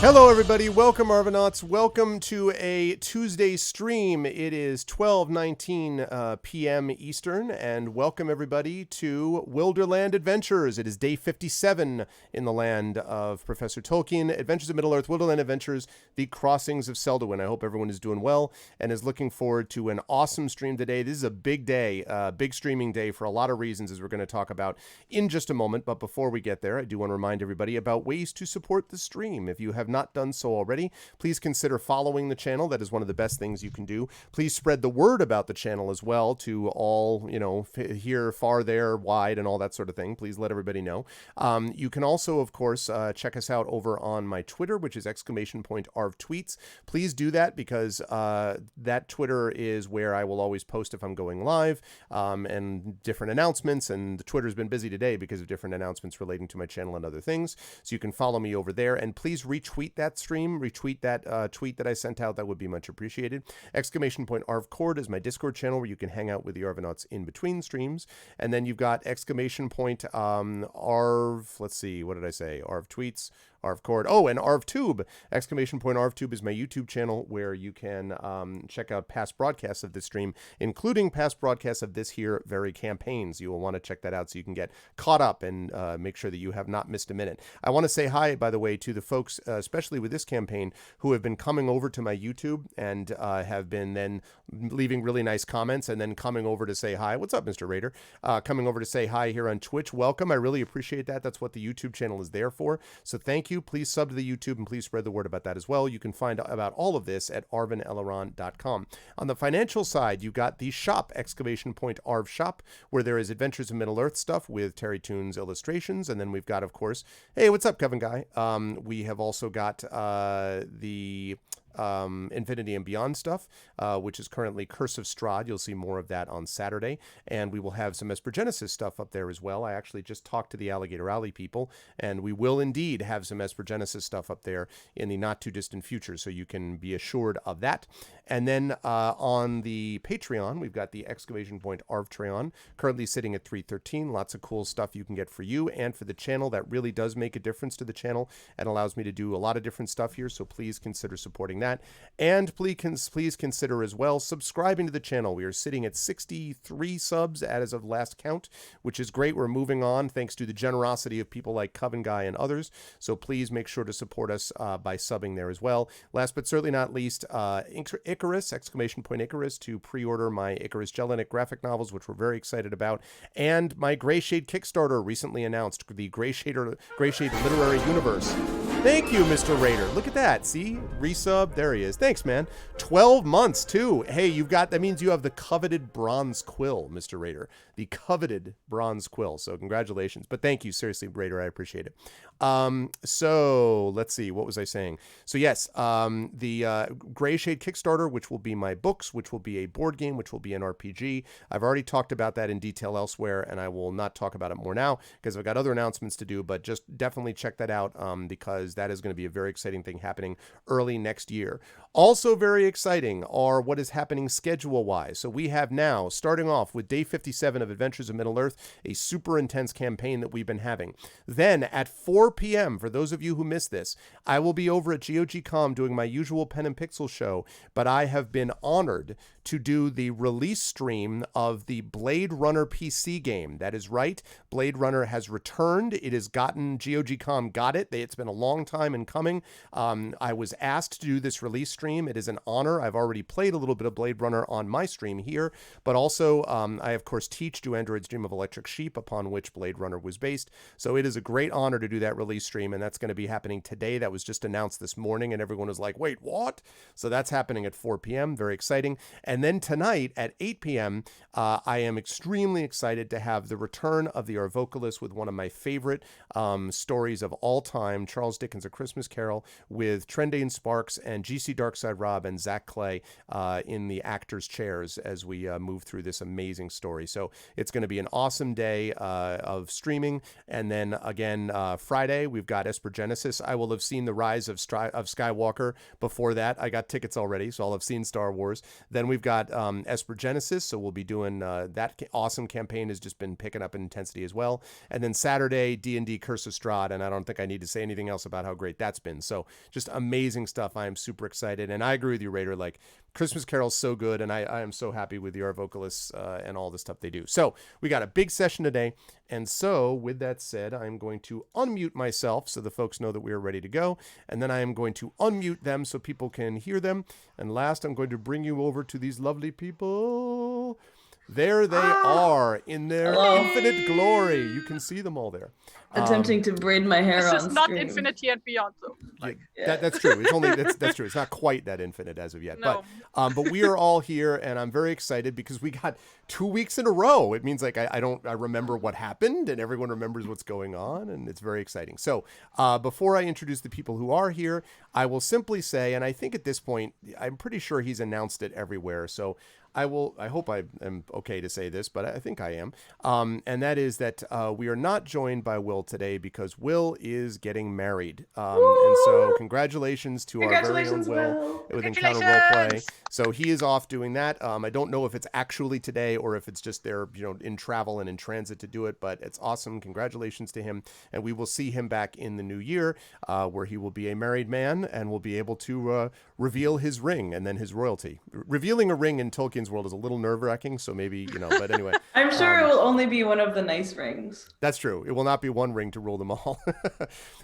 Hello, everybody. Welcome, Arvanauts. Welcome to a Tuesday stream. It is 12:19 p.m. Eastern, and welcome, everybody, to Wilderland Adventures. It is day 57 in the land of Professor Tolkien. Adventures of Middle-earth, Wilderland Adventures, The Crossings of Celdwyn. I hope everyone is doing well and is looking forward to an awesome stream today. This is a big day, big streaming day for a lot of reasons, as we're going to talk about in just a moment. But before we get there, I do want to remind everybody about ways to support the stream. If you have not done so already, please consider following the channel. That is one of the best things you can do. Please spread the word about the channel as well to all, here, far, there, wide, and all that sort of thing. Please let everybody know. You can also, of course, check us out over on my Twitter, which is !ArvTweets. Please do that because that Twitter is where I will always post if I'm going live and different announcements. And the Twitter's been busy today because of different announcements relating to my channel and other things. So you can follow me over there, and please retweet that stream, retweet that tweet that I sent out. That would be much appreciated. !ArvCord is my Discord channel where you can hang out with the Arvanauts in between streams. And then you've got !Arv, let's see, what did I say? ArvTweets, ArvCord. Oh, and ArvTube. !ArvTube is my YouTube channel where you can check out past broadcasts of this stream, including past broadcasts of this here very campaigns. You will want to check that out so you can get caught up and make sure that you have not missed a minute. I want to say hi, by the way, to the folks, especially with this campaign, who have been coming over to my YouTube and have been then leaving really nice comments and then coming over to say hi. What's up, Mr. Raider? Coming over to say hi here on Twitch. Welcome. I really appreciate that. That's what the YouTube channel is there for. So thank you. Please sub to the YouTube and please spread the word about that as well. You can find out about all of this at arvaneleron.com. On the financial side, you've got the shop, !Arv Shop, where there is Adventures of Middle-earth stuff with Terry Toon's illustrations. And then we've got, of course, hey, what's up, Kevin Guy? We have also got the Infinity and Beyond stuff, which is currently Curse of Strahd. You'll see more of that on Saturday, and we will have some Espergenesis stuff up there as well. I actually just talked to the Alligator Alley people, and we will indeed have some Espergenesis stuff up there in the not too distant future, so you can be assured of that. And then on the Patreon, we've got the !Arvtreon, currently sitting at 313. Lots of cool stuff you can get for you and for the channel. That really does make a difference to the channel and allows me to do a lot of different stuff here, so please consider supporting that. And please consider as well subscribing to the channel. We are sitting at 63 subs as of last count, which is great. We're moving on thanks to the generosity of people like Coven Guy and others. So please make sure to support us by subbing there as well. Last but certainly not least, Icarus, !Icarus, to pre-order my Icarus Jelinek graphic novels, which we're very excited about, and my Gray Shade Kickstarter recently announced, the Gray Shade Literary Universe. Thank you, Mr. Raider. Look at that. See? Resub. There he is. Thanks, man. 12 months, too. Hey, that means you have the coveted bronze quill, Mr. Raider. The coveted bronze quill. So congratulations. But thank you, seriously, Raider. I appreciate it. So let's see. What was I saying? So yes, the Gray Shade Kickstarter, which will be my books, which will be a board game, which will be an RPG. I've already talked about that in detail elsewhere, and I will not talk about it more now because I've got other announcements to do, but just definitely check that out because that is going to be a very exciting thing happening early next year. Also very exciting are what is happening schedule-wise. So we have now, starting off with day 57 of Adventures of Middle-earth, a super intense campaign that we've been having. Then at 4 p.m., for those of you who missed this, I will be over at GOG.com doing my usual Pen and Pixel show, but I have been honored to do the release stream of the Blade Runner PC game. That is right. Blade Runner has returned. It has gotten, GOG.com got it. It's been a long time in coming. I was asked to do this release stream. It is an honor. I've already played a little bit of Blade Runner on my stream here, but also I, of course, Do Androids Dream of Electric Sheep, upon which Blade Runner was based. So it is a great honor to do that release stream, and that's going to be happening today. That was just announced this morning, and everyone was like, wait, what? So that's happening at 4 p.m. Very exciting. And then tonight at 8 p.m., I am extremely excited to have the return of the Arvocalist with one of my favorite stories of all time, Charles Dickens' A Christmas Carol, with Trendane Sparks and GC Darkside Rob and Zach Clay in the actors' chairs as we move through this amazing story. So it's going to be an awesome day of streaming. And then again, Friday, we've got Espergenesis. I will have seen the Rise of Skywalker before that. I got tickets already, so I'll have seen Star Wars. Then we've got Esper Genesis, so we'll be doing that awesome campaign has just been picking up in intensity as well. And then Saturday, D&D Curse of Strahd, and I don't think I need to say anything else about how great that's been. So just amazing stuff. I am super excited, and I agree with you, Raider. Like, Christmas Carol's so good, and I am so happy with the art vocalists and all the stuff they do. So we got a big session today, and so with that said, I'm going to unmute myself so the folks know that we are ready to go, and then I am going to unmute them so people can hear them, and last I'm going to bring you over to these lovely people. There they are in their infinite glory. You can see them all there. Attempting to braid my hair on This is not screen. infinity and beyond, though. Like, That's true. It's only that's true. It's not quite that infinite as of yet. No. But we are all here, and I'm very excited because we got 2 weeks in a row. It means like I remember what happened, and everyone remembers what's going on, and it's very exciting. So before I introduce the people who are here, I will simply say, and I think at this point, I'm pretty sure he's announced it everywhere. So I hope I am okay to say this, but I think I am. And that is that we are not joined by Will today because Will is getting married. And so congratulations to our very own Will with Encounter Roleplay. So he is off doing that. I don't know if it's actually today or if it's just they're in travel and in transit to do it, but it's awesome. Congratulations to him. And we will see him back in the new year where he will be a married man and will be able to reveal his ring and then his royalty. Revealing a ring in Tolkien's world is a little nerve-wracking, so maybe, but anyway. I'm sure it will only be one of the nice rings. That's true. It will not be one ring to rule them all.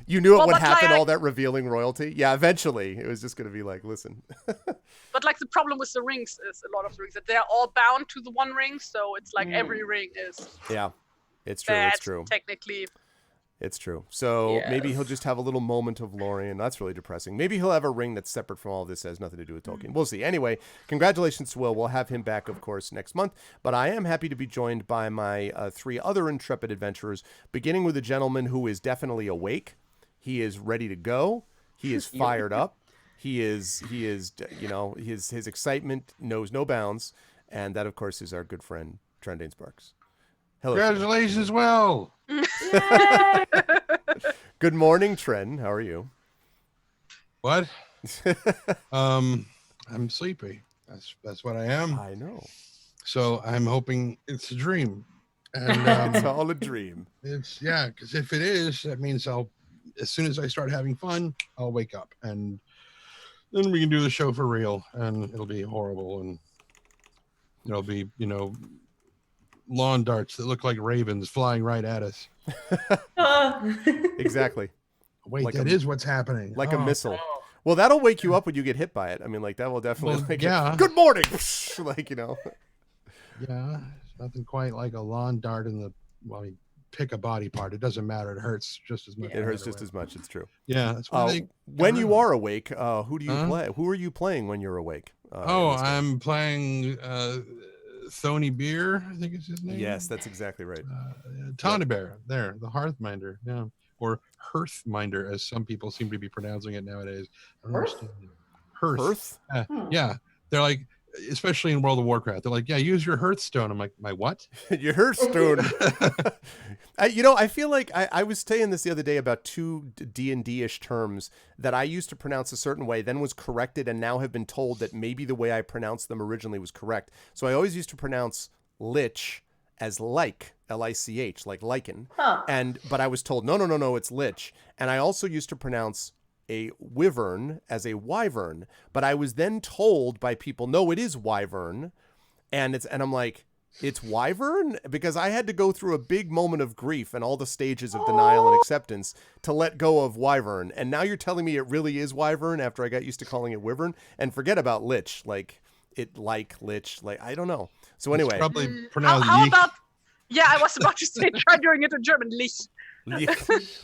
You knew it would happen, all that revealing royalty? Yeah, eventually. It was just going to be like, listen. But like the problem with the rings is a lot of the rings that they're all bound to the one ring, so it's like every ring is Yeah, it's true. bad, It's true. technically. It's true. So Yes. maybe he'll just have a little moment of Lorien. That's really depressing. Maybe he'll have a ring that's separate from all of this, has nothing to do with Tolkien. We'll see. Anyway, congratulations to Will. We'll have him back, of course, next month. But I am happy to be joined by my 3 other intrepid adventurers, beginning with a gentleman who is definitely awake. He is ready to go. He is fired up. He is, his excitement knows no bounds. And that, of course, is our good friend, Trendane Sparks. Hello. Congratulations, Will. Good morning, Tren. How are you? What? I'm sleepy. That's what I am. I know. So I'm hoping it's a dream. And It's all a dream. it's because if it is, that means as soon as I start having fun, I'll wake up and then we can do the show for real, and it'll be horrible, and there'll be lawn darts that look like ravens flying right at us. Exactly. Wait, Like that is what's happening. Like a missile. Well, that'll wake you up when you get hit by it. I mean, like, that will definitely good morning. Like, Yeah, it's nothing quite like a lawn dart you pick a body part. It doesn't matter. It hurts just as much. it hurts just as much. It's true. Yeah, that's what when you are awake, who do you play? Who are you playing when you're awake? I'm playing Thony Beer, I think is his name. Yes, that's exactly right. Tawny Bear, there, the Hearthminder, yeah, or Hearthminder, as some people seem to be pronouncing it nowadays. I don't understand. Hearth. Yeah, they're like, especially in World of Warcraft, they're like, yeah, use your Hearthstone. I'm like, my what? Your Hearthstone. I feel like I was saying this the other day about 2 D&D-ish terms that I used to pronounce a certain way, then was corrected, and now have been told that maybe the way I pronounced them originally was correct. So I always used to pronounce lich as like, L-I-C-H, like lichen. But I was told, no, it's lich. And I also used to pronounce a wyvern as a wyvern, but I was then told by people, no, it is wyvern, and I'm like, it's wyvern? Because I had to go through a big moment of grief and all the stages of denial and acceptance to let go of wyvern, and now you're telling me it really is wyvern after I got used to calling it wyvern, and forget about lich, like lich, like I don't know. So anyway, it's probably pronounced How about? Yeah, I was about to say try doing it in German. Lich.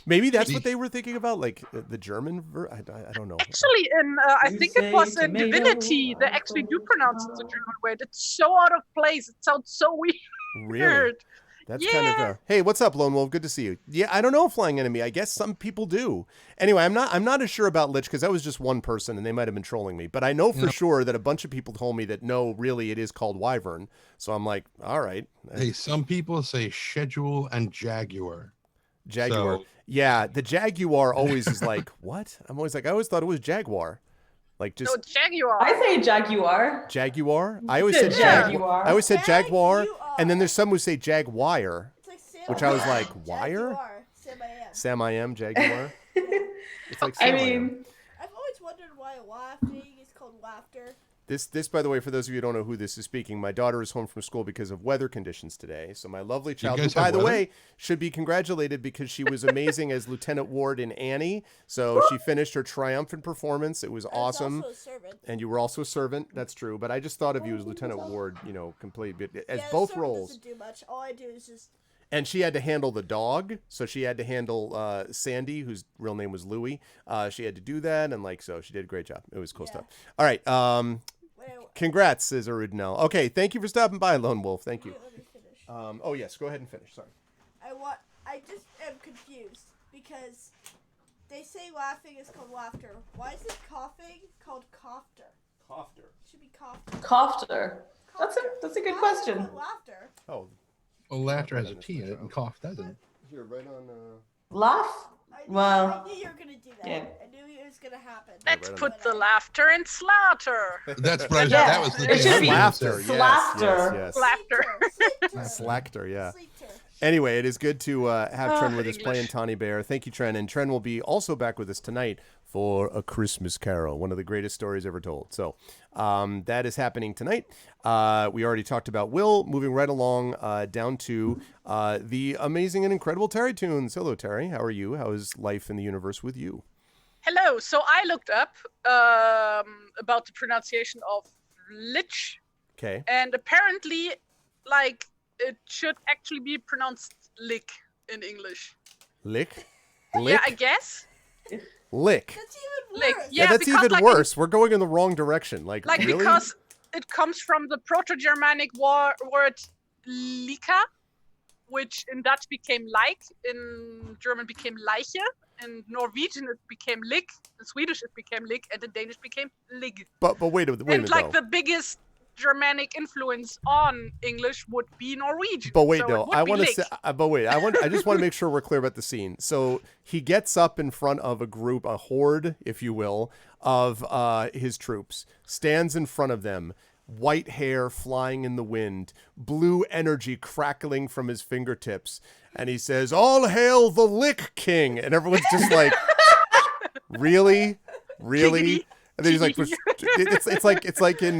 maybe that's what they were thinking about, like the German I don't know. Actually, I think it was in Divinity, they actually do pronounce it the German way. It's so out of place. It sounds so weird. Really? That's kind of hey, what's up, Lone Wolf? Good to see you. Yeah, I don't know, Flying Enemy. I guess some people do. Anyway, I'm not as sure about Lich because that was just one person and they might have been trolling me. But I know for sure that a bunch of people told me that no, really, it is called Wyvern. So I'm like, all right. Hey, some people say schedule and jaguar. Jaguar. So, yeah, the Jaguar always is like, what? I'm always like, I always thought it was Jaguar. Like just No, Jaguar. I say Jaguar. Jaguar. I always Said said Jaguar. I always said Jaguar, Jaguar. and then there's some who say Jaguar, It's like Sam. which I was like, wire? Jaguar. Sam I am. Sam I am Jaguar. It's like I Sam I am. mean, I've always wondered why laughing is called laughter. This, by the way, for those of you who don't know who this is speaking, my daughter is home from school because of weather conditions today. So my lovely child, who, guys by have the weather? way, should be congratulated because she was amazing as Lieutenant Ward in Annie. So she finished her triumphant performance. It was And awesome. It's also a servant. And you were also a servant. That's true. But I just thought of you as Lieutenant Ward, complete as Yeah, both servant roles. doesn't do much. All I do is just. And she had to handle the dog, so she had to handle Sandy, whose real name was Louie. She had to do that, and so she did a great job. It was cool Yeah. stuff. All right, Wait, congrats, says Arudinel. Okay, thank you for stopping by, Lone Wolf. Thank you. let me finish. Oh yes, go ahead and finish. Sorry. I just am confused because they say laughing is called laughter. Why is it coughing called cofter? Cofter. It should be cofter. Cofter. That's a good question. Called laughter. Oh, Well, laughter has a T in it, and cough doesn't. here, right on. Laugh. Well, I knew you were gonna do that. yeah. I knew it was gonna happen. Let's right on put the laughter in slaughter. That's what I was. Yeah. That was the It thing. should I be was Laughter. gonna say. Yes, Slaughter. yes, Laughter. yes. Slackter. Yeah. Sleepter. Anyway, it is good to have Tren with us English. playing Tawny Bear. Thank you, Tren. And Tren will be also back with us tonight for A Christmas Carol, one of the greatest stories ever told. So that is happening tonight. We already talked about Will. Moving right along down to the amazing and incredible Terry Tunes. Hello, Terry. How are you? How is life in the universe with you? Hello. So I looked up about the pronunciation of lich, Okay. and apparently, it should actually be pronounced lick in English. Lick? Yeah, Lick? I guess. Lick. That's even Lick. worse. Yeah, that's because, even worse. We're going in the wrong direction. Like really? Because it comes from the Proto-Germanic word "lika," which in Dutch became like, in German became Leiche, in Norwegian it became lick, in Swedish it became lick, and in Danish became lig. But wait a minute And though. the biggest Germanic influence on English would be Norwegian. But wait, so no, it would I be want to lick. say, but wait, I just want to make sure we're clear about the scene. So he gets up in front of a group, a horde, if you will, of his troops, stands in front of them, white hair flying in the wind, blue energy crackling from his fingertips, and he says, "All hail the Lick King!" And everyone's just like, "Really, really?" And then he's like, it's like in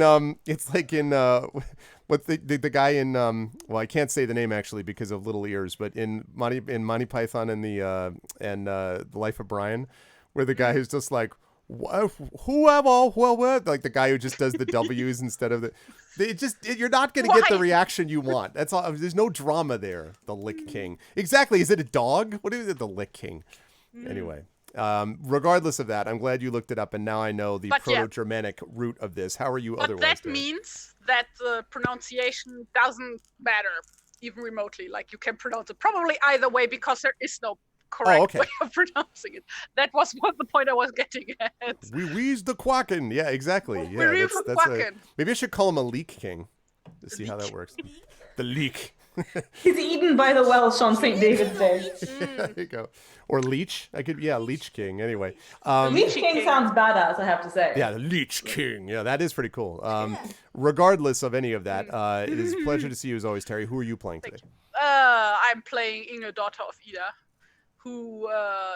what the guy in well, I can't say the name actually because of little ears, but in Monty Python and the Life of Brian, where the guy who's just like, whoever, like the guy who just does the W's instead of you're not going to get the Why? reaction you want. That's all. There's no drama there. The Lick King. Exactly. Is it a dog? What is it? The Lick King. Anyway. Regardless of that, I'm glad you looked it up, and now I know the But yeah. Proto-Germanic root of this. How are you But otherwise? that Terry? means that the pronunciation doesn't matter, even remotely. Like, you can pronounce it probably either way because there is no correct okay. way of pronouncing it. That was what the point I was getting at. We's the quackin'. Yeah, exactly. Yeah, We're that's quackin'. maybe I should call him a Leak King to see how that Leak. works. The Leak. he's eaten by the Welsh on St. David's Day. There you go. Or Leech. Leech King. Anyway. Leech King sounds badass, I have to say. Yeah, the Leech King. Yeah, that is pretty cool. Regardless of any of that, it is a pleasure to see you as always, Terry. Who are you playing today? I'm playing Inge, daughter of Ida, who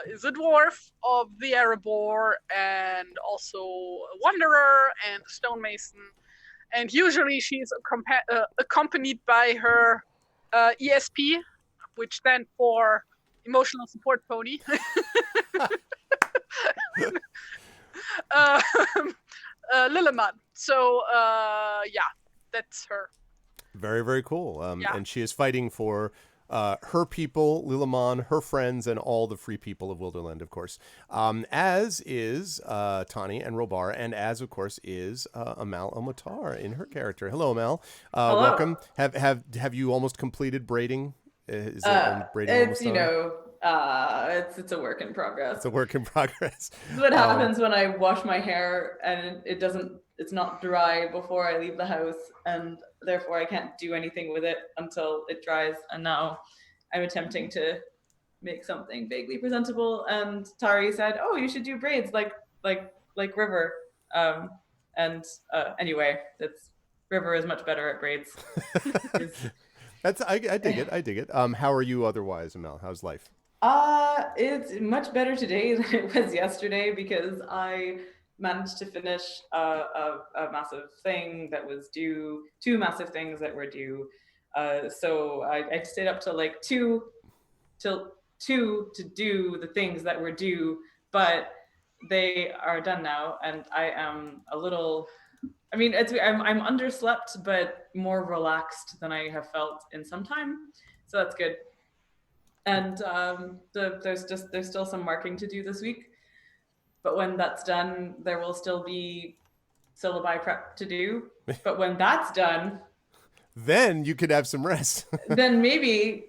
is a dwarf of the Erebor and also a wanderer and a stonemason. And usually she's accompanied by her ESP, which stands for Emotional Support Pony. Lilleman. So, yeah, that's her. Very, very cool. Yeah. And she is fighting for her people, Lilleman, her friends, and all the free people of Wilderland, of course. As is Tani and Robar, and as, of course, is Amal Omatar in her character. Hello, Amal. Hello. Welcome. Have you almost completed braiding? Is it braiding It's almost done? it's a work in progress. It's a work in progress. This is what happens when I wash my hair and it's not dry before I leave the house, and therefore I can't do anything with it until it dries. And now I'm attempting to make something vaguely presentable, and Tari said, "Oh, you should do braids like River." Anyway, that's River is much better at braids. I dig it. I dig it. How are you otherwise, Amel? How's life? It's much better today than it was yesterday because I managed to finish a massive thing that was due, 2 massive things that were due. So I stayed up till like 2 to do the things that were due, but they are done now, and I am a little. I mean, I'm underslept, but more relaxed than I have felt in some time, so that's good. And there's still some marking to do this week, but when that's done, there will still be syllabi prep to do. But when that's done, then you could have some rest. then maybe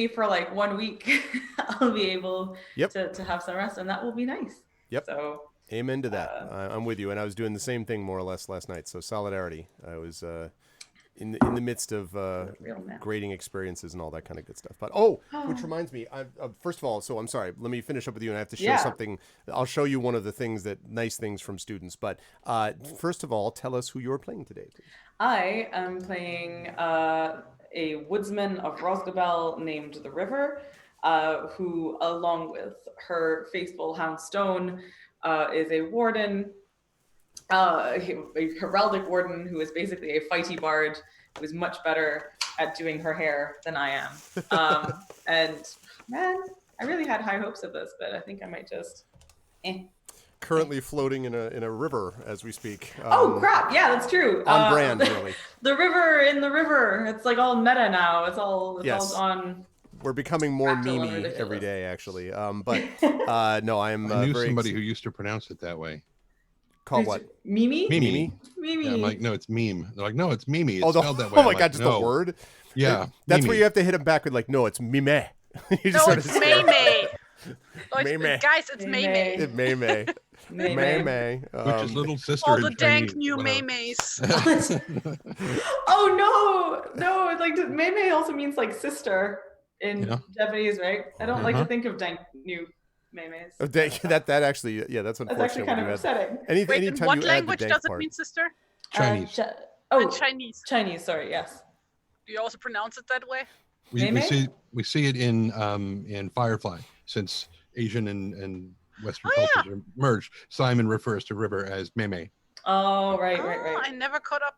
for like 1 week, I'll be able to have some rest, and that will be nice. Yep. So amen to that. I'm with you, and I was doing the same thing more or less last night. So solidarity. I was in the midst of grading experiences and all that kind of good stuff. But which reminds me, first of all, so I'm sorry. Let me finish up with you, and I have to share something. I'll show you one of the nice things from students. But first of all, tell us who you're playing today, please. I am playing a woodsman of Rosgobel named the River, who, along with her faithful hound Stone, is a warden. A heraldic warden who is basically a fighty bard who is much better at doing her hair than I am. And man, I really had high hopes of this, but I think I might just. Currently floating in a river as we speak. Oh crap! Yeah, that's true. On brand, really. The river in the river. It's like all meta now. It's all on. We're becoming more memey every day, actually. But no, I knew somebody who used to pronounce it that way. Called what? Mimi? Mimi. Yeah, I'm like, no, it's meme. They're like, no, it's Mimi. It's spelled that way. Oh my God, just the word? Yeah. That's Mimi. where you have to hit them back with like, no, it's Mime. No, it's Maymay. Guys, it's Maymay. It's Maymay. Maymay. Which is little sister. All the dank new Maymays. Oh no, it's like Maymay also means like sister in Japanese, right? I don't like to think of dank new Maymays. Oh, that actually, that's unfortunate. That's actually kind of upsetting. Wait, in what language does it mean sister? Chinese. Chinese. Chinese, sorry, yes. Do you also pronounce it that way? We see it in Firefly, since Asian and Western cultures are merged. Simon refers to River as Meme. Oh, right. I never caught on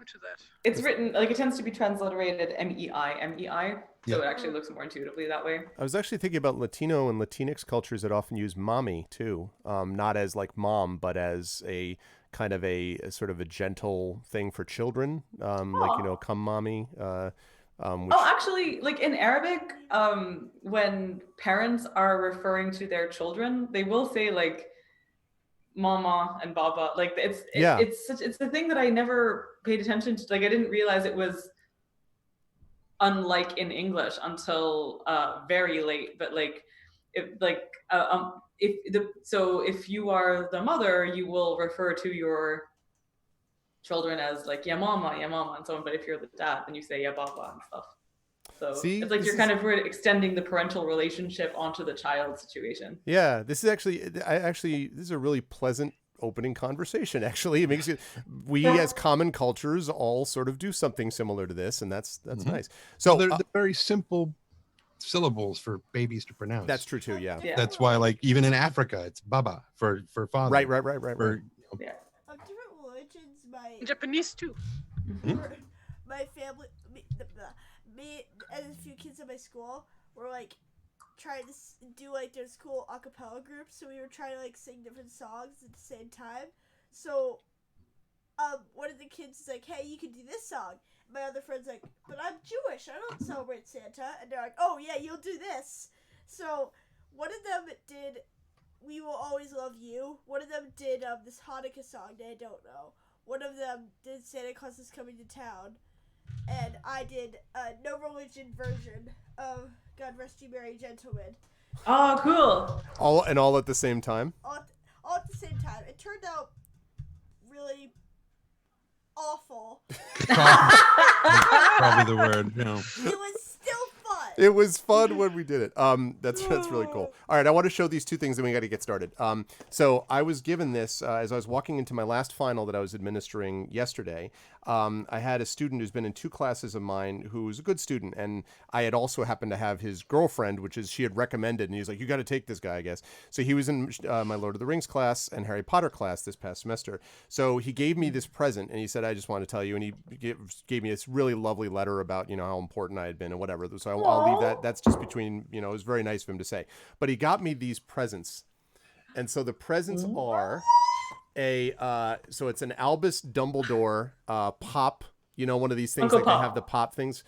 to that. It's written, like, it tends to be transliterated MEI, so it actually looks more intuitively that way. I was actually thinking about Latino and Latinx cultures that often use mommy, too. Not as, like, mom, but as a kind of a sort of a gentle thing for children. Like, come mommy. Actually, like, in Arabic, when parents are referring to their children, they will say, like, mama and baba. Like it's the thing that I never paid attention to. Like I didn't realize it was unlike in English until very late. But if you are the mother, you will refer to your children as like ya mama and so on. But if you're the dad, then you say ya baba and stuff. So it's like you're kind of extending the parental relationship onto the child situation. Yeah, this is this is a really pleasant opening conversation. Actually, it makes we as common cultures all sort of do something similar to this, and that's nice. So they're very simple syllables for babies to pronounce. That's true too. Yeah. That's why, like, even in Africa, it's baba for father. Right. Of different religions, in Japanese too. My family, me and a few kids at my school were like trying to do like their school a cappella groups, so we were trying to like sing different songs at the same time. So one of the kids is like, hey, you can do this song. My other friend's like, but I'm Jewish, I don't celebrate Santa. And they're like, oh yeah, you'll do this. So one of them did We Will Always Love You. One of them did this Hanukkah song that I don't know. One of them did Santa Claus Is Coming to Town. And I did a no religion version of God Rest You Merry Gentlemen. Oh, cool. All at the same time? All at the same time. It turned out really awful. Probably the word. It was still fun. It was fun when we did it. That's really cool. All right, I want to show these two things, and we got to get started. So I was given this as I was walking into my last final that I was administering yesterday. I had a student who's been in 2 classes of mine who's a good student, and I had also happened to have his girlfriend, which is she had recommended, and he's like, you got to take this guy, I guess. So he was in my Lord of the Rings class and Harry Potter class this past semester. So he gave me this present, and he said, I just want to tell you, and he gave me this really lovely letter about, how important I had been and whatever. So I'll leave that. That's just between, it was very nice of him to say. But he got me these presents. And so the presents are so it's an Albus Dumbledore pop, one of these things Uncle like Pop. they have the pop things.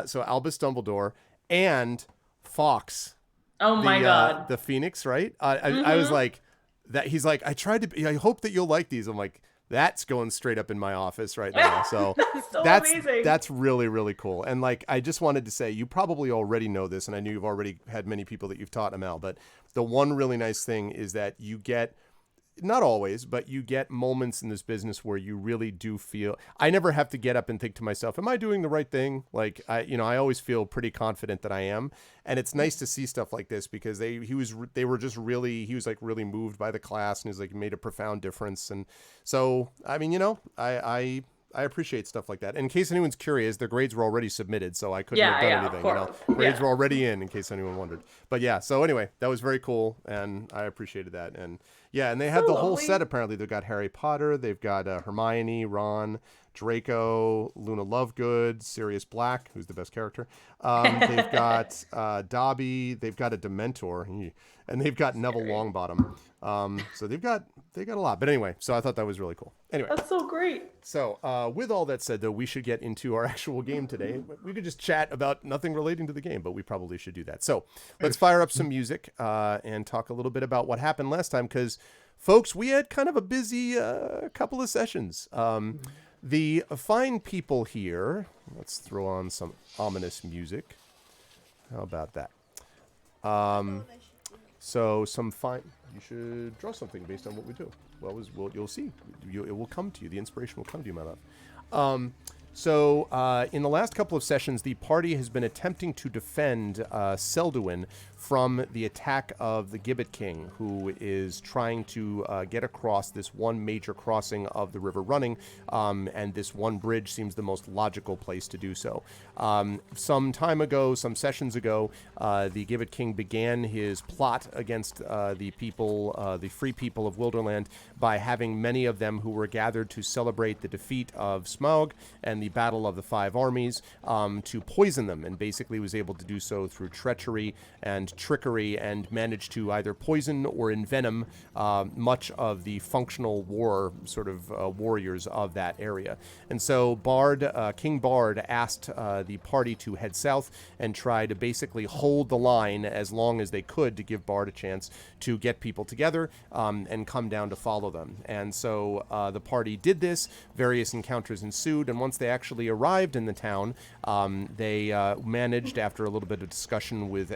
So Albus Dumbledore and Fox. Oh my God. The Phoenix, right? I was like that. He's like, I hope that you'll like these. I'm like, that's going straight up in my office right now. So That's amazing. that's really, really cool. And like, I just wanted to say, you probably already know this, and I knew you've already had many people that you've taught, Amel, but the one really nice thing is that you get, not always, but you get moments in this business where you really do feel, I never have to get up and think to myself, am I doing the right thing? Like, I always feel pretty confident that I am. And it's nice to see stuff like this because he was like really moved by the class, and he's like made a profound difference. And so, I mean, I appreciate stuff like that. And in case anyone's curious, the grades were already submitted, so I couldn't have done anything. Grades were already in case anyone wondered. But yeah, so anyway, that was very cool, and I appreciated that. And yeah, and they have the whole set apparently. They've got Harry Potter, they've got Hermione, Ron, Draco, Luna Lovegood, Sirius Black, who's the best character. They've got Dobby, they've got a Dementor, and they've got Neville Longbottom. So they've got a lot. But anyway, so I thought that was really cool. Anyway. That's so great. So with all that said, though, we should get into our actual game today. We could just chat about nothing relating to the game, but we probably should do that. So let's fire up some music and talk a little bit about what happened last time, because, folks, we had kind of a busy couple of sessions. The fine people here, let's throw on some ominous music. How about that? So some fine, you should draw something based on what we do. Well, you'll see. It will come to you. The inspiration will come to you, my love. So in the last couple of sessions, the party has been attempting to defend Selduin from the attack of the Gibbet King, who is trying to get across this one major crossing of the River Running, and this one bridge seems the most logical place to do so. Some sessions ago, the Gibbet King began his plot against the free people of Wilderland, by having many of them who were gathered to celebrate the defeat of Smaug and the Battle of the Five Armies, to poison them, and basically was able to do so through treachery and trickery, and managed to either poison or envenom much of the functional warriors of that area. And so King Bard asked the party to head south and try to basically hold the line as long as they could to give Bard a chance to get people together and come down to follow them. And so the party did this. Various encounters ensued, and once they actually arrived in the town, they managed, after a little bit of discussion with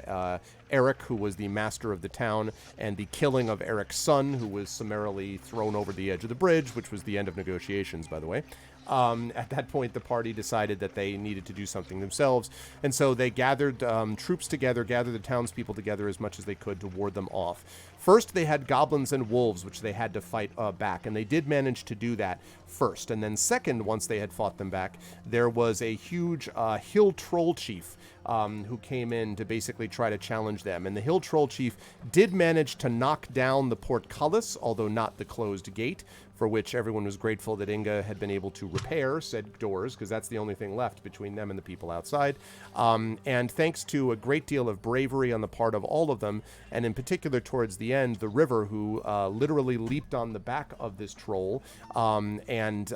Eric, who was the master of the town, and the killing of Eric's son, who was summarily thrown over the edge of the bridge, which was the end of negotiations, by the way. At that point, the party decided that they needed to do something themselves, and so they gathered troops together, gathered the townspeople together as much as they could to ward them off. First, they had goblins and wolves, which they had to fight back, and they did manage to do that first. And then second, once they had fought them back, there was a huge hill troll chief who came in to basically try to challenge them. And the hill troll chief did manage to knock down the portcullis, although not the closed gate, for which everyone was grateful that Inga had been able to repair said doors, because that's the only thing left between them and the people outside. And thanks to a great deal of bravery on the part of all of them, and in particular towards the end, the river, who literally leaped on the back of this troll, and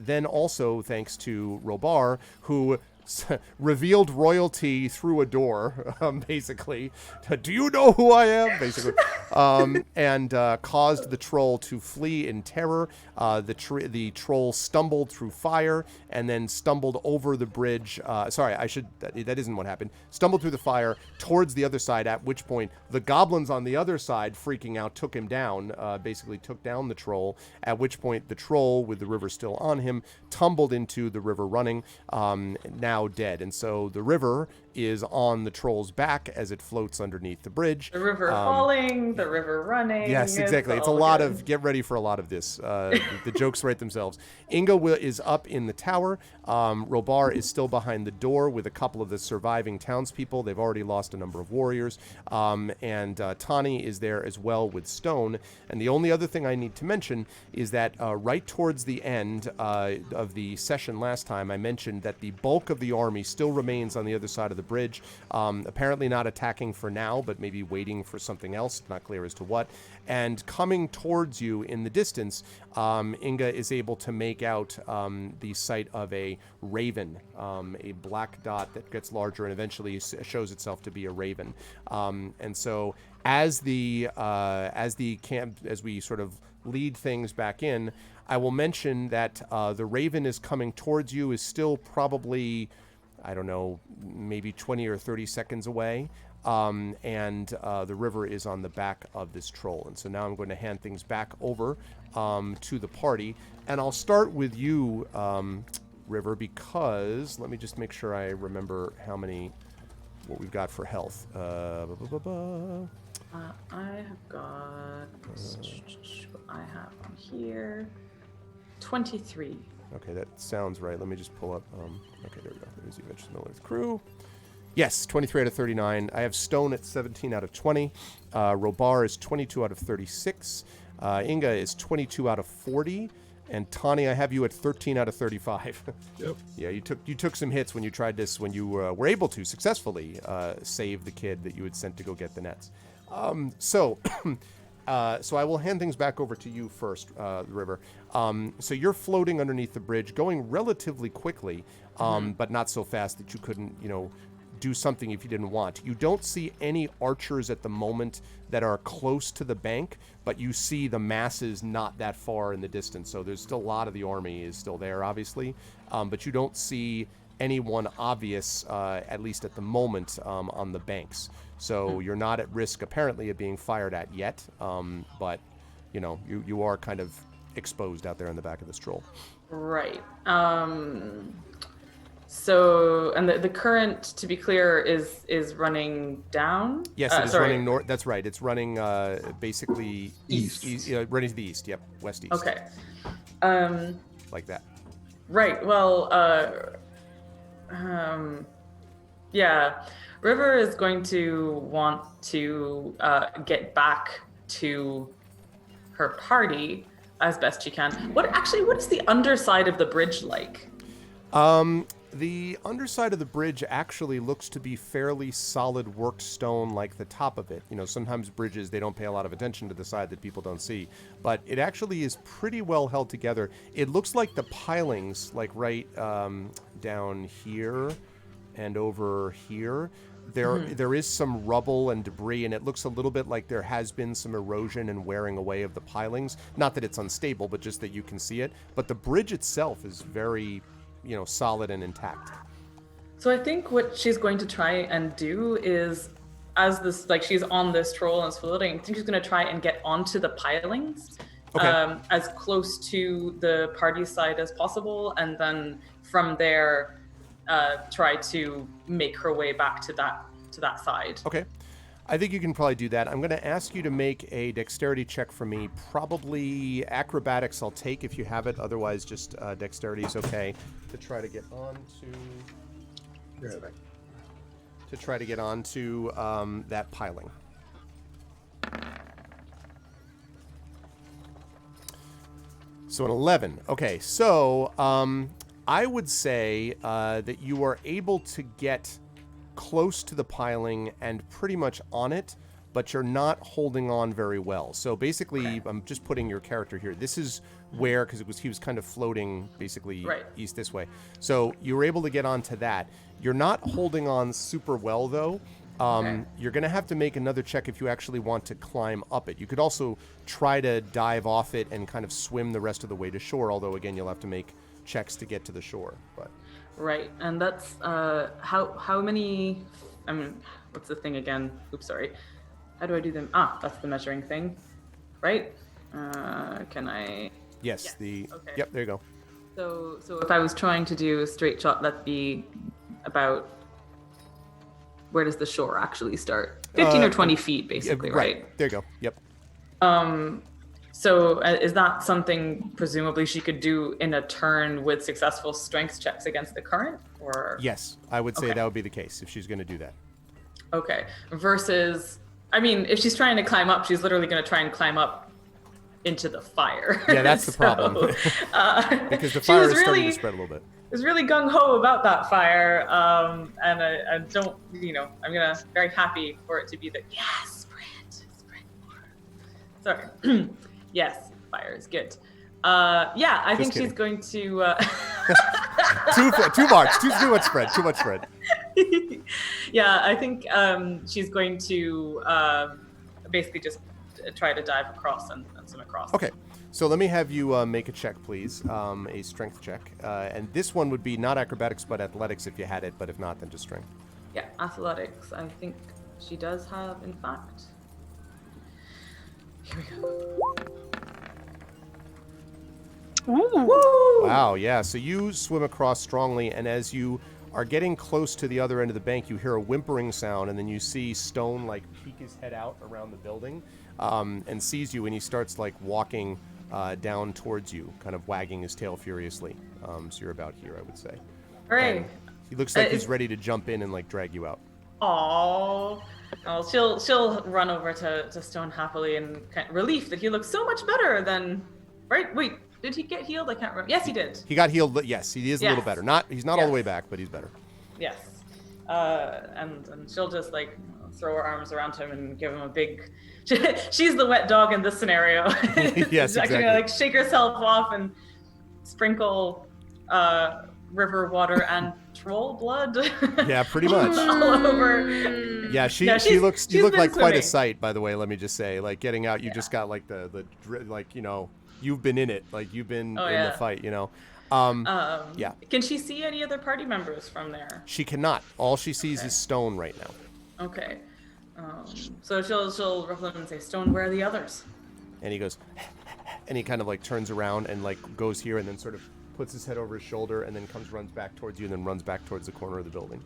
then also thanks to Robar, who revealed royalty through a door, basically. Do you know who I am? Basically. And caused the troll to flee in terror. The troll stumbled through fire and then stumbled over the bridge. That isn't what happened. Stumbled through the fire towards the other side, at which point the goblins on the other side, freaking out, took him down, basically took down the troll, at which point the troll, with the river still on him, tumbled into the River Running, now dead. And so the river is on the troll's back as it floats underneath the bridge. The river falling, the river running. Yes, exactly. It's a all lot good. of, get ready for a lot of this. The jokes write themselves. Inga is up in the tower. Robar is still behind the door with a couple of the surviving townspeople. They've already lost a number of warriors. And Tani is there as well with Stone. And the only other thing I need to mention is that right towards the end of the session last time, I mentioned that the bulk of the army still remains on the other side of the bridge. Apparently not attacking for now, but maybe waiting for something else. Not clear as to what. And coming towards you in the distance, Inga is able to make out the sight of a raven, a black dot that gets larger and eventually shows itself to be a raven. And so as we sort of lead things back in, I will mention that the raven is coming towards you, is still probably, I don't know, maybe 20 or 30 seconds away. And the river is on the back of this troll. And so now I'm going to hand things back over to the party. And I'll start with you, River, because let me just make sure I remember what we've got for health. I have got, I have on here, 23. Okay, that sounds right. Let me just pull up. Okay, there we go. There's the Adventures Miller's crew. Yes, 23 out of 39. I have Stone at 17 out of 20. Robar is 22 out of 36. Inga is 22 out of 40. And Tani, I have you at 13 out of 35. Yep. Yeah, you took some hits when you tried this, when you were able to successfully save the kid that you had sent to go get the nets. So I will hand things back over to you first, River. So you're floating underneath the bridge, going relatively quickly, but not so fast that you couldn't, do something if you didn't want. You don't see any archers at the moment that are close to the bank, but you see the masses not that far in the distance. So there's still a lot of the army is still there, obviously, but you don't see anyone obvious, at least at the moment, on the banks. So you're not at risk, apparently, of being fired at yet, but, you are kind of exposed out there in the back of this troll. Right. So, and the current, to be clear, is running down? Yes, it is running north. That's right. It's running basically East. Running to the east. Yep, west-east. Okay. Like that. Right. Well, yeah. River is going to want to get back to her party as best she can. What is the underside of the bridge like? The underside of the bridge actually looks to be fairly solid worked stone like the top of it. Sometimes bridges, they don't pay a lot of attention to the side that people don't see. But it actually is pretty well held together. It looks like the pilings, like right down here and over here, there is some rubble and debris, and it looks a little bit like there has been some erosion and wearing away of the pilings. Not that it's unstable, but just that you can see it. But the bridge itself is very solid and intact. So I think what she's going to try and do is, as this, she's on this troll and it's floating, I think she's going to try and get onto the pilings, okay, as close to the party side as possible, and then from there, try to make her way back to that side. Okay. I think you can probably do that. I'm going to ask you to make a dexterity check for me. Probably acrobatics I'll take if you have it. Otherwise, just dexterity is okay. To try to get onto that piling. So an 11. Okay, so I would say that you are able to get close to the piling and pretty much on it, but you're not holding on very well. So basically, okay, I'm just putting your character here. This is where, because he was kind of floating basically east this way. So you were able to get onto that. You're not holding on super well though. You're going to have to make another check if you actually want to climb up it. You could also try to dive off it and kind of swim the rest of the way to shore, although again, you'll have to make checks to get to the shore. But right, and that's how many? What's the thing again? Oops, sorry. How do I do them? That's the measuring thing, right? Can I? Yes. Okay. Yep. There you go. So if I was trying to do a straight shot, that'd be about where does the shore actually start? 15 or 20 feet, basically, right? There you go. Yep. So is that something presumably she could do in a turn with successful strength checks against the current? Or Yes, I would say Okay. that would be the case if she's going to do that. Okay. Versus, I mean, if she's trying to climb up, she's literally going to try and climb up into the fire. Yeah, that's the problem. Because the she fire was is starting to really- spread a little bit. was really gung ho about that fire, and I don't, I'm gonna very happy for it to be that sprint more. Sorry, yes, fire is good. Yeah, I think kidding. she's going to. Too much spread. Yeah, I think she's going to basically just try to dive across and swim across. Okay, so let me have you make a check, please. A strength check. And this one would be not acrobatics, but athletics if you had it, but if not, then just strength. Yeah, athletics. I think she does have, in fact. Here we go. Woo! Wow, yeah. So you swim across strongly, and as you are getting close to the other end of the bank, you hear a whimpering sound, and then you see Stone like peek his head out around the building and sees you, and he starts like walking down towards you, kind of wagging his tail furiously. So you're about here, I would say. Hooray! And he looks like he's ready to jump in and like drag you out. Aww. Oh, she'll run over to Stone happily and kind of relief that he looks so much better than. Right? Wait, did he get healed? I can't remember. Yes, he did. He got healed. Yes, he is a little Yes. better. He's not all the way back, but he's better. Yes. And she'll just like throw her arms around him and give him a big. She's the wet dog in this scenario. Yes, She's actually exactly. gonna like shake herself off and sprinkle river water and troll blood. Yeah, pretty much. all over. Yeah, she she's looks. You look been like quite a swimming. sight, by the way. Let me just say, like getting out, you just got like the like you've been in it, like you've been Oh, in yeah. the fight, Yeah. Can she see any other party members from there? She cannot. All she sees is Stone right now. Okay. So she'll ruffle him and say, Stone, where are the others? And he goes, and he kind of like turns around and like goes here and then sort of puts his head over his shoulder and then runs back towards you and then runs back towards the corner of the building.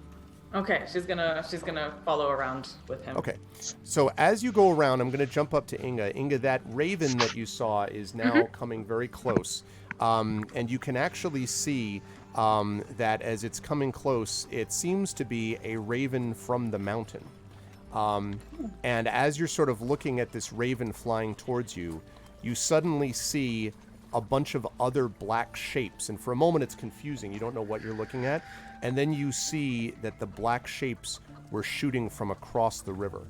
Okay, she's gonna follow around with him. Okay. So as you go around, I'm going to jump up to Inga. Inga, that raven that you saw is now coming very close. And you can actually see that as it's coming close, it seems to be a raven from the mountain. And as you're sort of looking at this raven flying towards you, you suddenly see a bunch of other black shapes. And for a moment, it's confusing. You don't know what you're looking at. And then you see that the black shapes were shooting from across the river.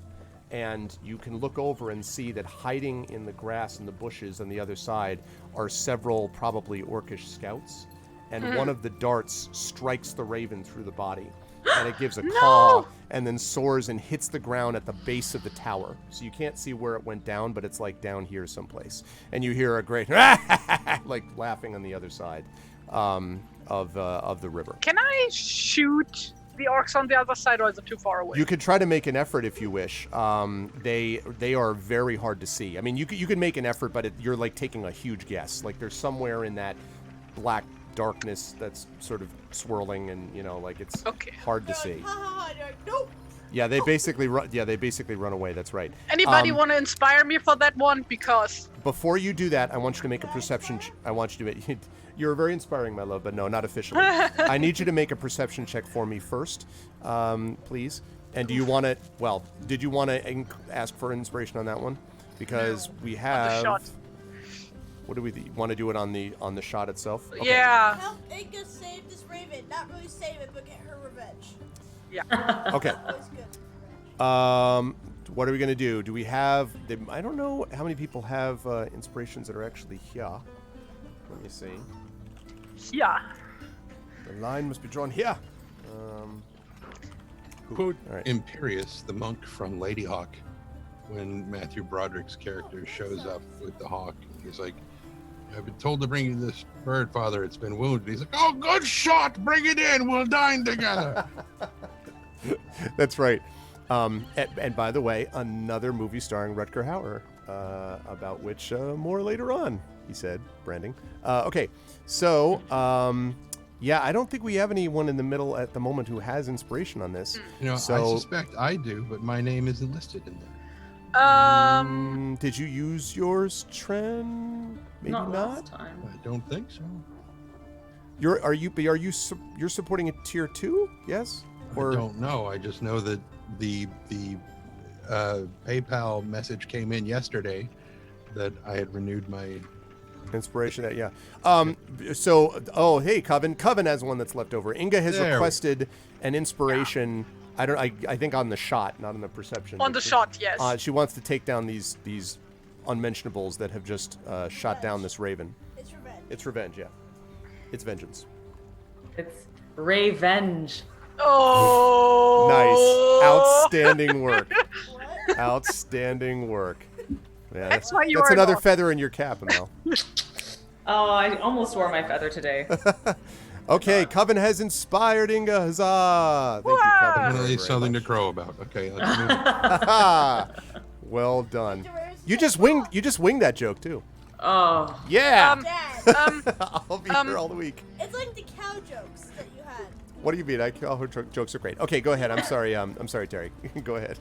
And you can look over and see that hiding in the grass and the bushes on the other side are several probably orcish scouts. And one of the darts strikes the raven through the body. And it gives a caw and then soars and hits the ground at the base of the tower. So you can't see where it went down, but it's like down here someplace. And you hear a great like laughing on the other side of the river. Can I shoot the orcs on the other side, or is it too far away? You could try to make an effort if you wish. They are very hard to see. I mean, you could make an effort, but you're like taking a huge guess. Like there's somewhere in that black darkness that's sort of swirling, and like it's hard to see. Nope. Yeah, they basically run. Yeah, they basically run away. That's right. Anybody want to inspire me for that one? Because Before you do that, I want you to make a perception. I want you to. You're very inspiring, my love, but no, not officially. I need you to make a perception check for me first, please. And do you want to? Well, did you want to ask for inspiration on that one? Because we have. shot. What do we want to do it on the shot itself? Okay. yeah, Help Inga save this raven. Not really save it, but get her revenge. Okay. Always good. What are we gonna do? Do we have? I don't know how many people have inspirations that are actually here. Let me see. yeah. The line must be drawn here. Quote All right. Imperious, the monk from Lady Hawk, when Matthew Broderick's character shows up with the hawk. He's like, I've been told to bring you this bird, Father. It's been wounded. He's like, oh, good shot. Bring it in. We'll dine together. That's right. And by the way, another movie starring Rutger Hauer, about which more later on, he said, branding. Okay, so Yeah, I don't think we have anyone in the middle at the moment who has inspiration on this. You know, I So- suspect I do, but my name isn't listed in there. Did you use yours, Tren? Maybe not not. last time. I don't think so. You're supporting a tier 2? Yes. I don't know. I just know that the PayPal message came in yesterday that I had renewed my. Inspiration that, yeah. Hey, Coven has one that's left over. Inga has There we- requested an inspiration. I think on the shot, not on the perception. On the shot, yes. She wants to take down these unmentionables that have just shot down this raven. It's revenge. It's revenge, yeah. It's vengeance. It's revenge. Oh. Nice. Outstanding work. What? Outstanding work. Yeah, That's why you that's are another not. feather in your cap, Amel. Oh, I almost wore my feather today. Okay, Coven has inspired Inga. Huzzah! Thank you, Coven. Wow. very, At least very something much. to crow about. Okay, let's move on. Well done. Where's You the- just winged. You just winged that joke too. Oh. Yeah. Dad, I'll be here all the week. it's like the cow jokes that you had. What do you mean? All her jokes are great. Okay, go ahead. I'm sorry. I'm sorry, Terry. Go ahead.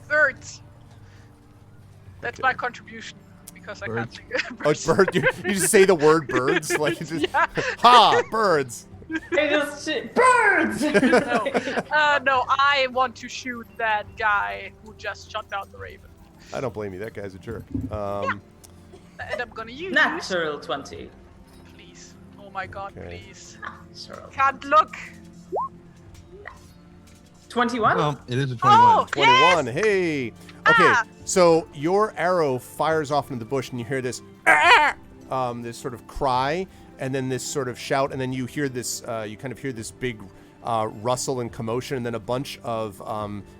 Birds. That's my contribution because I can't Birds. sing. Oh, bird. You just say the word birds like it's just, ha, birds. I just birds. No, I want to shoot that guy who just shot down the raven. I don't blame you. That guy's a jerk. And I'm gonna use. Natural 20. Please. Oh my god, Okay. please. Natural. Can't look. 21? Well, it is a 21. Oh, 21. yes! Hey. Okay. Ah! So your arrow fires off into the bush, and you hear this, this sort of cry, and then this sort of shout, and then you hear this. You kind of hear this big rustle and commotion, and then a bunch of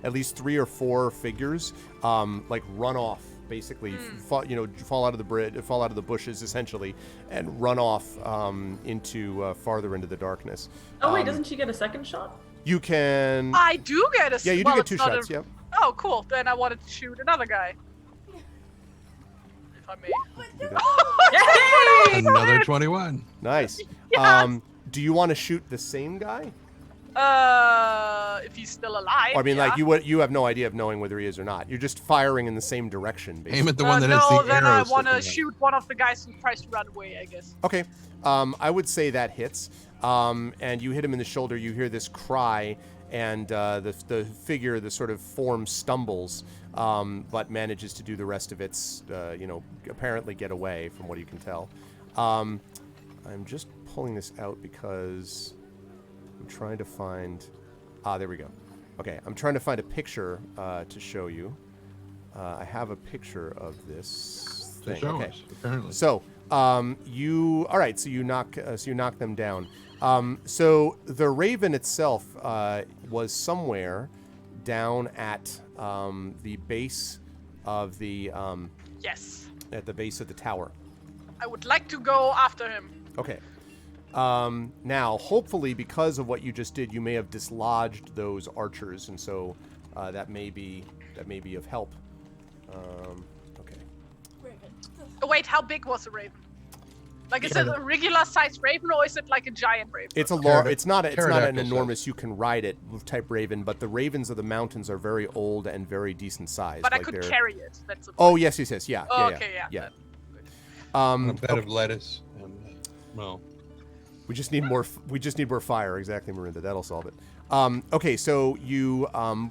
at least 3 or 4 figures like run off, basically, fall out of the bridge, fall out of the bushes, essentially, and run off into farther into the darkness. Oh, wait, doesn't she get a second shot? You can. I do get a. Yeah, you do well, get it's 2 not shots. a- Yep. Oh, cool. Then I wanted to shoot another guy. If I may. Yay! Another 21. Nice. Yes! Do you want to shoot the same guy? If he's still alive. Or, I mean, yeah. like you have no idea of knowing whether he is or not. You're just firing in the same direction, basically. Aim at the one that has no, the then I arrows want to sticking out. shoot one of the guys who tries to run away, I guess. Okay. I would say that hits. And you hit him in the shoulder. You hear this cry, and the figure, the sort of form, stumbles, but manages to do the rest of its, apparently get away, from what you can tell. I'm just pulling this out because I'm trying to find. There we go. Okay, I'm trying to find a picture to show you. I have a picture of this To thing. show Okay. us, apparently. So, all right. So you knock them down. So the raven itself was somewhere down at the base of the Yes. at the base of the tower. I would like to go after him. Okay. Now, hopefully, because of what you just did, you may have dislodged those archers, and so that may be of help. Okay. Raven. Oh, wait, how big was the raven? Like, is it a regular sized raven or is it like a giant raven? It's a large. It's not an Pterodactyl enormous. You can ride it type raven, but the ravens of the mountains are very old and very decent sized. But I like could they're- carry it. That's a Oh yes, yeah. Oh, yeah, okay, yeah. yeah. On a bed of lettuce. And, well, We just need more. We just need more fire. Exactly, Marinda. That'll solve it. Okay, so you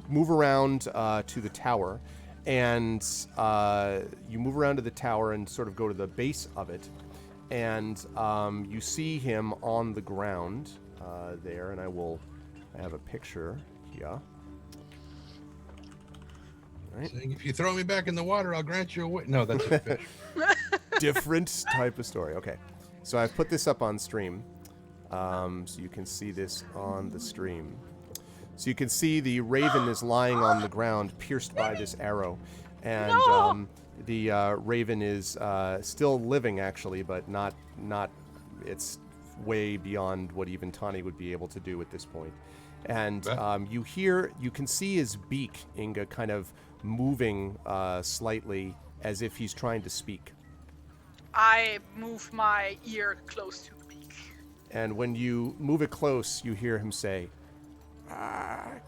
move around to the tower, and you move around to the tower and sort of go to the base of it, and you see him on the ground there. And I have a picture here. All right. saying, if you throw me back in the water, I'll grant you a win. No, that's a fish. Different type of story. Okay, so I've put this up on stream, so you can see this on the stream. So you can see the raven is lying on the ground, pierced by this arrow, and No! the raven is still living actually, but not. It's way beyond what even Tani would be able to do at this point. And you can see his beak, Inga, kind of moving slightly as if he's trying to speak. I move my ear close to the beak. And when you move it close, you hear him say, I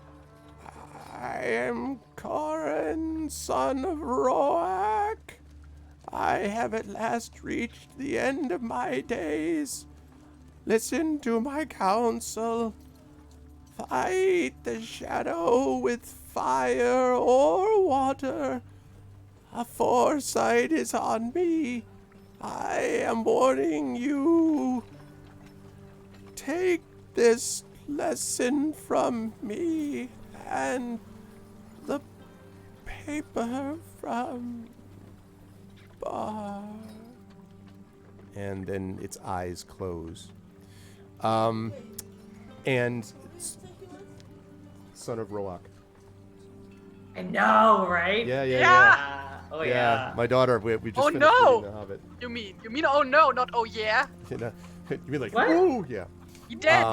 am Corin, son of Roak. I have at last reached the end of my days. Listen to my counsel. Fight the shadow with fire or water. A foresight is on me. I am warning you. Take this lesson from me and the paper from Bar. And then its eyes close. And son of Roak. I know, right? Yeah. Oh yeah. My daughter, we just Oh, finished no! reading The Hobbit. You mean oh no, not oh yeah? You know, you mean like, What? ooh, yeah. He dead.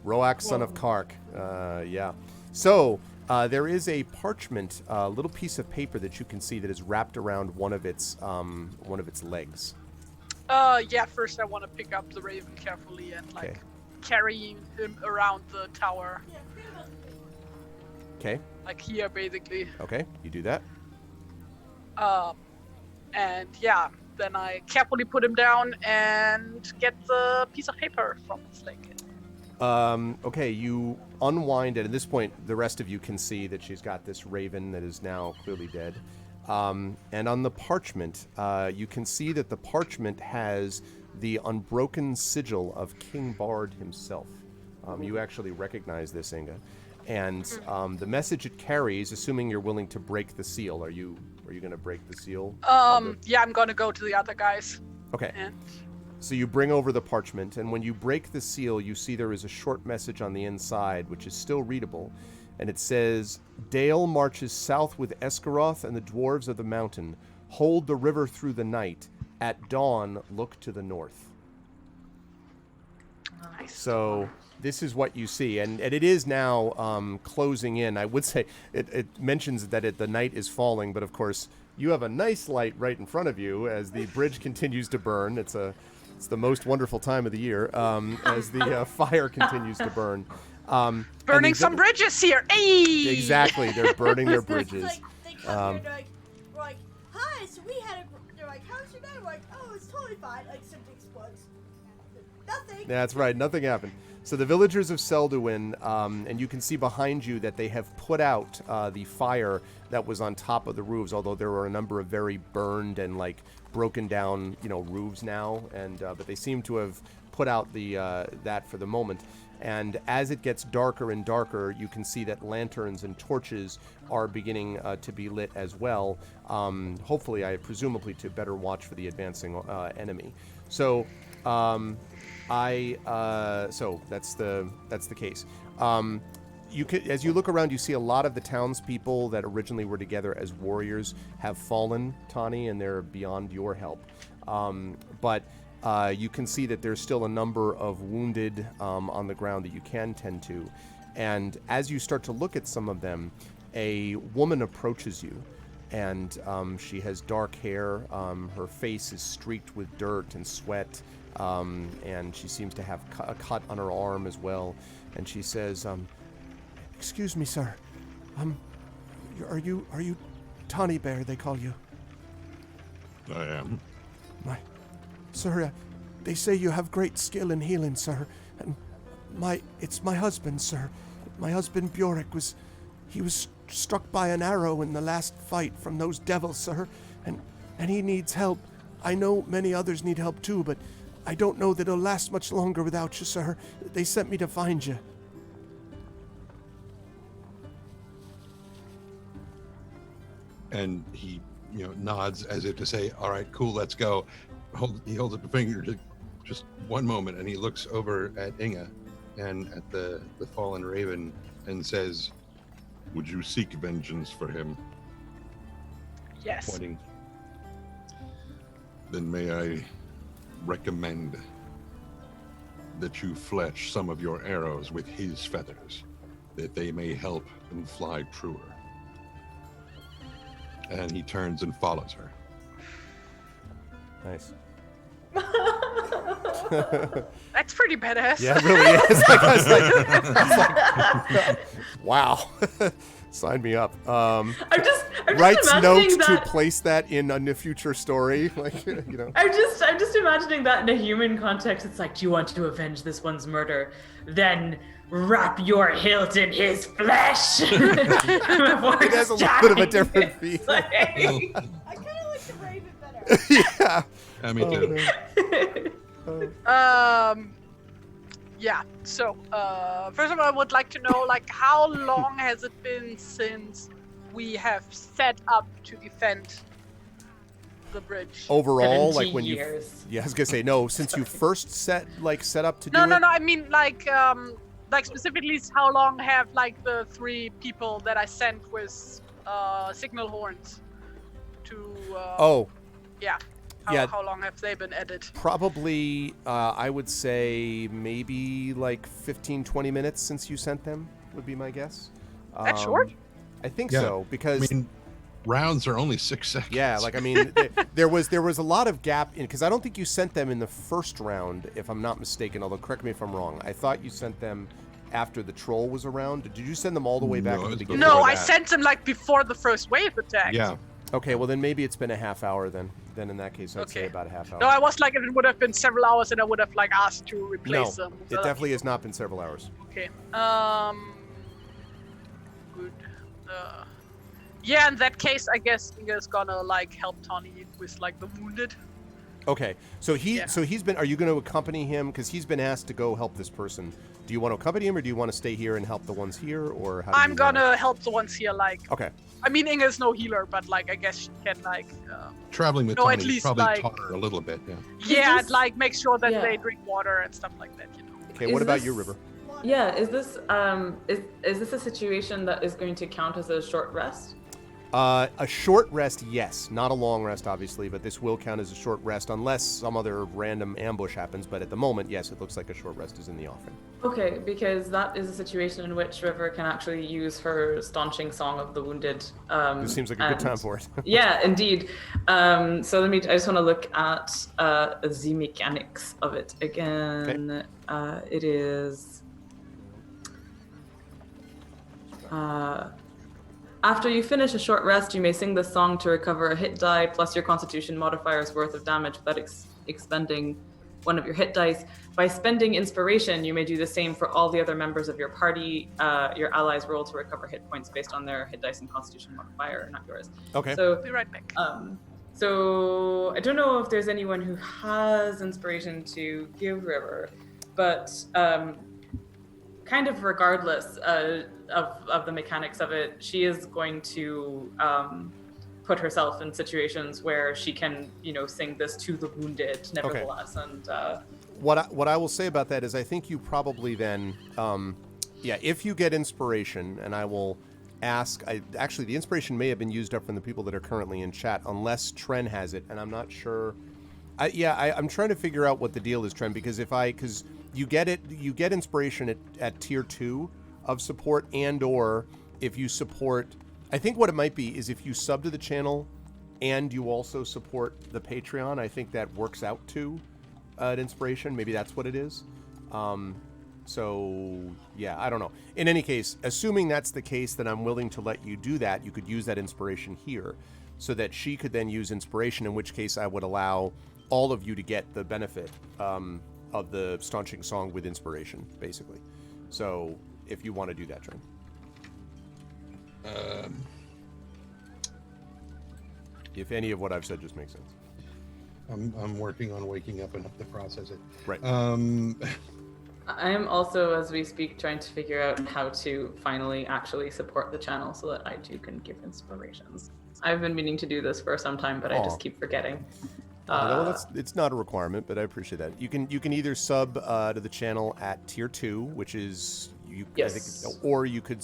Roak, son of Kark. Yeah. So there is a parchment, little piece of paper that you can see that is wrapped around one of its legs. Yeah, first I want to pick up the raven carefully and like Okay. carrying him around the tower. Okay. Like here basically. Okay. You do that. And yeah, then I carefully put him down and get the piece of paper from his leg. Okay, you unwind it. At this point, the rest of you can see that she's got this raven that is now clearly dead. And on the parchment, you can see that the parchment has the unbroken sigil of King Bard himself. You actually recognize this, Inga. And the message it carries, assuming you're willing to break the seal, are you going to break the seal? Yeah, I'm gonna go to the other guys. Okay. And So you bring over the parchment, and when you break the seal, you see there is a short message on the inside, which is still readable, and it says, Dale marches south with Esgaroth and the dwarves of the mountain. Hold the river through the night. At dawn, look to the north. nice. So this is what you see, and it is now closing in. I would say it mentions that the night is falling, but of course you have a nice light right in front of you as the bridge continues to burn. It's the most wonderful time of the year as the fire continues to burn. Burning some bridges here. Hey! Exactly, they're burning their It's bridges. like they come here, we're like, hi, so we had they're like, how's your day? We're like, oh, it's totally fine. Like something explodes. Nothing. That's right, nothing happened. So the villagers of Selduin, and you can see behind you that they have put out the fire that was on top of the roofs, although there were a number of very burned and like broken down, roofs now, and but they seem to have put out the that for the moment. And as it gets darker and darker, you can see that lanterns and torches are beginning to be lit as well. Hopefully, presumably to better watch for the advancing enemy. So. So that's the case. As you look around, you see a lot of the townspeople that originally were together as warriors have fallen, Tani, and they're beyond your help. But you can see that there's still a number of wounded on the ground that you can tend to. And as you start to look at some of them, a woman approaches you. And she has dark hair. Her face is streaked with dirt and sweat. And she seems to have a cut on her arm as well. And she says, excuse me, sir. Are you Tawny Bear, they call you? I am. Sir, they say you have great skill in healing, sir. And it's my husband, sir. My husband Bjork was struck by an arrow in the last fight from those devils, sir. And he needs help. I know many others need help too, but I don't know that it'll last much longer without you, sir. They sent me to find you. And he, nods as if to say, all right, cool, let's go. He holds up a finger to just one moment, and he looks over at Inga and at the fallen raven and says, would you seek vengeance for him? Yes. Pointing. Then may I recommend that you fletch some of your arrows with his feathers, that they may help them fly truer. And he turns and follows her. Nice. That's pretty badass. Yeah, it really is. Like, I was like, wow. Sign me up. I'm just Writes imagining notes that. to place that in a future story. Like, I'm just imagining that in a human context. It's like, do you want to avenge this one's murder? Then wrap your hilt in his flesh. It has a little bit of a different feel. I kind of like the Raven better. Yeah. Me too. Yeah. So, first of all, I would like to know, like, how long has it been since we have set up to defend the bridge? Overall, 70 like when you, years. yeah, I was gonna say no. Since you first set up to do No. it. I mean, like specifically, how long have like the 3 people that I sent with signal horns to? Yeah. Yeah. How long have they been added? Probably, I would say maybe like 15, 20 minutes since you sent them would be my guess. That's short? I think Yeah. so, because I mean, rounds are only 6 seconds. yeah, like I mean, there was a lot of gap in, because I don't think you sent them in the first round, if I'm not mistaken. Although correct me if I'm wrong. I thought you sent them after the troll was around. Did you send them all the way back No, at the it was beginning? No, before I that. sent them like before the first wave attacked. Yeah. Okay, well then maybe it's been a half hour then. Then in that case, I'd say Okay. about a half hour. No, I was like, it would have been several hours, and I would have like asked to replace them. It definitely has not been several hours. Okay. Good. Yeah, in that case, I guess Inga's gonna like help Tawny with like the wounded. Okay, so Yeah. he's been. Are you going to accompany him? Because he's been asked to go help this person. Do you want to accompany him, or do you want to stay here and help the ones here, or how? Do I'm you wanna- gonna help the ones here. Like, Okay. I mean, Inga's no healer, but like, I guess she can like, Traveling with No, at Tony least, probably like- taught her a little bit. Yeah. yeah, this- like make sure that Yeah. they drink water and stuff like that. You know. Okay. Is What about this- you, River? Yeah, is this a situation that is going to count as a short rest? A short rest, yes. Not a long rest, obviously, but this will count as a short rest unless some other random ambush happens. But at the moment, yes, it looks like a short rest is in the offing. Okay, because that is a situation in which River can actually use her staunching song of the wounded. This seems like a good time and- for it. Yeah, indeed. So I just want to look at the mechanics of it again. It is. After you finish a short rest, you may sing this song to recover a hit die plus your constitution modifier's worth of damage without expending one of your hit dice. By spending inspiration, you may do the same for all the other members of your party. Your allies roll to recover hit points based on their hit dice and constitution modifier, not yours. Okay. So, Be right back. so I don't know if there's anyone who has inspiration to give River, but kind of regardless of the mechanics of it, she is going to put herself in situations where she can, sing this to the wounded, nevertheless. And What I will say about that is I think you probably then, if you get inspiration, and I will ask, actually the inspiration may have been used up from the people that are currently in chat, unless Tren has it, and I'm not sure. I'm trying to figure out what the deal is, Tren, because because you get inspiration at tier 2 of support, and or if you support, I think what it might be is if you sub to the channel and you also support the Patreon, I think that works out to an inspiration. Maybe that's what it is. So yeah, I don't know. In any case, assuming that's the case, then I'm willing to let you do that. You could use that inspiration here so that she could then use inspiration, in which case I would allow all of you to get the benefit of the staunching song with inspiration, basically. So if you want to do that, Tren. If any of what I've said just makes sense. I'm working on waking up enough to process it. Right. I am also, as we speak, trying to figure out how to finally actually support the channel so that I too can give inspirations. I've been meaning to do this for some time, but I just keep forgetting. It's not a requirement, but I appreciate that. You can either sub to the channel at tier 2, which is Yes. I think, or you could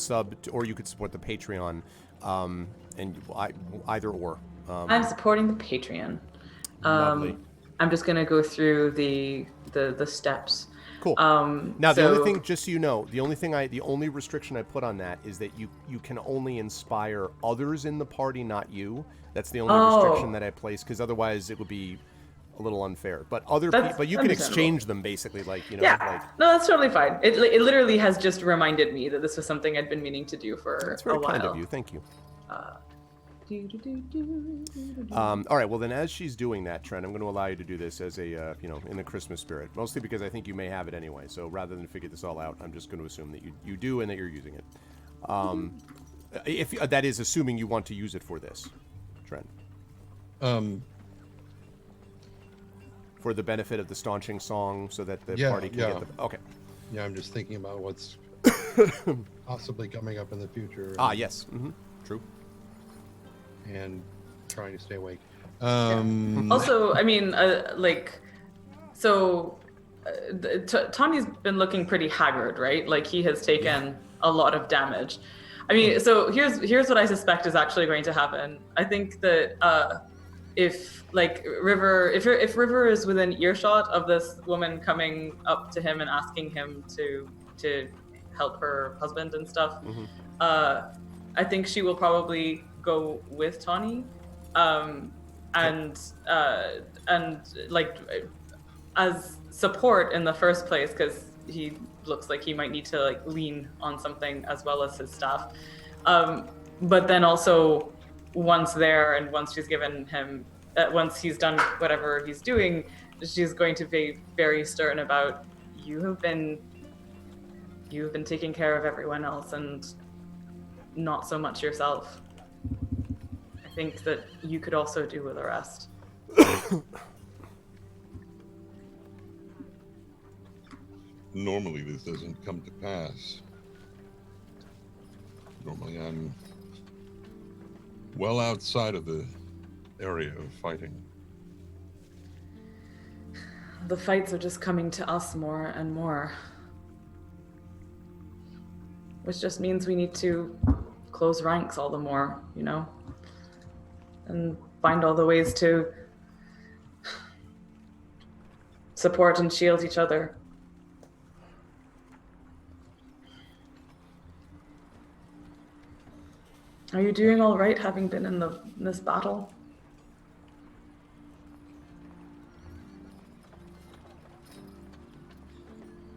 or you could support the Patreon, and either or. I'm supporting the Patreon. Lovely. I'm just gonna go through the steps. Cool. Now the so- only thing, just so you know, the only restriction I put on that is that you can only inspire others in the party, not you. That's the only restriction that I place, because otherwise it would be a little unfair. But other That's people, but you can understandable. exchange them basically, like you know, Yeah. like No, that's totally fine. It literally has just reminded me that this was something I'd been meaning to do for that's a very while. kind of you. Thank you. Do-do-do-do-do-do-do. All right. Well, then, as she's doing that, Trent, I'm going to allow you to do this as a, you know, in the Christmas spirit. Mostly because I think you may have it anyway. So rather than figure this all out, I'm just going to assume that you do and that you're using it. If that is assuming you want to use it for this, Trent, for the benefit of the staunching song, so that the party can get the. Okay. Yeah, I'm just thinking about what's possibly coming up in the future. Yes. Mm-hmm. True. And trying to stay awake. Also, I mean, Tawny's been looking pretty haggard, right? Like he has taken a lot of damage. I mean, so here's what I suspect is actually going to happen. I think that if River is within earshot of this woman coming up to him and asking him to help her husband and stuff, I think she will probably go with Tawny, and like as support in the first place, because he looks like he might need to like lean on something as well as his staff. But then also once there and once she's given him, once he's done whatever he's doing, she's going to be very stern about you have been taking care of everyone else and not so much yourself. I think that you could also do with the rest. Normally this doesn't come to pass. Normally I'm well outside of the area of fighting. The fights are just coming to us more and more. Which just means we need to close ranks all the more, you know? And find all the ways to support and shield each other. Are you doing all right, having been in this battle?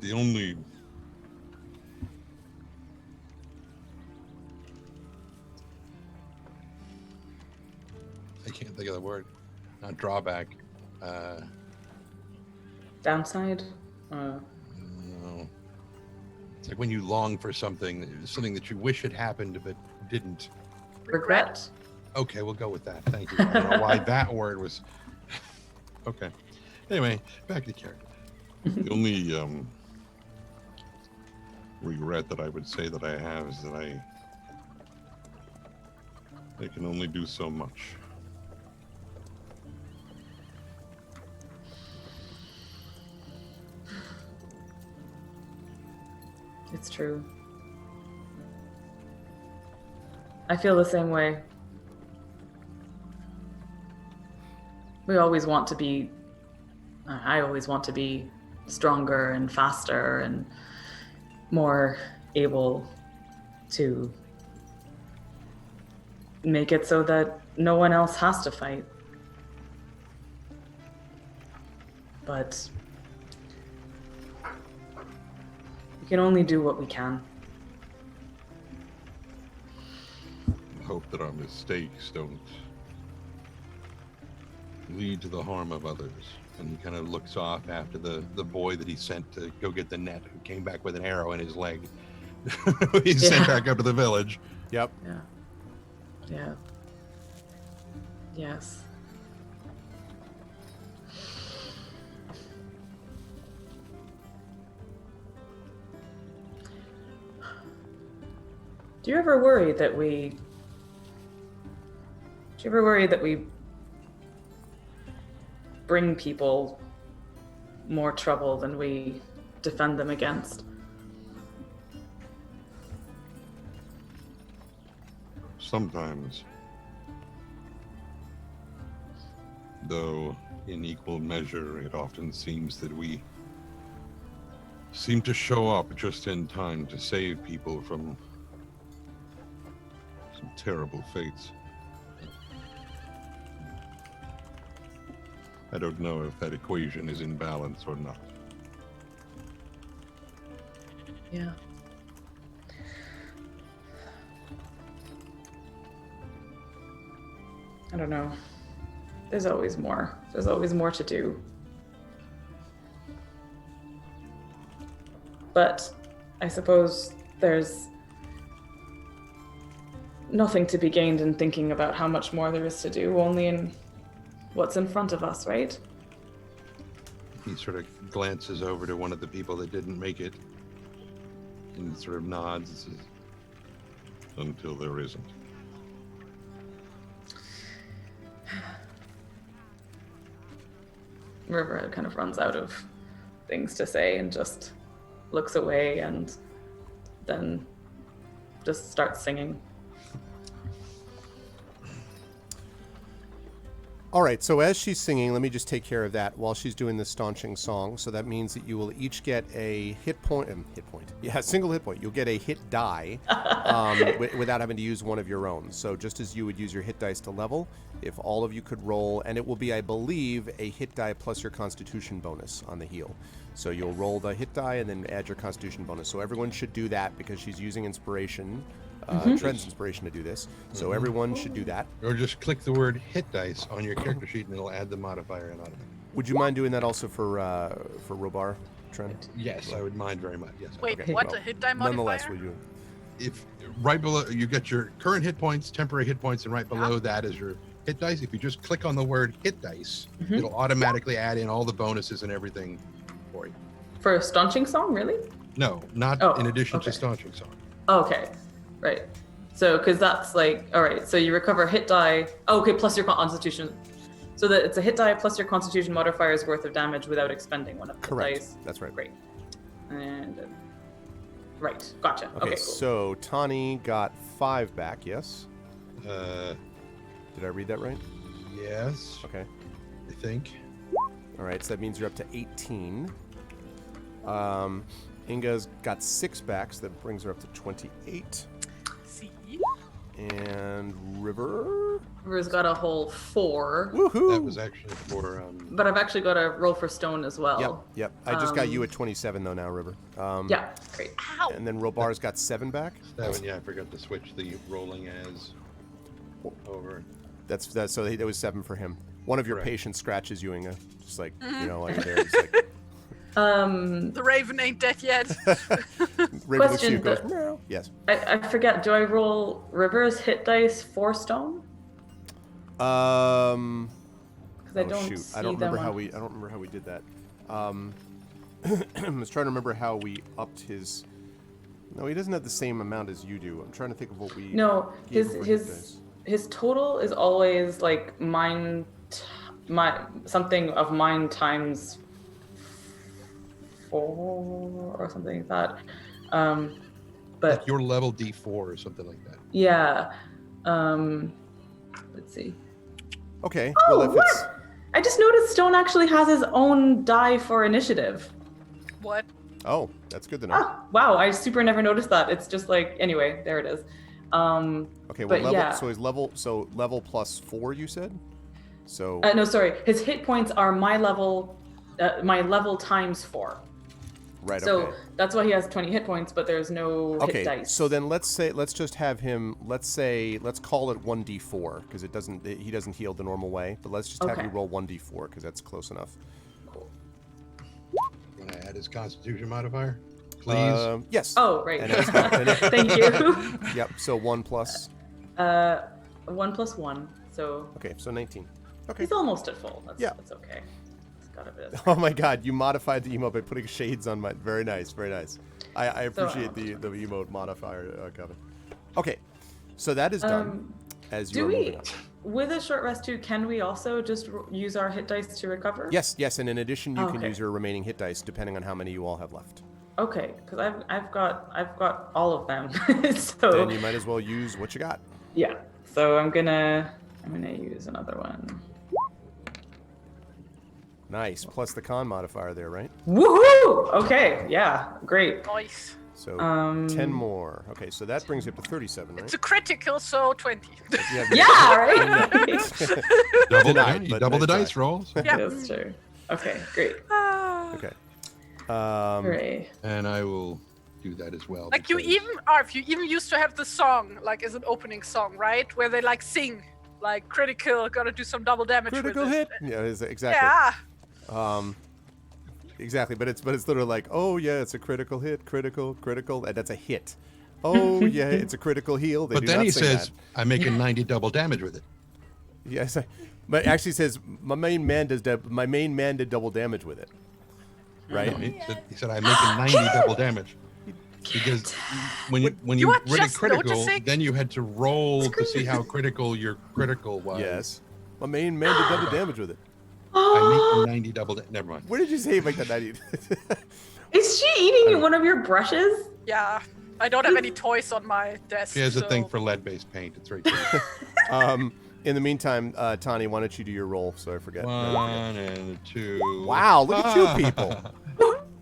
The only I can't think of the word. Not drawback. Downside? No. It's like when you long for something that you wish had happened but didn't. Regret? Okay, we'll go with that. Thank you. I don't know why that word was. Okay. Anyway, back to character. The only regret that I would say that I have is that I can only do so much. It's true. I feel the same way. I always want to be stronger and faster and more able to make it so that no one else has to fight. But we can only do what we can. Hope that our mistakes don't lead to the harm of others. And he kind of looks off after the boy that he sent to go get the net, who came back with an arrow in his leg. He's sent back up to the village. Yep. Yeah. Yes. Do you ever worry that we bring people more trouble than we defend them against? Sometimes. Though in equal measure, it often seems that we seem to show up just in time to save people from some terrible fates. I don't know if that equation is in balance or not. Yeah. I don't know. There's always more. There's always more to do. But I suppose there's nothing to be gained in thinking about how much more there is to do, only in what's in front of us, right? He sort of glances over to one of the people that didn't make it and sort of nods and says, until there isn't. River kind of runs out of things to say and just looks away and then just starts singing. All right, so as she's singing, let me just take care of that while she's doing the staunching song. So that means that you will each get a single hit point. You'll get a hit die without having to use one of your own. So just as you would use your hit dice to level, if all of you could roll, and it will be, I believe, a hit die plus your constitution bonus on the heal. So you'll roll the hit die and then add your constitution bonus. So everyone should do that because she's using inspiration. Trent's inspiration to do this, so everyone should do that. Or just click the word hit dice on your character sheet and it'll add the modifier in automatically. Would you mind doing that also for Robar, Trent? Yes, I would mind very much. Yes. Wait, Okay, what? well, A hit die modifier? Nonetheless, we do. If right below you get your current hit points, temporary hit points, and right below that is your hit dice. If you just click on the word hit dice, it'll automatically add in all the bonuses and everything for you. For a staunching song, really? No, not Oh, in addition okay. to staunching song. Okay, right. So, because that's like, all right, so you recover hit die. Oh, okay, plus your constitution. So that it's a hit die plus your constitution modifier's worth of damage without expending one of the Correct. dice. That's right. Great. And, right, gotcha. Okay, Okay, cool. so Tani got 5 back, yes? Uh, Did I read that right? yes, Okay. I think. All right, so that means you're up to 18. Inga's got 6 back, so that brings her up to 28. See? And River? River's got a whole 4, Woohoo! That was actually for but I've actually got a roll for stone as well. Yep. I just got you at 27 though now, River. Yeah, great. Ow! And then Robar's got 7 back. 7. Yeah, I forgot to switch the rolling as over. That's so that was 7 for him. One of your Correct. patients scratches you, Inga, just like you know, while you're there. Just like, The raven ain't dead yet. Raven looks at you, Question, and goes, but- meow. Yes. I forget, do I roll River's hit dice for stone? Because I don't Shoot, see I don't them remember on- I don't remember how we did that. I was trying to remember how we upped his. No, he doesn't have the same amount as you do. I'm trying to think of what we. No, gave his him for his his total is always like something of mine times 4 or something like that. But Like your level D4 or something like that. yeah, let's see. Okay. Oh, well, if it's what? I just noticed Stone actually has his own die for initiative. What? oh, that's good to know. Ah, wow, I super never noticed that. It's just like, anyway, there it is. Okay. Well, but level. yeah. So he's level. So level plus 4. You said. So. No, sorry. His hit points are my level times 4. right. So okay. that's why he has 20 hit points, but there's no Okay, hit dice. so then let's just have him. Let's call it 1d4 because he doesn't heal the normal way. But let's just have Okay. you roll 1d4 because that's close enough. Cool. Want to add his constitution modifier? Please. Yes. Oh, right. And it's not- and it- Thank you. Yep. So 1 plus. 1 plus 1. So Okay. So 19. Okay. he's almost at full. Yeah. That's okay. It's got a bit. Oh my God! You modified the emote by putting shades on my. Very nice. Very nice. I appreciate the emote modifier, Kevin. Okay. So that is done. As you Do are we, moving on. with a short rest too, can we also just use our hit dice to recover? Yes. And in addition, you can Okay. use your remaining hit dice depending on how many you all have left. Okay, because I've got all of them. So Then you might as well use what you got. yeah. So I'm gonna use another one. Nice. Plus the con modifier there, right? Woohoo! Okay, yeah, great. Nice. So 10 more. Okay, so that brings you up to 37, right? It's a critical, so 20. Yeah, right? Double, Denied, you but double the nice dice try. rolls. Yeah. That's true. Okay, great. Okay. Hooray. And I will do that as well. Like you because- even, Arf, you even used to have the song, like as an opening song, right? Where they like sing, like critical, gotta do some double damage Critical with hit. it. Yeah, exactly. Yeah. Exactly, but it's literally like, oh yeah, it's a critical hit, critical, and that's a hit. Oh yeah, it's a critical heal. They But do then not he sing says, that. I'm making 90 double damage with it. Yes, but actually says my main man did double damage with it, right? No, he said I'm making 90 double damage. Because when you You are read it just critical, noticing? then you had to roll to see how critical your critical was. Yes, my main man did double damage with it. I'm making 90 double damage. Never mind. Where did you say make that 90? Is she eating one of your brushes? Yeah. I don't have any toys on my desk. He has a so- thing for lead-based paint. It's right there. In the meantime, Tani, why don't you do your roll so I forget? 1 and 2. Wow, look at you people.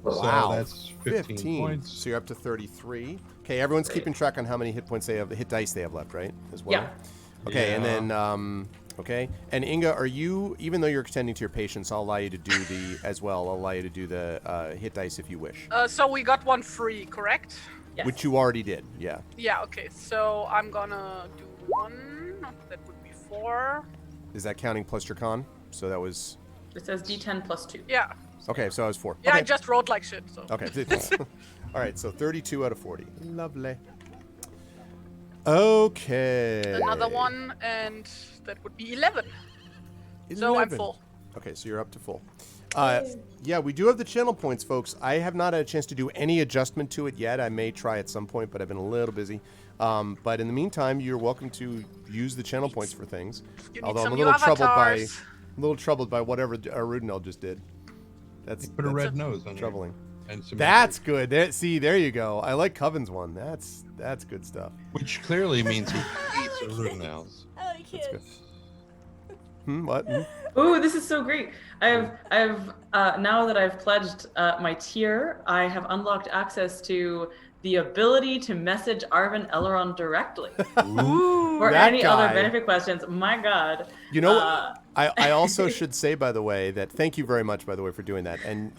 Wow, So that's 15 points. So you're up to 33. Okay, everyone's keeping track on how many hit points they have, hit dice they have left, right? As well. Yeah. Okay, and Yeah. then okay, and Inga, are you? Even though you're extending to your patience, I'll allow you to do the as well. I'll allow you to do the hit dice if you wish, So we got one free, correct? Yes. which you already did. Yeah. Yeah, okay. So I'm gonna do 1. That would be 4. Is that counting plus your con? So that was It says D10 plus 2. Yeah. okay. So I was 4. Yeah, okay. I just rolled like shit, so. Okay. All right. So 32 out of 40. Lovely. Okay. Another one, and that would be 11. So I'm 11. full. Okay, so you're up to full. Yeah, we do have the channel points, folks. I have not had a chance to do any adjustment to it yet. I may try at some point, but I've been a little busy. But in the meantime, you're welcome to use the channel points for things. You need Although I'm some a new little avatars. troubled by whatever Arudinel just did. That's Put a red nose on there. troubling. And some That's good. There you go. I like Coven's one. That's good stuff. which clearly means he eats a Rudinels. Oh, you can't. What? Ooh, this is so great. I've now that I've pledged my tier, I have unlocked access to the ability to message Arvin Elrond directly for That any other guy. benefit questions. My God. You know, I also should say, by the way, that thank you very much, by the way, for doing that. And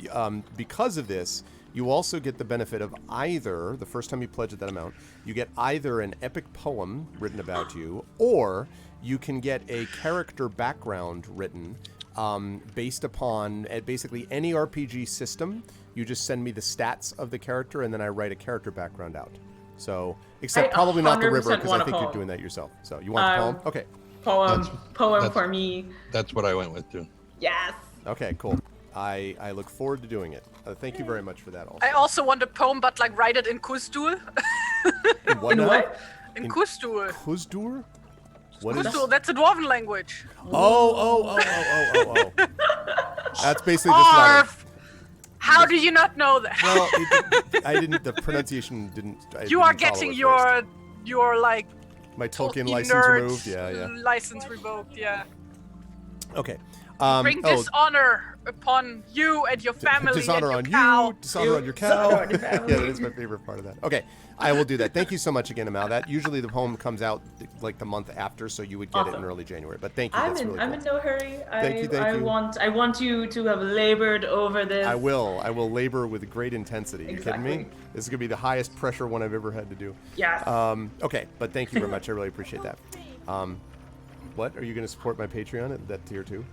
because of this, you also get the benefit of either, the first time you pledge at that amount, you get either an epic poem written about you, or you can get a character background written based upon basically any RPG system. You just send me the stats of the character, and then I write a character background out. So, except I probably not the river, 100% because I want a think you're poem. doing that yourself. So, you want the poem? Okay. Poem That's- for me. That's what I went with too. Yes. Okay, cool. I look forward to doing it. Thank you very much for that. Also, I also want a poem, but like write it in Kustul. in what? In now? what? In In- Kustul. Kuzdur? What is? Kustul, that's a dwarven language. Oh. That's basically just Latin. Arf! How do you not know that? Well, I didn't. The pronunciation didn't. You are getting your like my Tolkien Tolkien license nerd removed. Yeah. license revoked. Yeah. Okay. Bring dishonor upon you and your family dishonor and on your cow. you, dishonor on your cow. Dishonor on your family. Yeah, that is my favorite part of that. Okay, I will do that. Thank you so much again, Amal. That usually the poem comes out like the month after, so you would get it in Awesome. early January. But thank you. I'm That's in. really I'm cool. in no hurry. Thank you. I want you to have labored over this. I will labor with great intensity. You kidding me? Exactly. This is gonna be the highest pressure one I've ever had to do. Yes. Okay, but thank you very much. I really appreciate that. What are you gonna support my Patreon at that tier 2?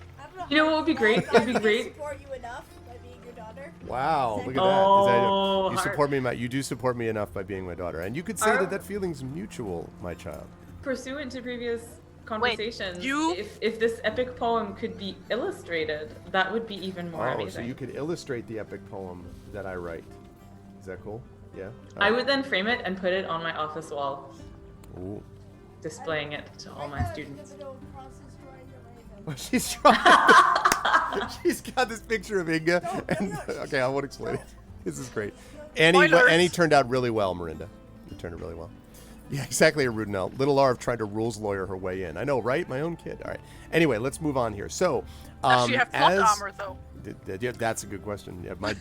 You know what would be great? It'd be great. Support you enough by being your daughter. Wow, look at that. Oh, You support me. You do support me enough by being my daughter, and you could say that feeling's mutual, my child. Pursuant to previous conversations, you- if this epic poem could be illustrated, that would be even more Oh, so amazing. you could illustrate the epic poem that I write. Is that cool? Yeah. I would then frame it and put it on my office wall, Ooh. displaying it to all my students. She's trying. She's got this picture of Inga, and okay, I won't explain it. This is great. Spoilers. Annie turned out really well, Mirinda. You turned it really well. Yeah, exactly, a Rudenell. Little Arv tried to rules lawyer her way in. I know, right? My own kid. All right. Anyway, let's move on here. So, Does she have plot armor though? Yeah, that's a good question. Yeah, my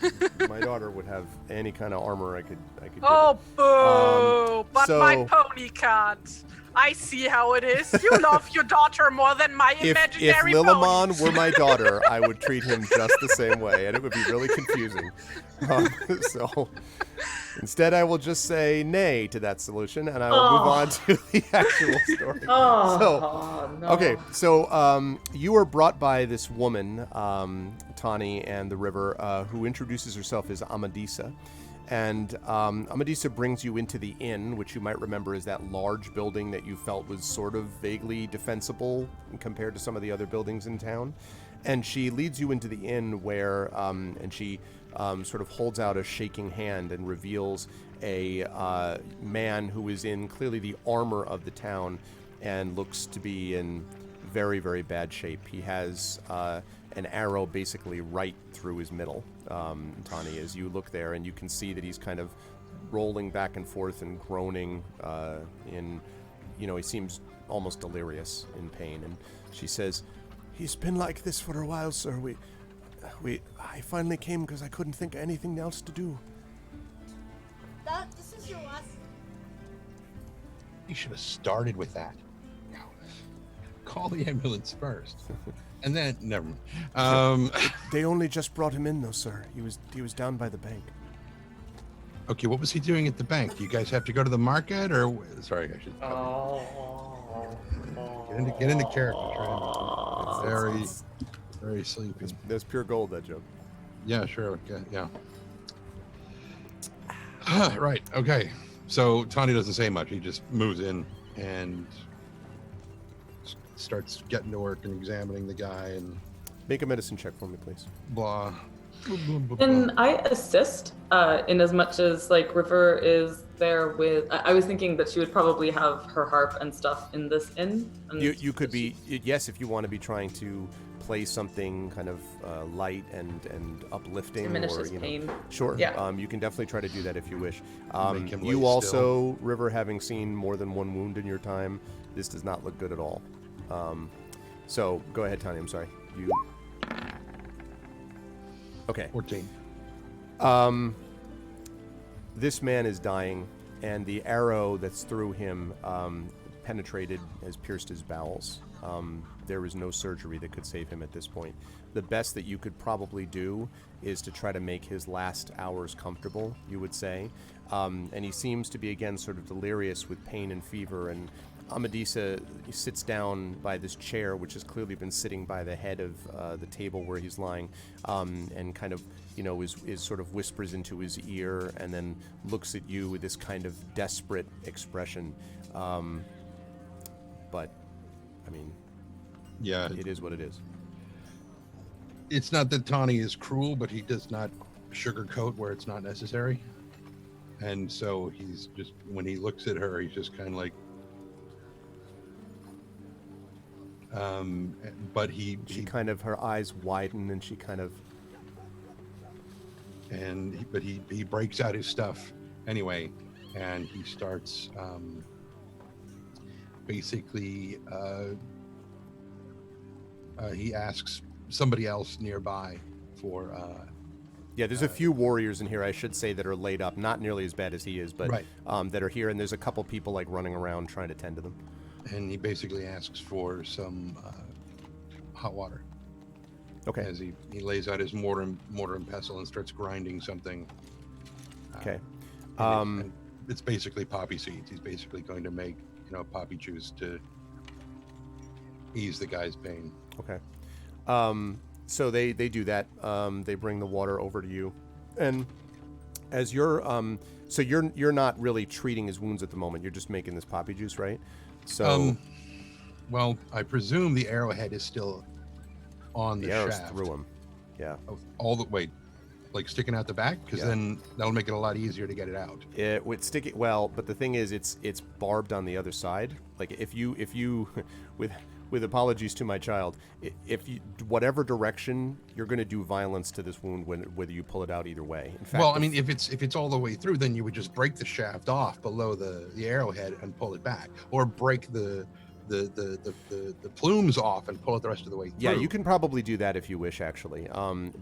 daughter would have any kind of armor I could. Give Oh, her. boo! But my pony can't. I see how it is. You love your daughter more than my imaginary If pony. Lilimon were my daughter, I would treat him just the same way, and it would be really confusing. So instead, I will just say nay to that solution, and I will move on to the actual story. Okay, so you are brought by this woman, Tani and the River, who introduces herself as Amadisa. And Amadisa brings you into the inn, which you might remember is that large building that you felt was sort of vaguely defensible compared to some of the other buildings in town. And she leads you into the inn where, and she sort of holds out a shaking hand and reveals a man who is in clearly the armor of the town and looks to be in very, very bad shape. He has an arrow basically right through his middle, Tani, as you look there, and you can see that he's kind of rolling back and forth and groaning he seems almost delirious in pain. And she says, "He's been like this for a while, sir. I finally came because I couldn't think of anything else to do." This is your last. You should have started with that. Call the ambulance first. And then, never mind. They only just brought him in, though, sir. He was down by the bank. Okay, what was he doing at the bank? Do you guys have to go to the market, or sorry, I should get into character. It's very, very sleepy. That's pure gold, that joke. Yeah, sure. Okay, yeah. Right. Okay. So Tani doesn't say much. He just moves in and starts getting to work and examining the guy and make a medicine check for me, please. Blah. Can I assist in as much as like River is there with? I was thinking that she would probably have her harp and stuff in this inn. And you could be, yes, if you want to be trying to play something kind of light and uplifting, diminish or his pain. Sure. Yeah. You can definitely try to do that if you wish. Lay You also, still. River, having seen more than one wound in your time, this does not look good at all. So go ahead, Tanya. I'm sorry. You. Okay. 14. This man is dying, and the arrow that's through him has pierced his bowels. There is no surgery that could save him at this point. The best that you could probably do is to try to make his last hours comfortable, you would say. And he seems to be, again, sort of delirious with pain and fever, and Amadisa sits down by this chair, which has clearly been sitting by the head of the table where he's lying, and kind of, is sort of whispers into his ear and then looks at you with this kind of desperate expression. But, I mean, yeah, it is what it is. It's not that Tani is cruel, but he does not sugarcoat where it's not necessary. And so he's just, when he looks at her, he's just kind of like, but she kind of, her eyes widen and she kind of, but he breaks out his stuff anyway, and he starts basically he asks somebody else nearby for yeah, there's a few warriors in here, I should say, that are laid up, not nearly as bad as he is, but right. That are here, and there's a couple people like running around trying to tend to them. And he basically asks for some hot water. Okay. As he lays out his mortar and pestle and starts grinding something. Okay. And it's basically poppy seeds. He's basically going to make poppy juice to ease the guy's pain. Okay. So they do that. They bring the water over to you, and as you're so you're not really treating his wounds at the moment. You're just making this poppy juice, right? So, well, I presume the arrowhead is still on the arrow's shaft. through him. Yeah. like sticking out the back? Because then that'll make it a lot easier to get it out. It would stick it well, but the thing is, it's barbed on the other side. Like if you with apologies to my child, if you whatever direction you're going to do violence to this wound, whether you pull it out either way. In fact, Well, I mean, if it's all the way through, then you would just break the shaft off below the arrowhead and pull it back, or break the plumes off and pull it the rest of the way through. Yeah, you can probably do that if you wish, actually.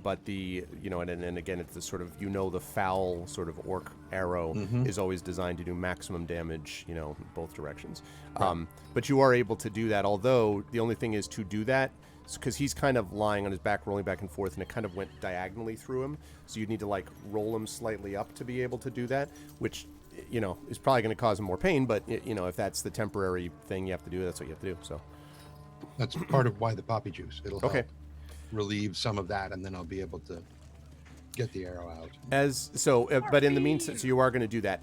But and again, it's the sort of, the foul sort of orc arrow is always designed to do maximum damage, both directions. Right. But you are able to do that, although the only thing is to do that, because he's kind of lying on his back, rolling back and forth, and it kind of went diagonally through him. So you'd need to roll him slightly up to be able to do that, which is probably going to cause him more pain, but if that's the temporary thing you have to do, that's what you have to do. So that's part of why the poppy juice. It'll help relieve some of that, and then I'll be able to get the arrow out. But in the meantime, so you are going to do that.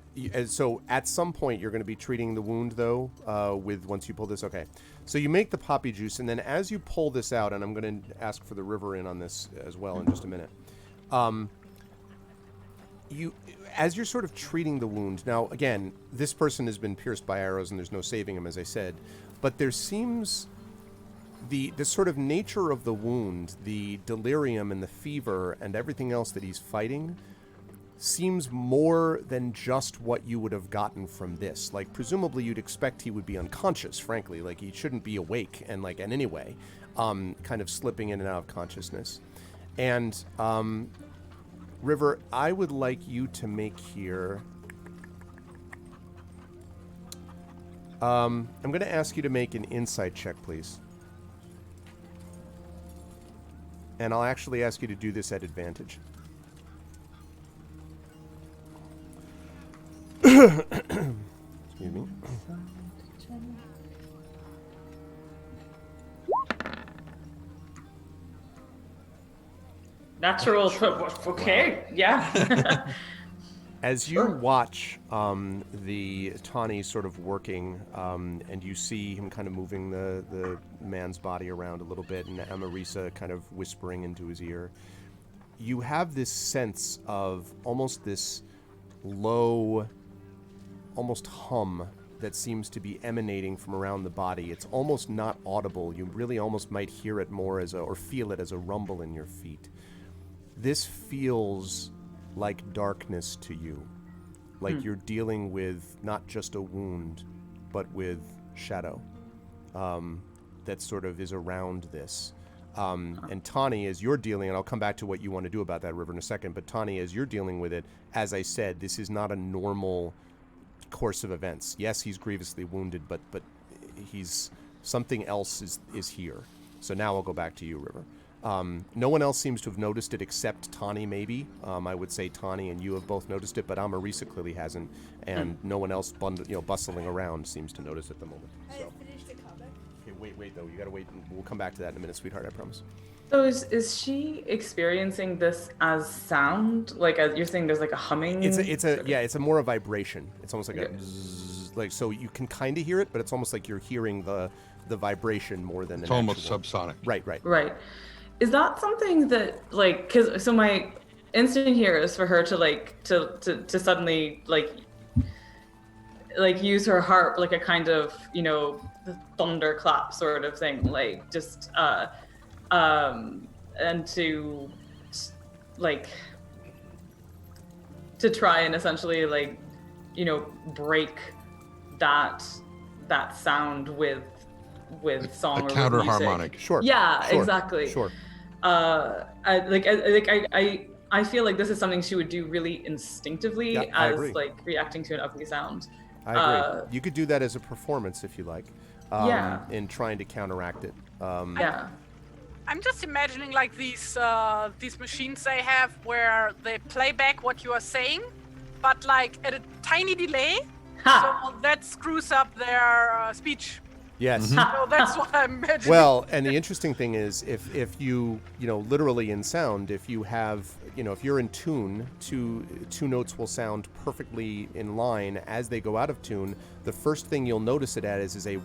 So at some point, you're going to be treating the wound, though, once you pull this. Okay. So you make the poppy juice, and then as you pull this out, and I'm going to ask for the river in on this as well in just a minute. As you're sort of treating the wound, now, again, this person has been pierced by arrows, and there's no saving him, as I said, but there seems the sort of nature of the wound, the delirium and the fever and everything else that he's fighting seems more than just what you would have gotten from this. Like, presumably you'd expect he would be unconscious, frankly. Like, he shouldn't be awake and in any way, kind of slipping in and out of consciousness. And, River, I would like you to make here... I'm going to ask you to make an insight check, please. And I'll actually ask you to do this at advantage. Excuse me. Natural. Okay, yeah. As you watch the Tawny sort of working, and you see him kind of moving the man's body around a little bit, and Amarisa kind of whispering into his ear, you have this sense of almost this low, almost hum that seems to be emanating from around the body. It's almost not audible. You really almost might hear it more or feel it as a rumble in your feet. This feels like darkness to you, like you're dealing with not just a wound, but with shadow that sort of is around this. And Tawny, as you're dealing, and I'll come back to what you want to do about that, River, in a second, but Tawny, as you're dealing with it, as I said, this is not a normal course of events. Yes, he's grievously wounded, but he's something else is here. So now I'll go back to you, River. No one else seems to have noticed it except Tawny, maybe. I would say Tawny and you have both noticed it, but Amarisa clearly hasn't, and no one else bustling around seems to notice at the moment. So. I finished the comic. Okay, wait, though. You gotta wait. We'll come back to that in a minute, sweetheart, I promise. So is she experiencing this as sound? Like, as you're saying, there's like a humming? It's a more a vibration. It's almost like a zzz, so you can kind of hear it, but it's almost like you're hearing the vibration more than it's almost subsonic. Right. Is that something that, so my instinct here is for her to suddenly use her harp like a kind of, thunderclap sort of thing, and to try and essentially break that sound with song or counter music. harmonic. Sure. Yeah, exactly. Sure. I feel like this is something she would do really instinctively as reacting to an ugly sound. I agree. You could do that as a performance if you like. In trying to counteract it. I'm just imagining these machines they have where they play back what you are saying, but at a tiny delay. So that screws up their speech. Yes. Mhm. So that's what I'm imagining. Well, and the interesting thing is, if you literally in sound, if you have if you're in tune, two notes will sound perfectly in line. As they go out of tune, the first thing you'll notice it as is a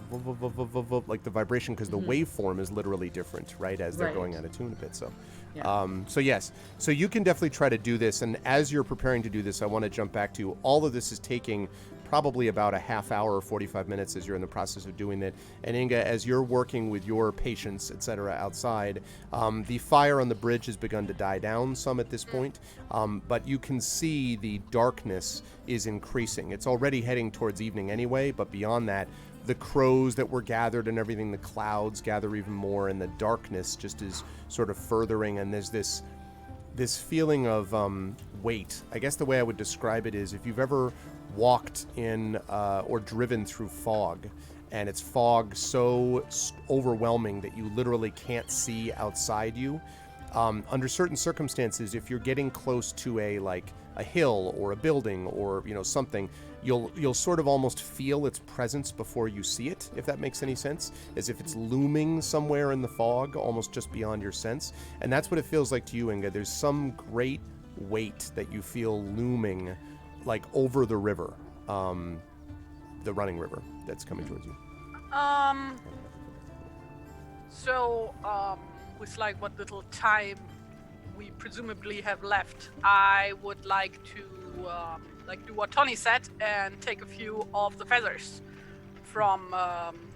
like the vibration, because the waveform is literally different, right? As they're going out of tune a bit. So, so yes, so you can definitely try to do this. And as you're preparing to do this, I want to jump back to all of this is taking probably about a half hour or 45 minutes as you're in the process of doing it. And Inga, as you're working with your patients, etc., outside, the fire on the bridge has begun to die down some at this point, but you can see the darkness is increasing. It's already heading towards evening anyway, but beyond that, the crows that were gathered and everything, the clouds gather even more, and the darkness just is sort of furthering, and there's this feeling of weight. I guess the way I would describe it is, if you've ever walked in or driven through fog, and it's fog so overwhelming that you literally can't see outside you, under certain circumstances, if you're getting close to a hill or a building or something, you'll sort of almost feel its presence before you see it, if that makes any sense, as if it's looming somewhere in the fog, almost just beyond your sense. And that's what it feels like to you, Inga. There's some great weight that you feel looming, like over the river, the running river that's coming towards you. So, with like what little time we presumably have left, I would like to do what Tony said and take a few of the feathers from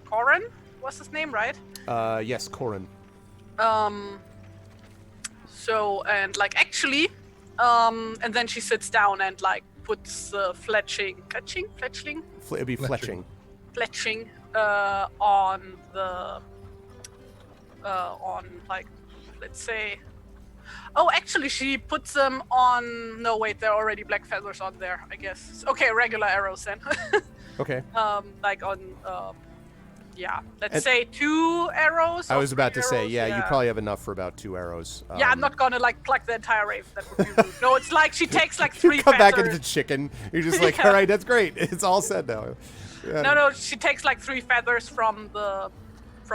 Corin. What's his name, right? Yes, Corin. So, and actually, and then she sits down and puts fletching It'd be fletching. On the let's say, oh, actually she puts them on, no wait, there are already black feathers on there, I guess. Okay, regular arrows then. Okay. Let's say 2 arrows. I was about to say, arrows, you probably have enough for about 2 arrows. I'm not gonna pluck the entire raven. That would be rude. No, it's she takes 3 come feathers. back into chicken. You're just like, all right, that's great. It's all said now. Yeah. No, she takes 3 feathers from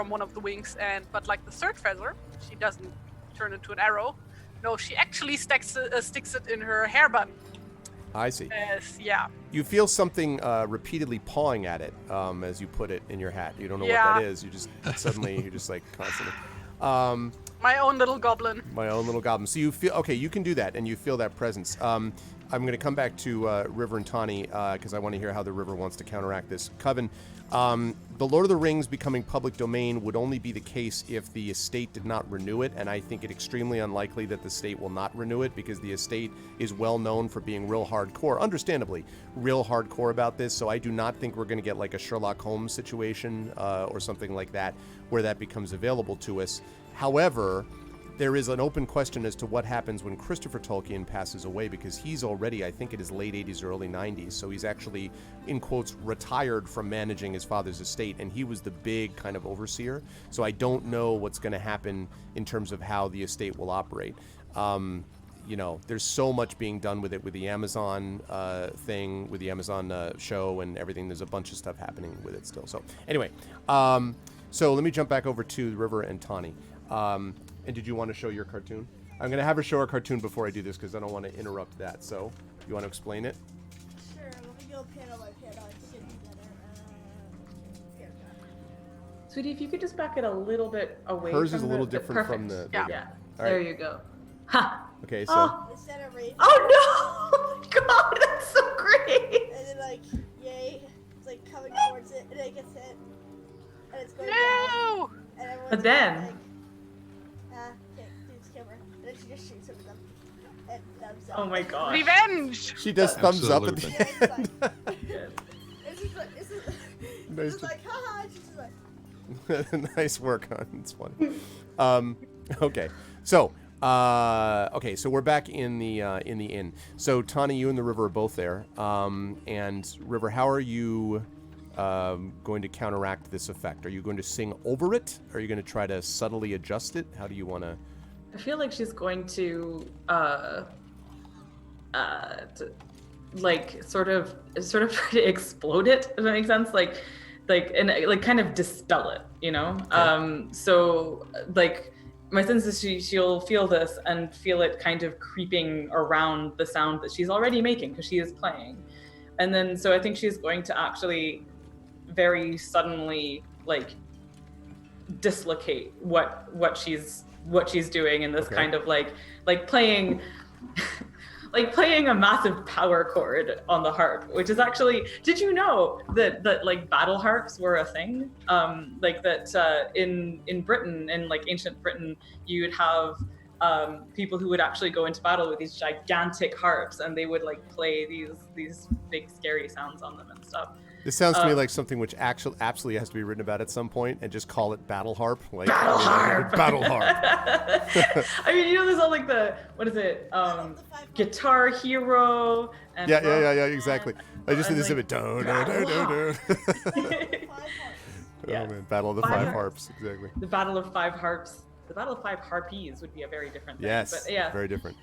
one of the wings, but the third feather, she doesn't turn into an arrow. No, she actually sticks it in her hair bun. I see. Yeah. You feel something repeatedly pawing at it as you put it in your hat. You don't know what that is. You just suddenly, you're just constantly. My own little goblin. My own little goblin. So you feel, okay, you can do that, and you feel that presence. I'm going to come back to River and Tawny because I want to hear how the River wants to counteract this. Coven, the Lord of the Rings becoming public domain would only be the case if the estate did not renew it, and I think it extremely unlikely that the estate will not renew it, because the estate is well known for being real hardcore, understandably, real hardcore about this, so I do not think we're going to get a Sherlock Holmes situation or something like that, where that becomes available to us. However, there is an open question as to what happens when Christopher Tolkien passes away, because he's already, I think, in his late 80s or early 90s, so he's actually, in quotes, retired from managing his father's estate, and he was the big kind of overseer, so I don't know what's going to happen in terms of how the estate will operate. There's so much being done with it, with the Amazon thing, with the Amazon show and everything. There's a bunch of stuff happening with it still. So anyway, so let me jump back over to River and Tawny. And did you want to show your cartoon? I'm going to have her show her cartoon before I do this, because I don't want to interrupt that. So, you want to explain it? Sure, let me go panel by panel. I think it'd be better. Here we go. Sweetie, if you could just back it a little bit away. Hers from is a little different from the. Yeah. Yeah. All right. There you go. Ha! Okay, so. Oh. Is that a raven? Oh no! God, that's so great! And then yay, it's coming towards it, and it gets hit, and it's going down. No! And everyone's But then- can't do this camera. And then she just shoots him with them. And thumbs up. Oh my god. Revenge! She does thumbs up at Absolutely. the Yeah, it's end. It's just like, Nice it's like, haha, and she's just like, Nice work, hon. It's funny. Okay. So, so we're back in the inn. So, Tawny, you and the River are both there. And River, how are you going to counteract this effect? Are you going to sing over it? Are you going to try to subtly adjust it? How do you want to? I feel like she's going to sort of try to explode it, if that makes sense. like kind of dispel it, you know. So like my sense is she'll feel this and feel it kind of creeping around the sound that she's already making because she is playing. And then so I think she's going to actually very suddenly like dislocate what she's doing in this kind of like playing like playing a massive power chord on the harp, which is actually, did you know that like battle harps were a thing? Like that in Britain, in like ancient Britain, you'd have people who would actually go into battle with these gigantic harps, and they would like play these big scary sounds on them and stuff. This sounds to me like something which actually absolutely has to be written about at some point, and just call it battle harp. Like battle harp. Battle harp. I mean, you know, there's all like what is it? Guitar Hero. And yeah, exactly. I just did this like, a bit. Oh man, Battle of the Five Harps. Exactly. The Battle of Five Harps. The Battle of Five Harpies would be a very different thing. Yes, but yeah, very different.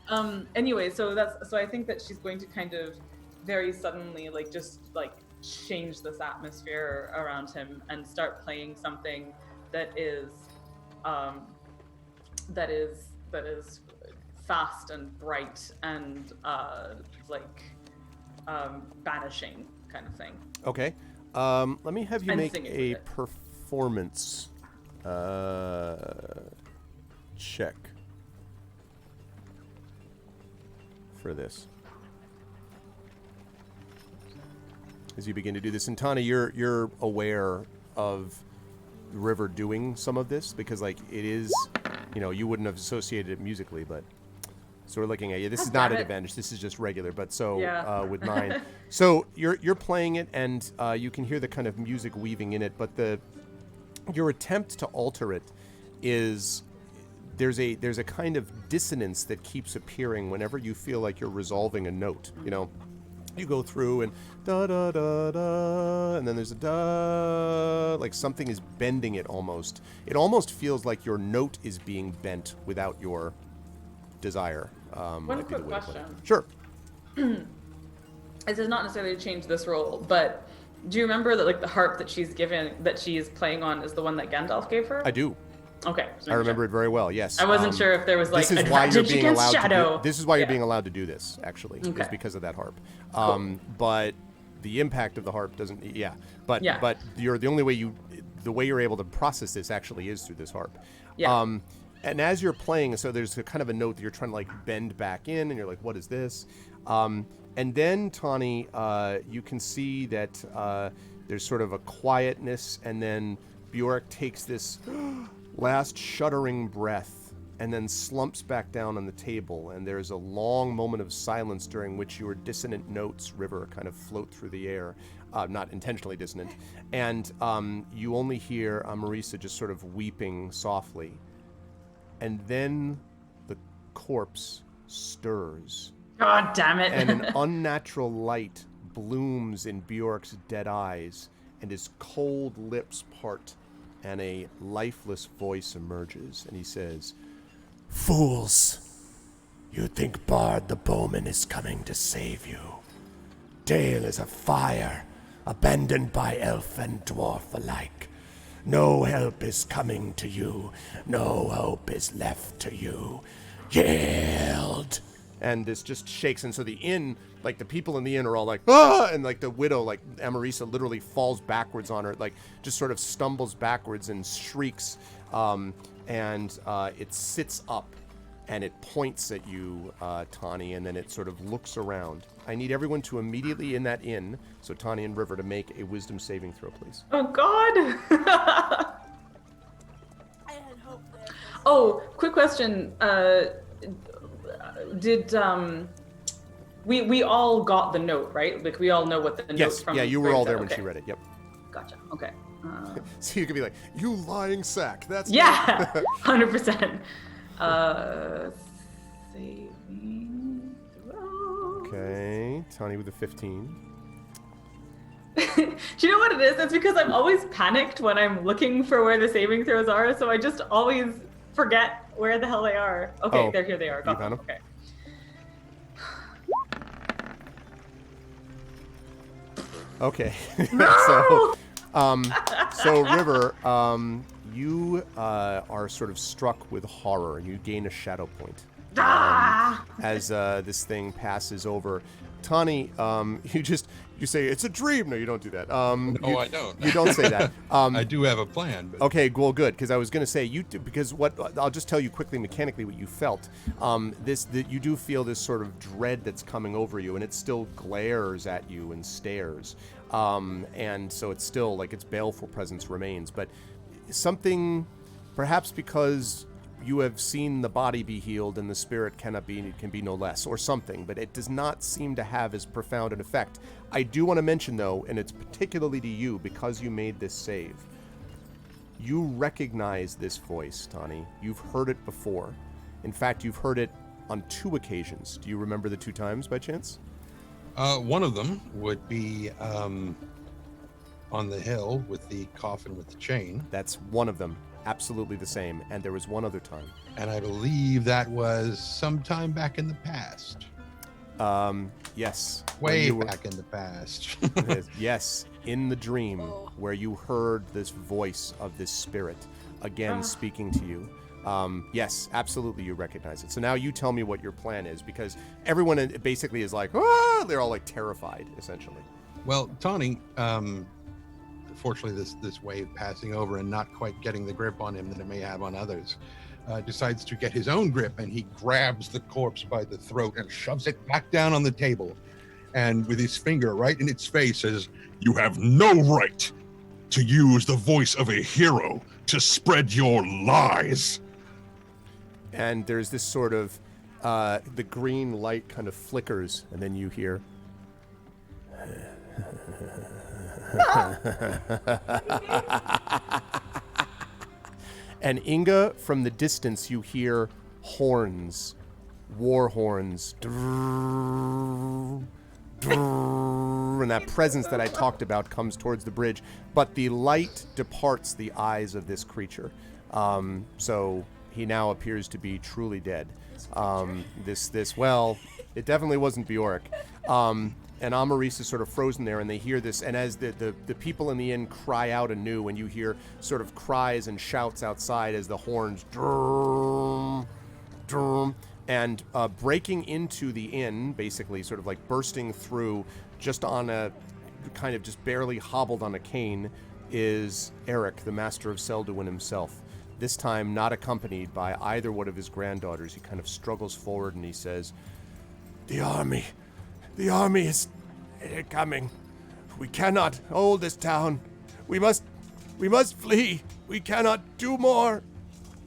Anyway, so I think that she's going to kind of very suddenly like just like change this atmosphere around him and start playing something that is fast and bright and banishing kind of thing. Okay. Let me have you And make singing a with it. performance check for this. As you begin to do this, and Tani, you're aware of the River doing some of this because, like, it is, you know, you wouldn't have associated it musically, but so we're looking at you. This is not an advantage. This is just regular. But so with 9, so you're playing it, and you can hear the kind of music weaving in it. But your attempt to alter it is there's a kind of dissonance that keeps appearing whenever you feel like you're resolving a note. You know. You go through and da da da da, and then there's a da, like something is bending it almost. It almost feels like your note is being bent without your desire. One quick question. Sure. This is not necessarily to change this role, but do you remember that like the harp that she's playing on is the one that Gandalf gave her? I do. Okay. I remember it very well. Yes. I wasn't sure if there was like this is why you're being allowed Shadow. this is why you're being allowed to do this. Actually, is because of that harp. Cool. But the impact of the harp doesn't. Yeah. But you're the only way the way you're able to process this actually is through this harp. Yeah. And as you're playing, so there's a kind of a note that you're trying to like bend back in, and you're like, what is this? And then Tani, you can see that there's sort of a quietness, and then Bjork takes this last shuddering breath and then slumps back down on the table, and there's a long moment of silence during which your dissonant notes, River, kind of float through the air, not intentionally dissonant, and you only hear Marisa just sort of weeping softly, and then the corpse stirs. God damn it. And an unnatural light blooms in Bjork's dead eyes, and his cold lips part, and a lifeless voice emerges, and he says, "Fools! You think Bard the Bowman is coming to save you. Dale is a fire, abandoned by elf and dwarf alike. No help is coming to you. No hope is left to you. Yield!" And this just shakes, and so the inn, like the people in the inn are all like, ah! And like the widow, like Amarisa, literally falls backwards on her, like just sort of stumbles backwards and shrieks, and it sits up, and it points at you, Tani, and then it sort of looks around. I need everyone to immediately in that inn, so Tani and River, to make a wisdom saving throw, please. Oh God. I had hope there. Oh, quick question. Did we all got the note, right? Like we all know what the note Yes, from yeah, you were all there when okay. she read it, yep. Gotcha, okay. So you could be like, "You lying sack, that's Yeah, 100%. Saving throw. Okay, Tani with a 15. Do you know what it is? It's because I'm always panicked when I'm looking for where the saving throws are, so I just always forget where the hell they are. Okay, Oh, here they are. Got found them. them? Okay. Okay. No! So So River, you are sort of struck with horror, and you gain a shadow point as this thing passes over. Tawny, you say it's a dream. No, you don't do that. No, I don't. You don't say that. I do have a plan. But... Okay, well, good, because I was going to say because I'll just tell you quickly mechanically what you felt. You do feel this sort of dread that's coming over you, and it still glares at you and stares, and so it's still like its baleful presence remains. But something, perhaps because you have seen the body be healed and the spirit can be no less, or something, but it does not seem to have as profound an effect. I do want to mention, though, and it's particularly to you because you made this save, you recognize this voice, Tawny. You've heard it before. In fact, you've heard it on 2 occasions. Do you remember the 2 times by chance? One of them would be on the hill with the coffin with the chain. That's one of them. Absolutely the same. And there was one other time. And I believe that was sometime back in the past. Yes. Way back in the past. Yes, in the dream where you heard this voice of this spirit again speaking to you. Yes, absolutely you recognize it. So now you tell me what your plan is, because everyone basically is like, ah! They're all like terrified, essentially. Well, Tawny, fortunately this wave passing over and not quite getting the grip on him that it may have on others, decides to get his own grip, and he grabs the corpse by the throat and shoves it back down on the table, and with his finger right in its face says, "You have no right to use the voice of a hero to spread your lies." And there's this sort of the green light kind of flickers, and then you hear and Inga, from the distance, you hear horns, war horns, and that presence that I talked about comes towards the bridge. But the light departs the eyes of this creature, so he now appears to be truly dead. Well, it definitely wasn't Bjork. And Amaris is sort of frozen there, and they hear this, and as the people in the inn cry out anew, and you hear sort of cries and shouts outside as the horns and breaking into the inn, basically sort of like bursting through just on a kind of just barely hobbled on a cane, is Eric, the master of Selduin himself. This time not accompanied by either one of his granddaughters. He kind of struggles forward and he says, The army is coming. We cannot hold this town. We must flee. We cannot do more.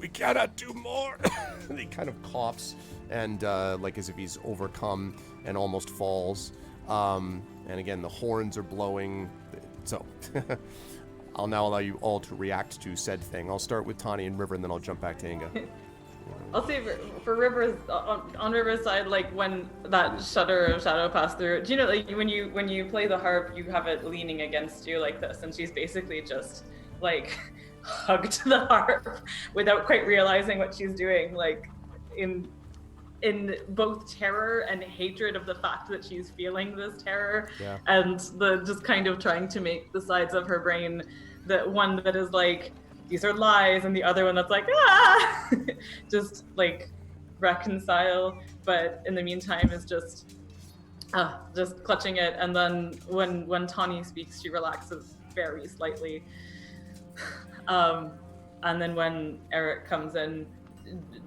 And he kind of coughs and like as if he's overcome and almost falls. And again, the horns are blowing. So I'll now allow you all to react to said thing. I'll start with Tawny and River, and then I'll jump back to Inga. I'll say for River's on River's side, like when that shudder of shadow passed through. Do you know, like when you play the harp, you have it leaning against you like this, and she's basically just like hugged the harp without quite realizing what she's doing, like in both terror and hatred of the fact that she's feeling this terror, and the just kind of trying to make the sides of her brain, the one that is like, these are lies, and the other one that's like, ah, just like reconcile. But in the meantime is just clutching it. And then when Tawny speaks, she relaxes very slightly. And then when Eric comes in,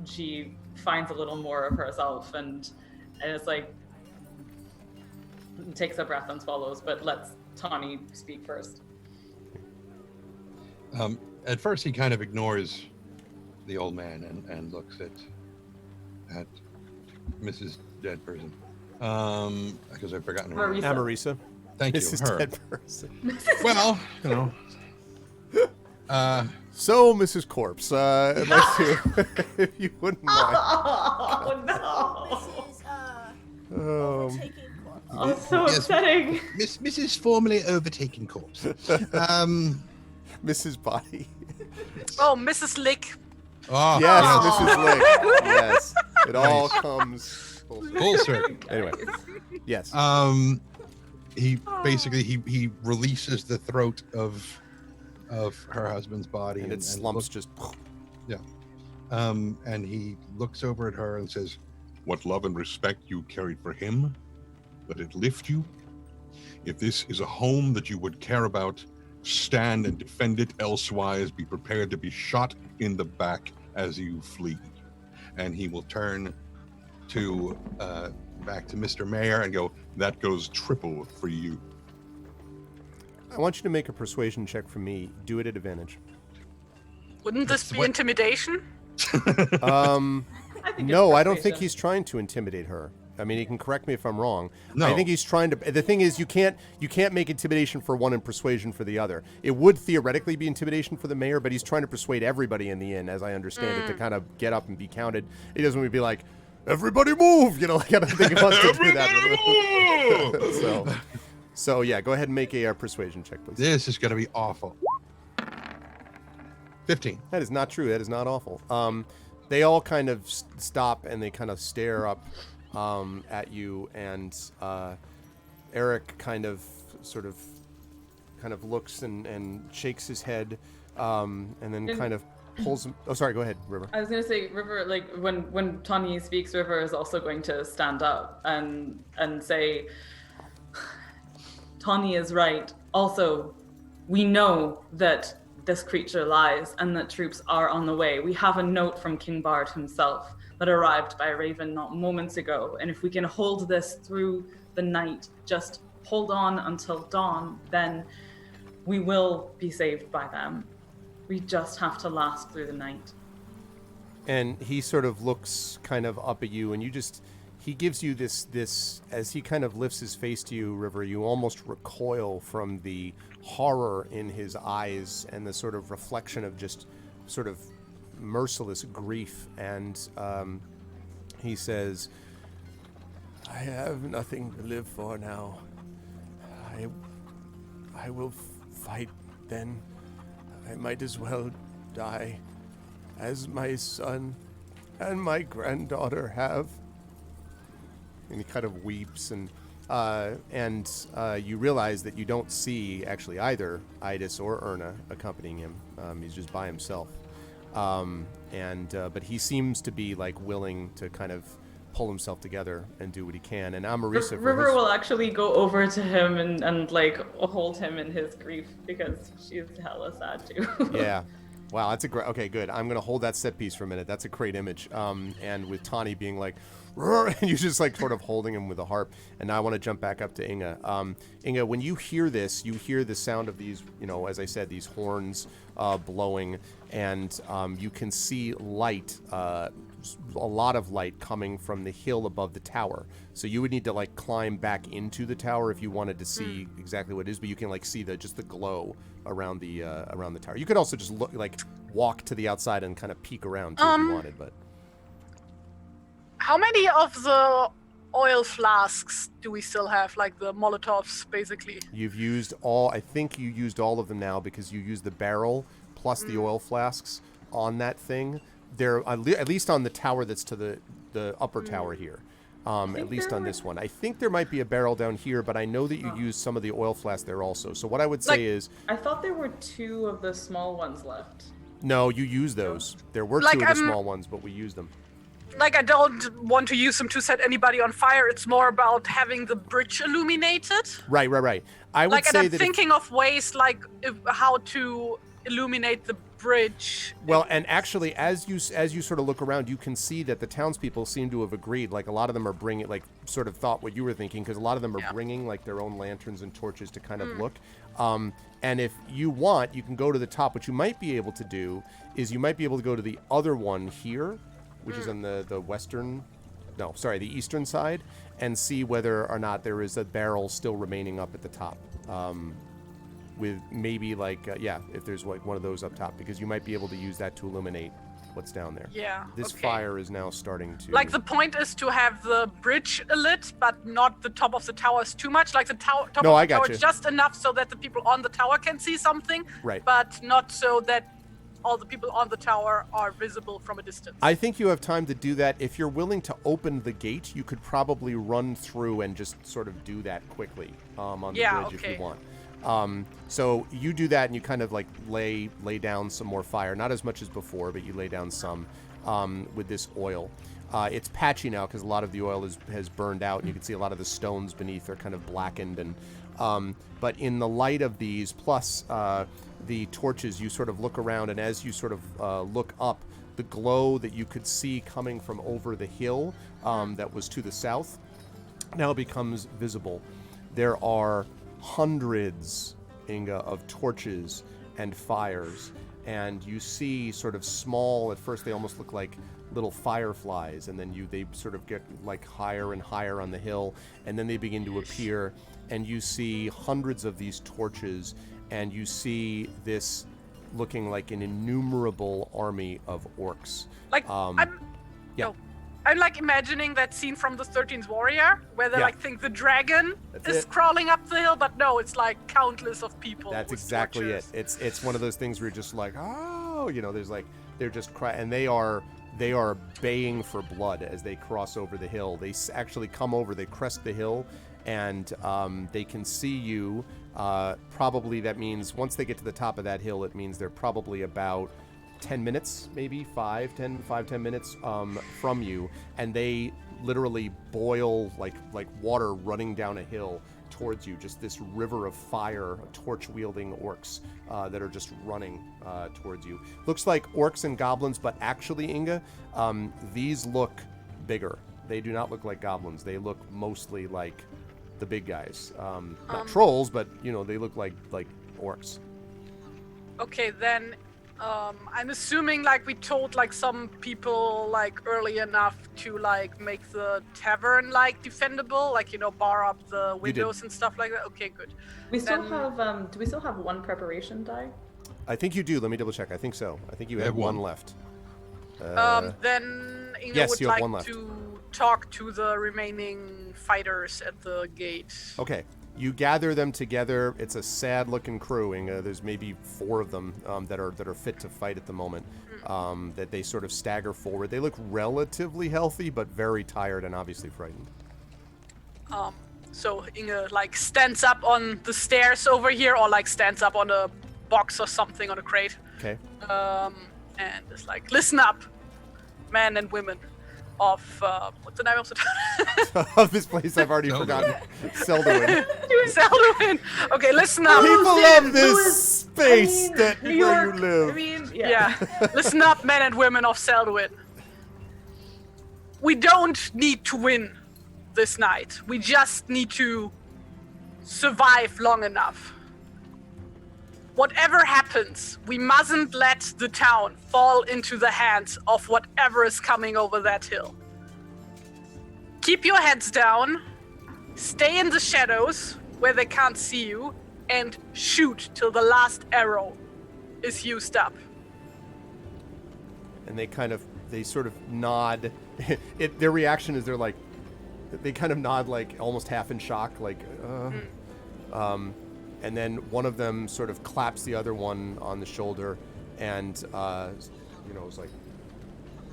she finds a little more of herself, and it's like takes a breath and swallows, but lets Tawny speak first. At first, he kind of ignores the old man and looks at Mrs. Dead Person. Because I've forgotten her name. Amarisa. Thank you, Mrs. her. Dead Person. Well, you know. So, Mrs. Corpse, I'd like to, if you wouldn't mind. Oh no! Overtaken corpse. Oh, so upsetting. Mrs. Formerly Overtaken Corpse. Mrs. Body. Oh, Mrs. Lick. Oh, Yes, Oh. Mrs. Lick. Yes. It all comes full circle. Anyway. Yes. He basically he releases the throat of of her husband's body, and it slumps just. And he looks over at her and says, "What love and respect you carried for him, let it lift you. If this is a home that you would care about, stand and defend it. Elsewise, be prepared to be shot in the back as you flee." And he will turn to back to Mr. Mayor and go, "That goes triple for you." I want you to make a persuasion check for me. Do it at advantage. Wouldn't this be intimidation? I think No, it's I don't think persuasion. he's trying to intimidate her. I mean, he can correct me if I'm wrong. No. I think he's trying to. The thing is, you can't make intimidation for one and persuasion for the other. It would theoretically be intimidation for the mayor, but he's trying to persuade everybody in the inn, as I understand it, to kind of get up and be counted. He doesn't want to be like, "Everybody move!" You know, like I don't think he wants to do that. So yeah, go ahead and make a persuasion check, please. This is going to be awful. 15. That is not true. That is not awful. They all kind of stop and they kind of stare up at you, and Eric kind of looks and shakes his head, and then kind of pulls him. Oh, sorry. Go ahead, River. I was gonna say, River, like when Tawny speaks, River is also going to stand up and say, "Tawny is right. Also, we know that this creature lies and that troops are on the way. We have a note from King Bard himself that arrived by Raven not moments ago. And if we can hold this through the night, just hold on until dawn, then we will be saved by them. We just have to last through the night." And he sort of looks kind of up at you, and he gives you this as he kind of lifts his face to you, River, you almost recoil from the horror in his eyes and the sort of reflection of just sort of merciless grief. And he says, "I have nothing to live for now. I will fight then. I might as well die as my son and my granddaughter have." And he kind of weeps, and you realize that you don't see actually either Idis or Erna accompanying him. He's just by himself, but he seems to be like willing to kind of pull himself together and do what he can. And Amarisa, River will actually go over to him and like hold him in his grief, because she's hella sad too. Yeah. Wow, that's a great. Okay, good. I'm gonna hold that set piece for a minute. That's a great image. And with Tawny being like, "Rrr," and you just like sort of holding him with a harp. And now I want to jump back up to Inga. Inga, when you hear this, you hear the sound of these, as I said, these horns blowing, and you can see light, a lot of light coming from the hill above the tower. So you would need to like climb back into the tower if you wanted to see exactly what it is, but you can like see just the glow around the tower. You could also just walk to the outside and kind of peek around too, if you wanted, but. How many of the oil flasks do we still have, like the Molotovs, basically? You've used all. I think you used all of them now, because you used the barrel plus the oil flasks on that thing. They're at least on the tower that's to the upper tower here. At least on this one. I think there might be a barrel down here, but I know that you used some of the oil flasks there also. So what I would say is... I thought there were 2 of the small ones left. No, you used those. There were 2 of the small ones, but we used them. Like, I don't want to use them to set anybody on fire. It's more about having the bridge illuminated. Right. I would say I'm that thinking of ways how to illuminate the bridge. Well, and actually, as you sort of look around, you can see that the townspeople seem to have agreed. Like, a lot of them are bringing, like, sort of thought what you were thinking, because a lot of them are bringing, like, their own lanterns and torches to kind of look. And if you want, you can go to the top. What you might be able to do is you might be able to go to the other one here, which is on the eastern side, and see whether or not there is a barrel still remaining up at the top. With maybe if there's like one of those up top, because you might be able to use that to illuminate what's down there. Yeah. This fire is now starting to... Like, the point is to have the bridge lit, but not the top of the towers too much. Like, the top of the tower is just enough so that the people on the tower can see something, right? But not so that all the people on the tower are visible from a distance. I think you have time to do that. If you're willing to open the gate, you could probably run through and just sort of do that quickly on the bridge if you want. So you do that, and you kind of like lay down some more fire. Not as much as before, but you lay down some with this oil. It's patchy now because a lot of the oil has burned out, and you can see a lot of the stones beneath are kind of blackened. And but in the light of these, plus the torches, you sort of look around, and as you sort of look up, the glow that you could see coming from over the hill that was to the south now becomes visible. There are hundreds, Inga, of torches and fires, and you see sort of small, at first they almost look like little fireflies, and then they sort of get like higher and higher on the hill, and then they begin to appear, and you see hundreds of these torches, and you see this looking like an innumerable army of orcs. Like, I'm like imagining that scene from the 13th Warrior, where they like think the dragon is crawling up the hill, but no, it's like countless of people. That's exactly torches. it. It's one of those things where you're just like, oh, there's like, they're just crying, and they are baying for blood as they cross over the hill. They actually come over, they crest the hill, and they can see you. Probably that means once they get to the top of that hill, it means they're probably about 10 minutes, maybe 10 minutes from you, and they literally boil like water running down a hill towards you, just this river of fire, torch-wielding orcs that are just running towards you. Looks like orcs and goblins, but actually, Inga, these look bigger. They do not look like goblins. They look mostly like the big guys. Not trolls, but, they look like orcs. Okay, then I'm assuming like we told like some people like early enough to like make the tavern like defendable, like bar up the windows and stuff like that. Okay, good. We still have do we still have one preparation die? I think you do. Let me double check. I think so. I think you have one left. Then Inga yes, would you have like one left. to talk to the remaining fighters at the gate. Okay. You gather them together. It's a sad-looking crew. Inga. There's maybe 4 of them that are fit to fight at the moment. That they sort of stagger forward. They look relatively healthy, but very tired and obviously frightened. So Inga like stands up on the stairs over here, or like stands up on a box or something, on a crate. Okay. And is like, listen up, men and women of what's the name of the town? Of this place I've already forgotten. Selduin. Selduin. Okay, listen up. People love this space where you live. Yeah. Listen up, men and women of Selduin. We don't need to win this night. We just need to survive long enough. Whatever happens, we mustn't let the town fall into the hands of whatever is coming over that hill. Keep your heads down, stay in the shadows where they can't see you, and shoot till the last arrow is used up. And they sort of nod. Their reaction is they kind of nod like almost half in shock, and then one of them sort of claps the other one on the shoulder, and it's like,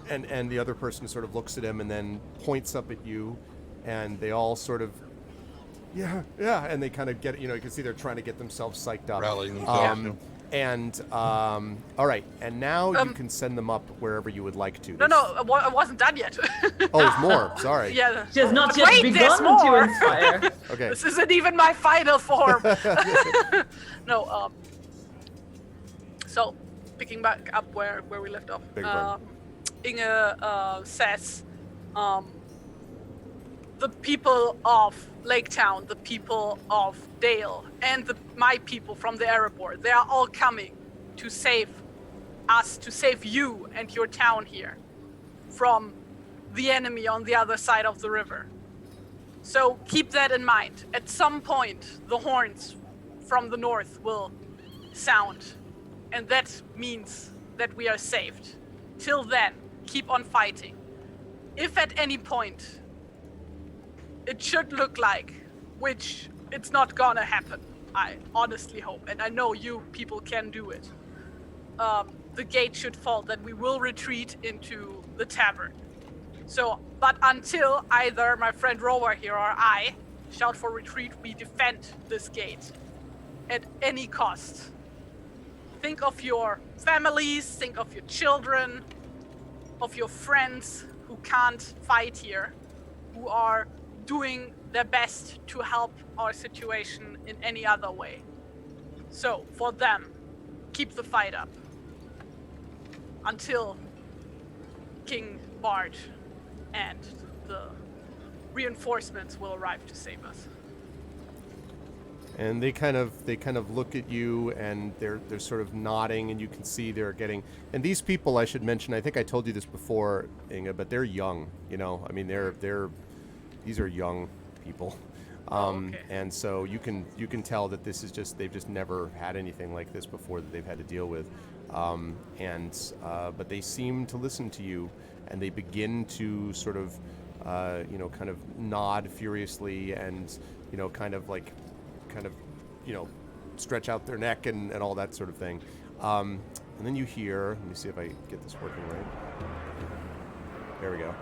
and the other person sort of looks at him and then points up at you, and they all sort of, yeah, and they kind of get, you can see they're trying to get themselves psyched up. Rallying themselves. All right, and now you can send them up wherever you would like to. No, I wasn't done yet. Oh, there's more. Sorry. Yeah. She has not yet Wait, there's begun more. to inspire. Okay. This isn't even my final form. No. So, picking back up where we left off. Big bird. Inge says, the people of Lake Town, the people of Dale, and my people from the Erebor, they are all coming to save us, to save you and your town here from the enemy on the other side of the river. So keep that in mind. At some point, the horns from the north will sound, and that means that we are saved. Till then, keep on fighting. If at any point it should look like, which it's not gonna happen, I honestly hope, and I know you people can do it, the gate should fall, then we will retreat into the tavern. So, but until either my friend Rover here or I shout for retreat, we defend this gate. at any cost. Think of your families, think of your children, of your friends who can't fight here, who are doing their best to help our situation in any other way. So, for them, keep the fight up until King Bard and the reinforcements will arrive to save us. And they kind of look at you, and they're sort of nodding, and you can see they're getting. And these people, I should mention, I think I told you this before, Inga, but they're young. You know, I mean, these are young people, Okay. and so you can tell that this is just they've just never had anything like this before that they've had to deal with, but they seem to listen to you, and they begin to sort of, kind of nod furiously, and kind of stretch out their neck and all that sort of thing. And then you hear, let me see if I get this working right. There we go.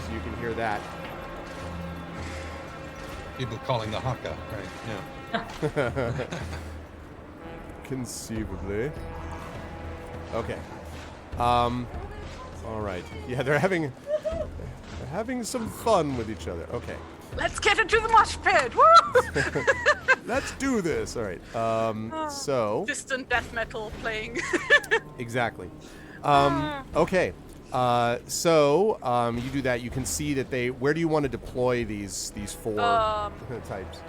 So you can hear that. People calling the haka, right? Yeah. Conceivably. Okay. All right. Yeah, they're having some fun with each other. Okay. Let's get into the mosh pit! Woo! Let's do this. All right. So Distant death metal playing. exactly. Okay. So you do that. You can see that they. Where do you want to deploy these four types?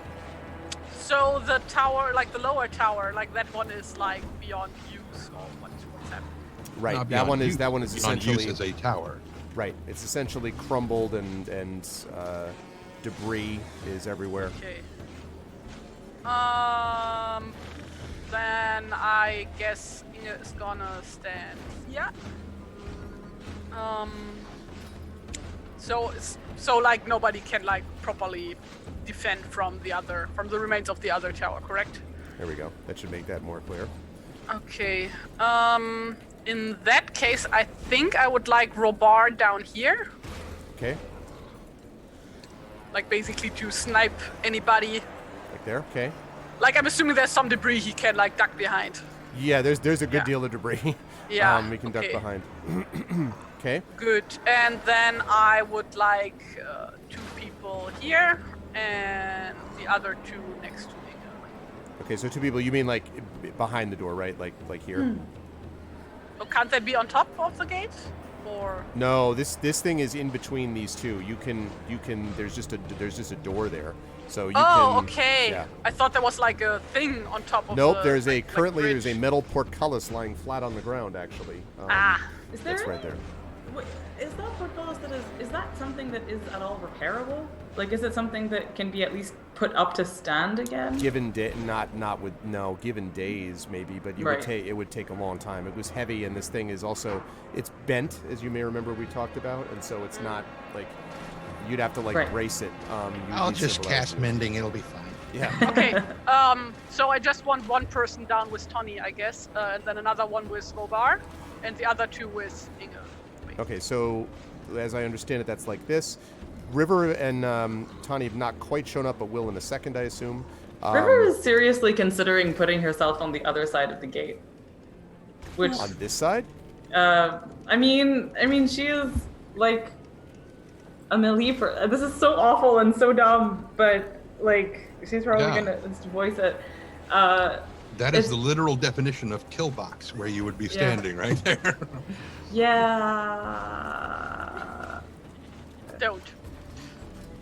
So the tower, like the lower tower, like that one is like beyond use, or what's happening? Right. Not That one beyond is use, beyond essentially use as a tower. right. It's essentially crumbled and debris is everywhere. Okay. Then I guess Inge is gonna stand here. So like nobody can like properly defend from the remains of the other tower, correct? There we go. That should make that more clear. Okay. In that case, I think I would like Robar down here, Okay. like basically to snipe anybody. Like there. Okay. Like I'm assuming there's some debris he can like duck behind. Yeah. There's a good Yeah. deal of debris. Yeah. We can duck okay. behind. Okay. Good. And then I would like 2 people here and the other 2 next to me. Okay. So 2 people. You mean like behind the door, right? Like here. So can't they be on top of the gate? Or No. This thing is in between these two. You can. There's just a door there. So you can. Okay. Yeah. I thought there was like a thing on top of Nope. the, There's like currently bridge. there's a metal portcullis lying flat on the ground. Actually. Is there? That's right there. Wait, is that portcullis is that something that is at all repairable? Like, is it something that can be at least put up to stand again? Given given days maybe, but Right. it would take a long time. It was heavy, and this thing is also it's bent, as you may remember we talked about, and so it's not like you'd have to like Right. brace it. I'll you'd just civilize cast it. mending. It'll be fine. Yeah. Okay. So I just want one person down with Tony, I guess, and then another one with Robar, and the other 2 with Inge. Wait. Okay, so as I understand it, that's like this. River and Tani have not quite shown up, but will in a second, I assume. River is seriously considering putting herself on the other side of the gate. Which, on this side. I mean, she is like a melee. This is so awful and so dumb, but like she's probably Yeah. gonna voice it. That is It's- the literal definition of kill box, where you would be standing right there. Yeah. Don't.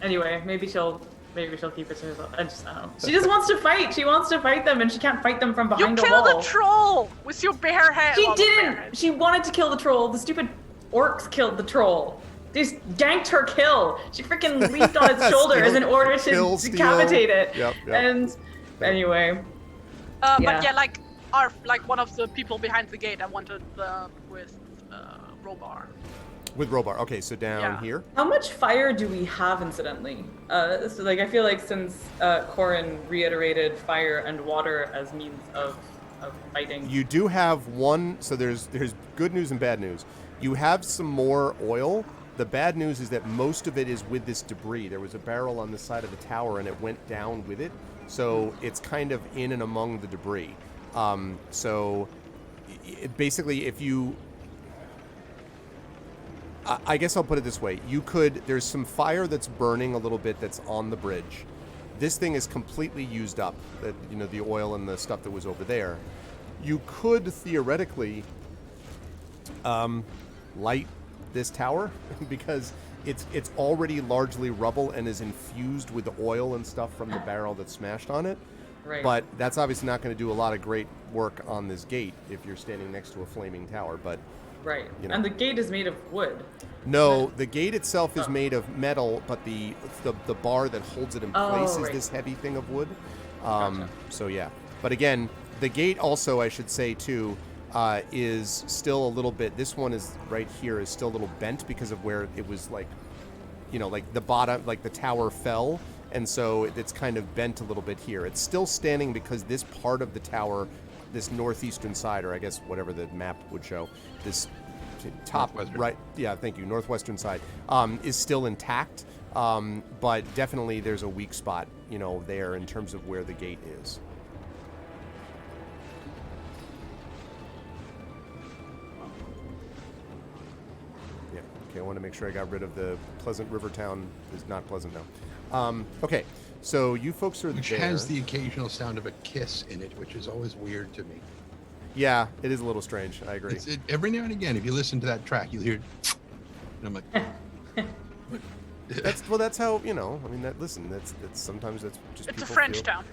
Anyway, maybe she'll keep it to herself. I don't know. She just wants to fight. She wants to fight them, and she can't fight them from You behind a killed wall. the troll with your bare hand. She well, bare didn't. hand. She wanted to kill the troll. The stupid orcs killed the troll. They just ganked her kill. She freaking leaped on its shoulders in order to Kill, steal. decapitate it. Yep. And anyway, But yeah. yeah, like one of the people behind the gate, I wanted with Robar. With Robar. Okay, so down Yeah. here. how much fire do we have incidentally? So like I feel like since Corin reiterated fire and water as means of fighting. You do have one. So there's good news and bad news. You have some more oil, The bad news is that most of it is with this debris. There was a barrel on the side of the tower, and it went down with it. So it's kind of in and among the debris. Basically, if you... I guess I'll put it this way. There's some fire that's burning a little bit that's on the bridge. This thing is completely used up, the oil and the stuff that was over there. You could theoretically light this tower because it's already largely rubble and is infused with the oil and stuff from the barrel that's smashed on it. Right. But that's obviously not going to do a lot of great work on this gate if you're standing next to a flaming tower. But Right. You know. And the gate is made of wood. no, the gate itself is made of metal, but the bar that holds it in place is right. this heavy thing of wood. Gotcha. So yeah. But again, the gate also, I should say too, is still a little bit. This one is right here is still a little bent because of where it was like the bottom, like the tower fell, and so it's kind of bent a little bit here. It's still standing because this part of the tower, this northeastern side, or I guess whatever the map would show, this top Northwestern. right, yeah, thank you, northwestern side, is still intact, but definitely there's a weak spot, there in terms of where the gate is. Yeah, okay, I want to make sure I got rid of the Pleasant Rivertown is not pleasant now. Okay, so you folks are Which there. has the occasional sound of a kiss in it, which is always weird to me. Yeah, it is a little strange. I agree. Every now and again, if you listen to that track, you'll hear, and I'm like, That's how I mean. That's sometimes that's just. It's a people French feel. town.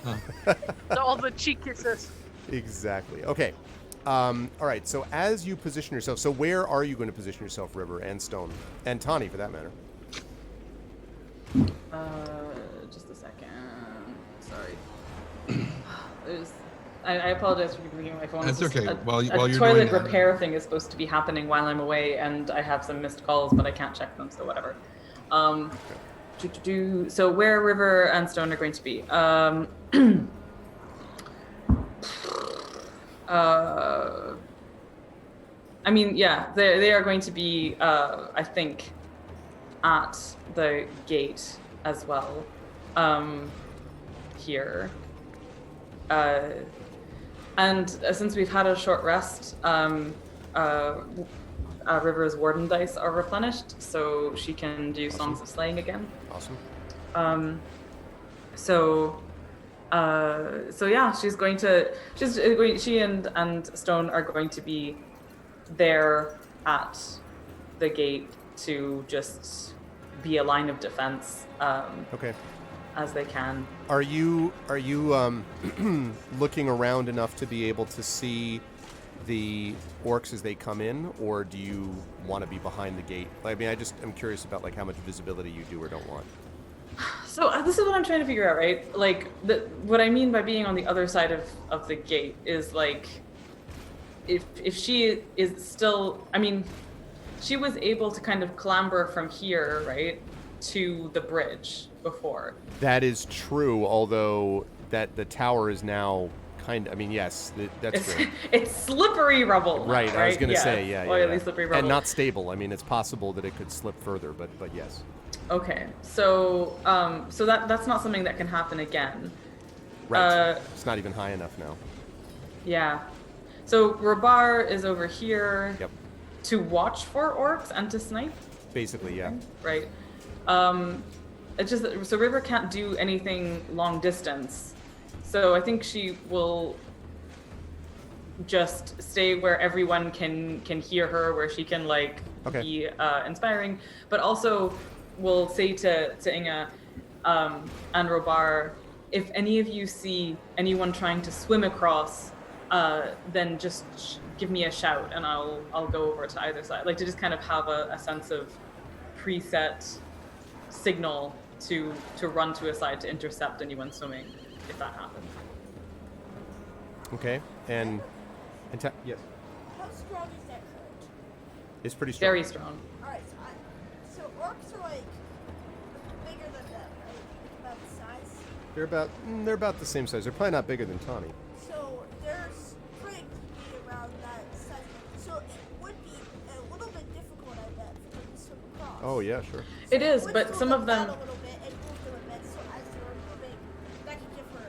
huh. All the cheek kisses. Exactly. Okay. All right. So as you position yourself, so where are you going to position yourself, River and Stone, and Tawny for that matter? Just a second. Sorry. I apologize for bringing my phone. That's It's just okay. While you're a doing toilet that- repair thing is supposed to be happening while I'm away, and I have some missed calls, but I can't check them, so whatever. So where River and Stone are going to be? I mean, yeah, they are going to be, I think, at the gate as well. Here. And since we've had a short rest, River's Warden dice are replenished, so she can do Songs of Slaying again. Awesome. So yeah, she and Stone are going to be there at the gate to just be a line of defense. Okay. As they can. Are you looking around enough to be able to see the orcs as they come in, or do you want to be behind the gate? I mean, I'm curious about like how much visibility you do or don't want. So this is what I'm trying to figure out, right? Like, what I mean by being on the other side of the gate is like, if she is still, I mean, she was able to kind of clamber from here, right, to the bridge before. That is true, although that the tower is now kind of, I mean, yes, that's true. It's slippery rubble. Right, I was going to say, yeah. Oily, slippery rubble. And not stable. I mean, it's possible that it could slip further, but yes. Okay, so that's not something that can happen again. Right. It's not even high enough now. Yeah. So Rabar is over here Yep. to watch for orcs and to snipe. Basically, yeah. Right. It's just that, so River can't do anything long distance. So I think she will just stay where everyone can hear her, where she can like be inspiring, but also will say to Inga and Robar, if any of you see anyone trying to swim across, then just give me a shout and I'll go over to either side. Like to just kind of have a sense of preset signal to run to a side to intercept anyone swimming if that happens. Okay. And yes, How strong is that current? it's pretty strong. Very strong. Alright, so orcs are like bigger than them, right? About the size. They're about the same size. They're probably not bigger than Tawny. So their strength would be around that size. So it would be a little bit difficult, I bet, for them to swim Oh yeah, sure. It is, Which but slowed some of down them. a little bit and moved them a bit, so as they were moving, that could give her.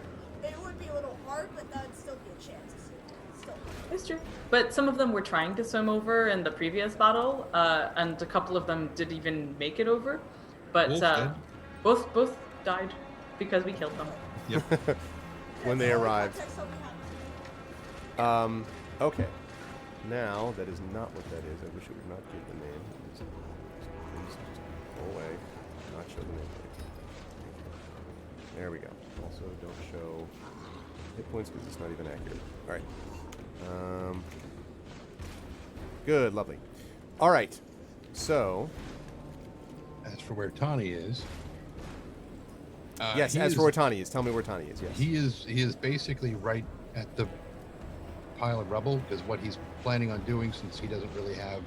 It would be a little hard, but that would still be a chance. Still. It's true. But some of them were trying to swim over in the previous battle, and a couple of them did even make it over. But Wolf did. both died because we killed them. Yep. When they arrived. Context helped me have. Okay. Now, that is not what that is. I wish it would not give the name. Please just go away. Not show the name. There we go. Also, don't show hit points because it's not even accurate. All right. Good, lovely. All right. So, As for where Tawny is, yes, he as is- for where Tawny is, tell me where Tawny is. Yes. he is basically right at the pile of rubble, because what he's planning on doing, since he doesn't really have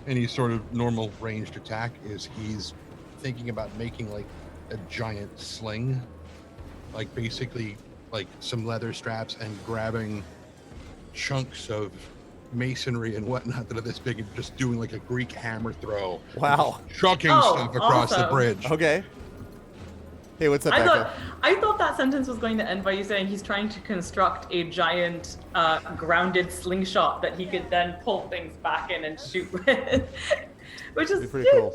any sort of normal ranged attack, is he's thinking about making like a giant sling, like basically like some leather straps, and grabbing chunks of masonry and whatnot that are this big, and just doing like a Greek hammer throw, Wow. chucking Oh, stuff across the awesome. bridge. Okay. Hey, what's up, I Becca? thought that sentence was going to end by you saying he's trying to construct a giant grounded slingshot that he could then pull things back in and shoot with, which That'd be is pretty cool.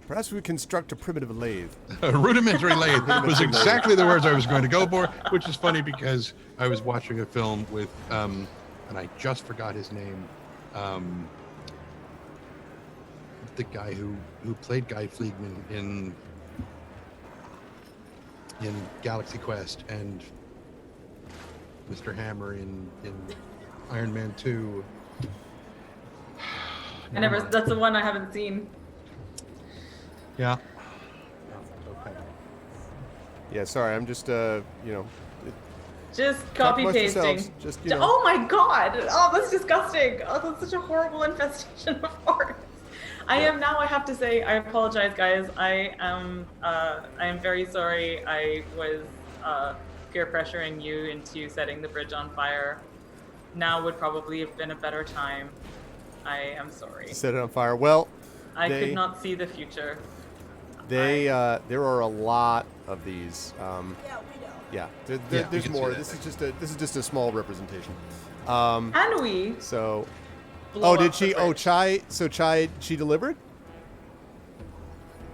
Perhaps we construct a primitive lathe. A rudimentary lathe was exactly the words I was going to go for, which is funny because I was watching a film with, and I just forgot his name, the guy who played Guy Fleegman in Galaxy Quest, and Mr. Hammer in Iron Man 2. That's the one I haven't seen. Yeah. Okay. Yeah, sorry, I'm just, Just talk copy amongst pasting. yourselves. Just, you know. Oh my god! Oh, that's disgusting. Oh, that's such a horrible infestation of horrors. I have to say, I apologize, guys. I am very sorry. I was peer pressuring you into setting the bridge on fire. Now would probably have been a better time. I am sorry. Set it on fire. Well, I could not see the future. there are a lot of these. Yeah, we know. Yeah, we there's can more. see that. This is just a small representation. Can we? So, blow did up she? the Oh, bridge? Chai. So Chai, she delivered.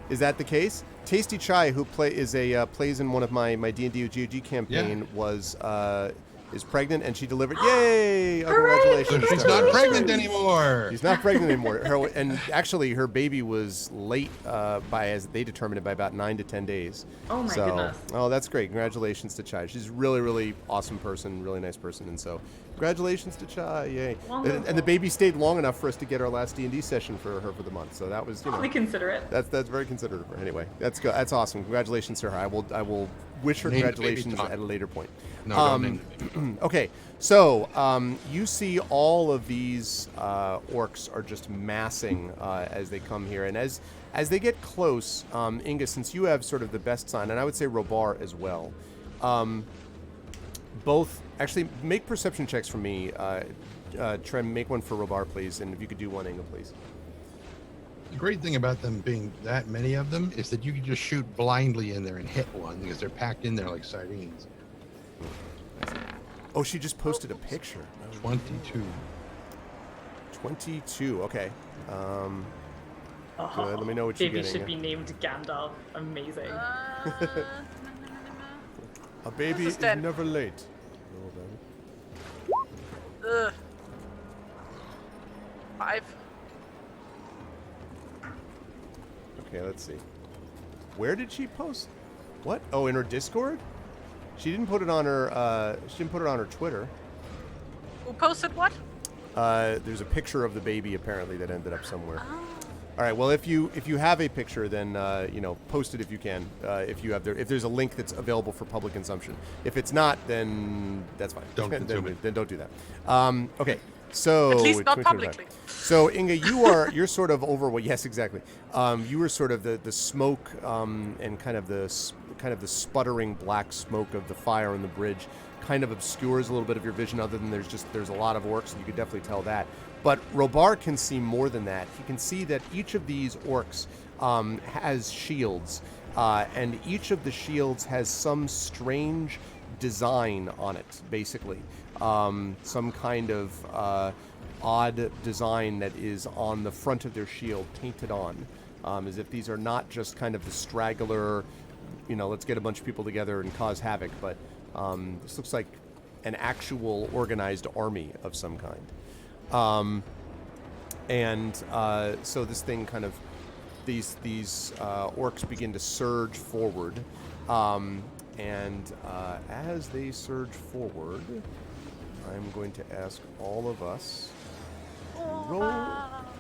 Is that the case? Tasty Chai, who plays in one of my D&D with GOG campaign, is pregnant, and she delivered. Yay! Oh, Hooray! congratulations! So she's to not her. pregnant anymore. She's not pregnant anymore. And actually, her baby was late as they determined it, by about 9 to 10 days. Oh my goodness. Oh, that's great. Congratulations to Chai. She's a really, really awesome person, really nice person. And so, congratulations to Chai. Yay. Wonderful. And the baby stayed long enough for us to get our last D&D session for her for the month. So that was, We consider it. that's very considerate of her. Anyway, that's good. That's awesome. Congratulations to her. I will wish her Name the baby congratulations Tom. at a later point. No, don't name it. Okay, so you see all of these orcs are just massing as they come here, and as they get close, Inga, since you have sort of the best sign, and I would say Robar as well, both actually make perception checks for me. Trem, make one for Robar, please, and if you could do one, Inga, please. The great thing about them being that many of them is that you can just shoot blindly in there and hit one, because they're packed in there like sardines. Oh, she just posted a picture. 22. 22. Okay. Oh, Good, let me know what you're baby getting. should be named Gandalf. Amazing. A baby This is is 10. never late. Ugh. 5. Okay, let's see. Where did she post? What? Oh, in her Discord? She didn't put it on her. She didn't put it on her Twitter. Who posted what? There's a picture of the baby apparently that ended up somewhere. All right. Well, if you have a picture, then post it if you can. If there's a link that's available for public consumption. If it's not, then that's fine. Don't consume it. Then don't do that. Okay. So At least not 2025. publicly. So Inga, you're sort of over what? Yes, exactly. You were sort of the smoke and kind of the sputtering black smoke of the fire on the bridge kind of obscures a little bit of your vision. Other than there's a lot of orcs, and you could definitely tell that. But Robar can see more than that. He can see that each of these orcs has shields, and each of the shields has some strange design on it, basically. Some kind of odd design that is on the front of their shield, painted on, as if these are not just kind of the straggler, let's get a bunch of people together and cause havoc, but this looks like an actual organized army of some kind. So this thing kind of, these orcs begin to surge forward, and as they surge forward, I'm going to ask all of us to roll.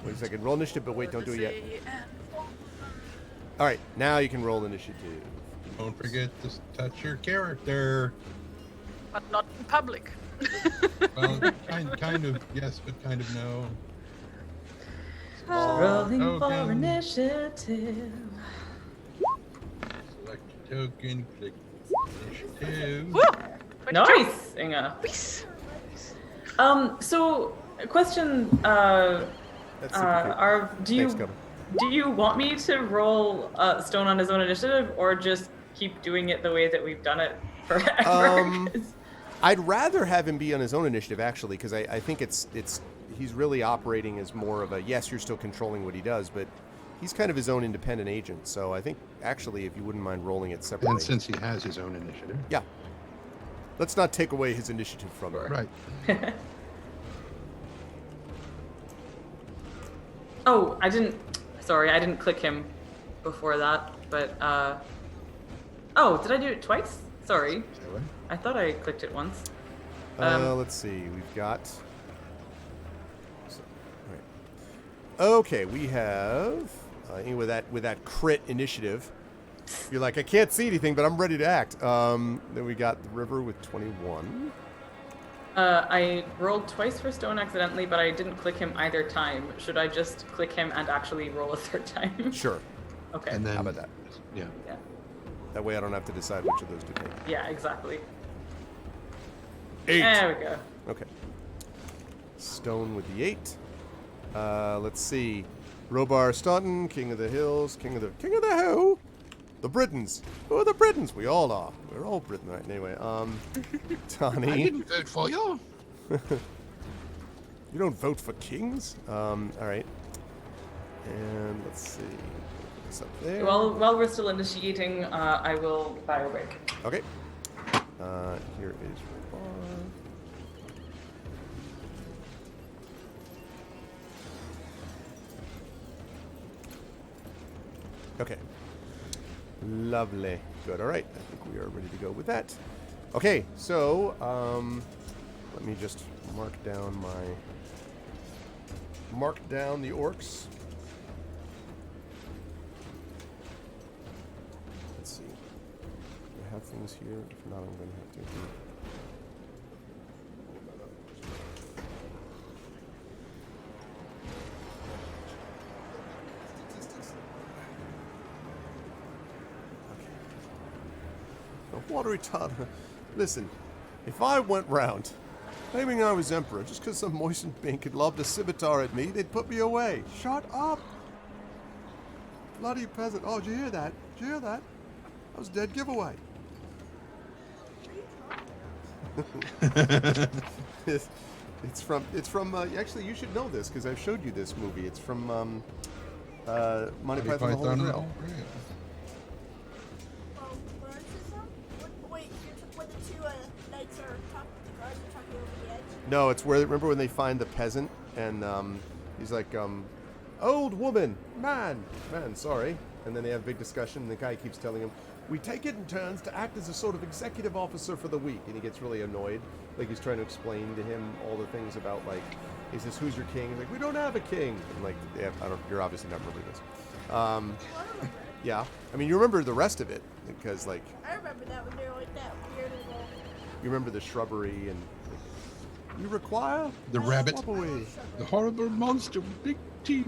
Wait a second, roll initiative, but wait, don't do it yet. All right, now you can roll initiative. Don't forget to touch your character. But not in public. Well, kind of yes, but kind of no. Rolling for Token. initiative. Select a token, click initiative. Woo! 22. Nice, Inga. Nice. So, a question, That's super cool. Arv, Thanks, Kevin. do you want me to roll Stone on his own initiative, or just keep doing it the way that we've done it forever? I'd rather have him be on his own initiative, actually, because I think he's really operating as more of a, yes, you're still controlling what he does, but he's kind of his own independent agent. So I think, actually, if you wouldn't mind rolling it separately. And since he has his own initiative. Yeah. Let's not take away his initiative from him. Right. Oh, I didn't click him before that, but, oh, did I do it twice? Sorry. Say what? I thought I clicked it once. Let's see. We've got... Right. Okay, we have... with that crit initiative, you're like, I can't see anything, but I'm ready to act. Then we got the river with 21. I rolled twice for Stone accidentally, but I didn't click him either time. Should I just click him and actually roll a third time? Sure. Okay. And then, How about that? Yeah. Yeah. That way I don't have to decide which of those to take. Yeah, exactly. 8. There we go. Okay. Stone with the 8. Let's see. Robar Staunton, King of the Hills, King of the who? The Britons. Who are the Britons? We all are. We're all Britain, right? Anyway, I Tani. didn't vote for you. You don't vote for kings? All right. And let's see. Put this up there. While we're still initiating, I will bio break. Okay. Here is Robar. Okay. Lovely. Good. All right. I think we are ready to go with that. Okay. So, let me just mark down the orcs. Let's see. Do I have things here? If not, I'm going to have to. What a retard. Listen, if I went round claiming I was emperor just because some moistened bink had lobbed a scimitar at me, they'd put me away. Shut up! Bloody peasant. Oh, did you hear that? Did you hear that? That was a dead giveaway. It's from actually, you should know this because I've showed you this movie. It's from Monty Python and the Holy Grail. Wait, when the two knights are talking, the guards are talking over the edge. No, it's where, remember when they find the peasant and he's like, old woman, man, sorry. And then they have a big discussion and the guy keeps telling him, we take it in turns to act as a sort of executive officer for the week. And he gets really annoyed. Like he's trying to explain to him all the things about, like, he says, who's your king? He's like, we don't have a king. And like, yeah, you're obviously not remembering this. Well, I remember it. Yeah. I mean, you remember the rest of it because, like, I remember that when they were like that weird little. you remember the shrubbery and like, you require The rabbit. swap away. The horrible monster with big teeth.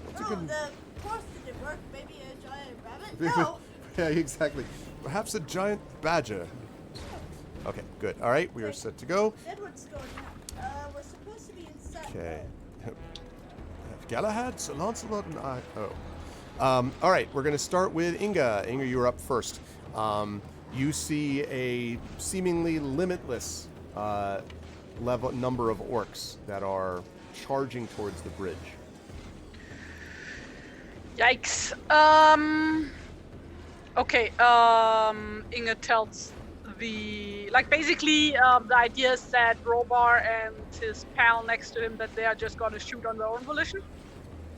What's a Oh, good- the horse didn't work. Maybe a giant rabbit? No! Yeah, exactly. Perhaps a giant badger. Okay, good. All right, we are set to go. Then what's going on? We're supposed to be inside. Okay. Galahad, Sir Lancelot, and I. Oh. All right, we're going to start with Inga. Inga, you're up first. You see a seemingly limitless number of orcs that are charging towards the bridge. Yikes. Okay, Inga tells the idea is that Robar and his pal next to him, that they are just gonna shoot on their own volition.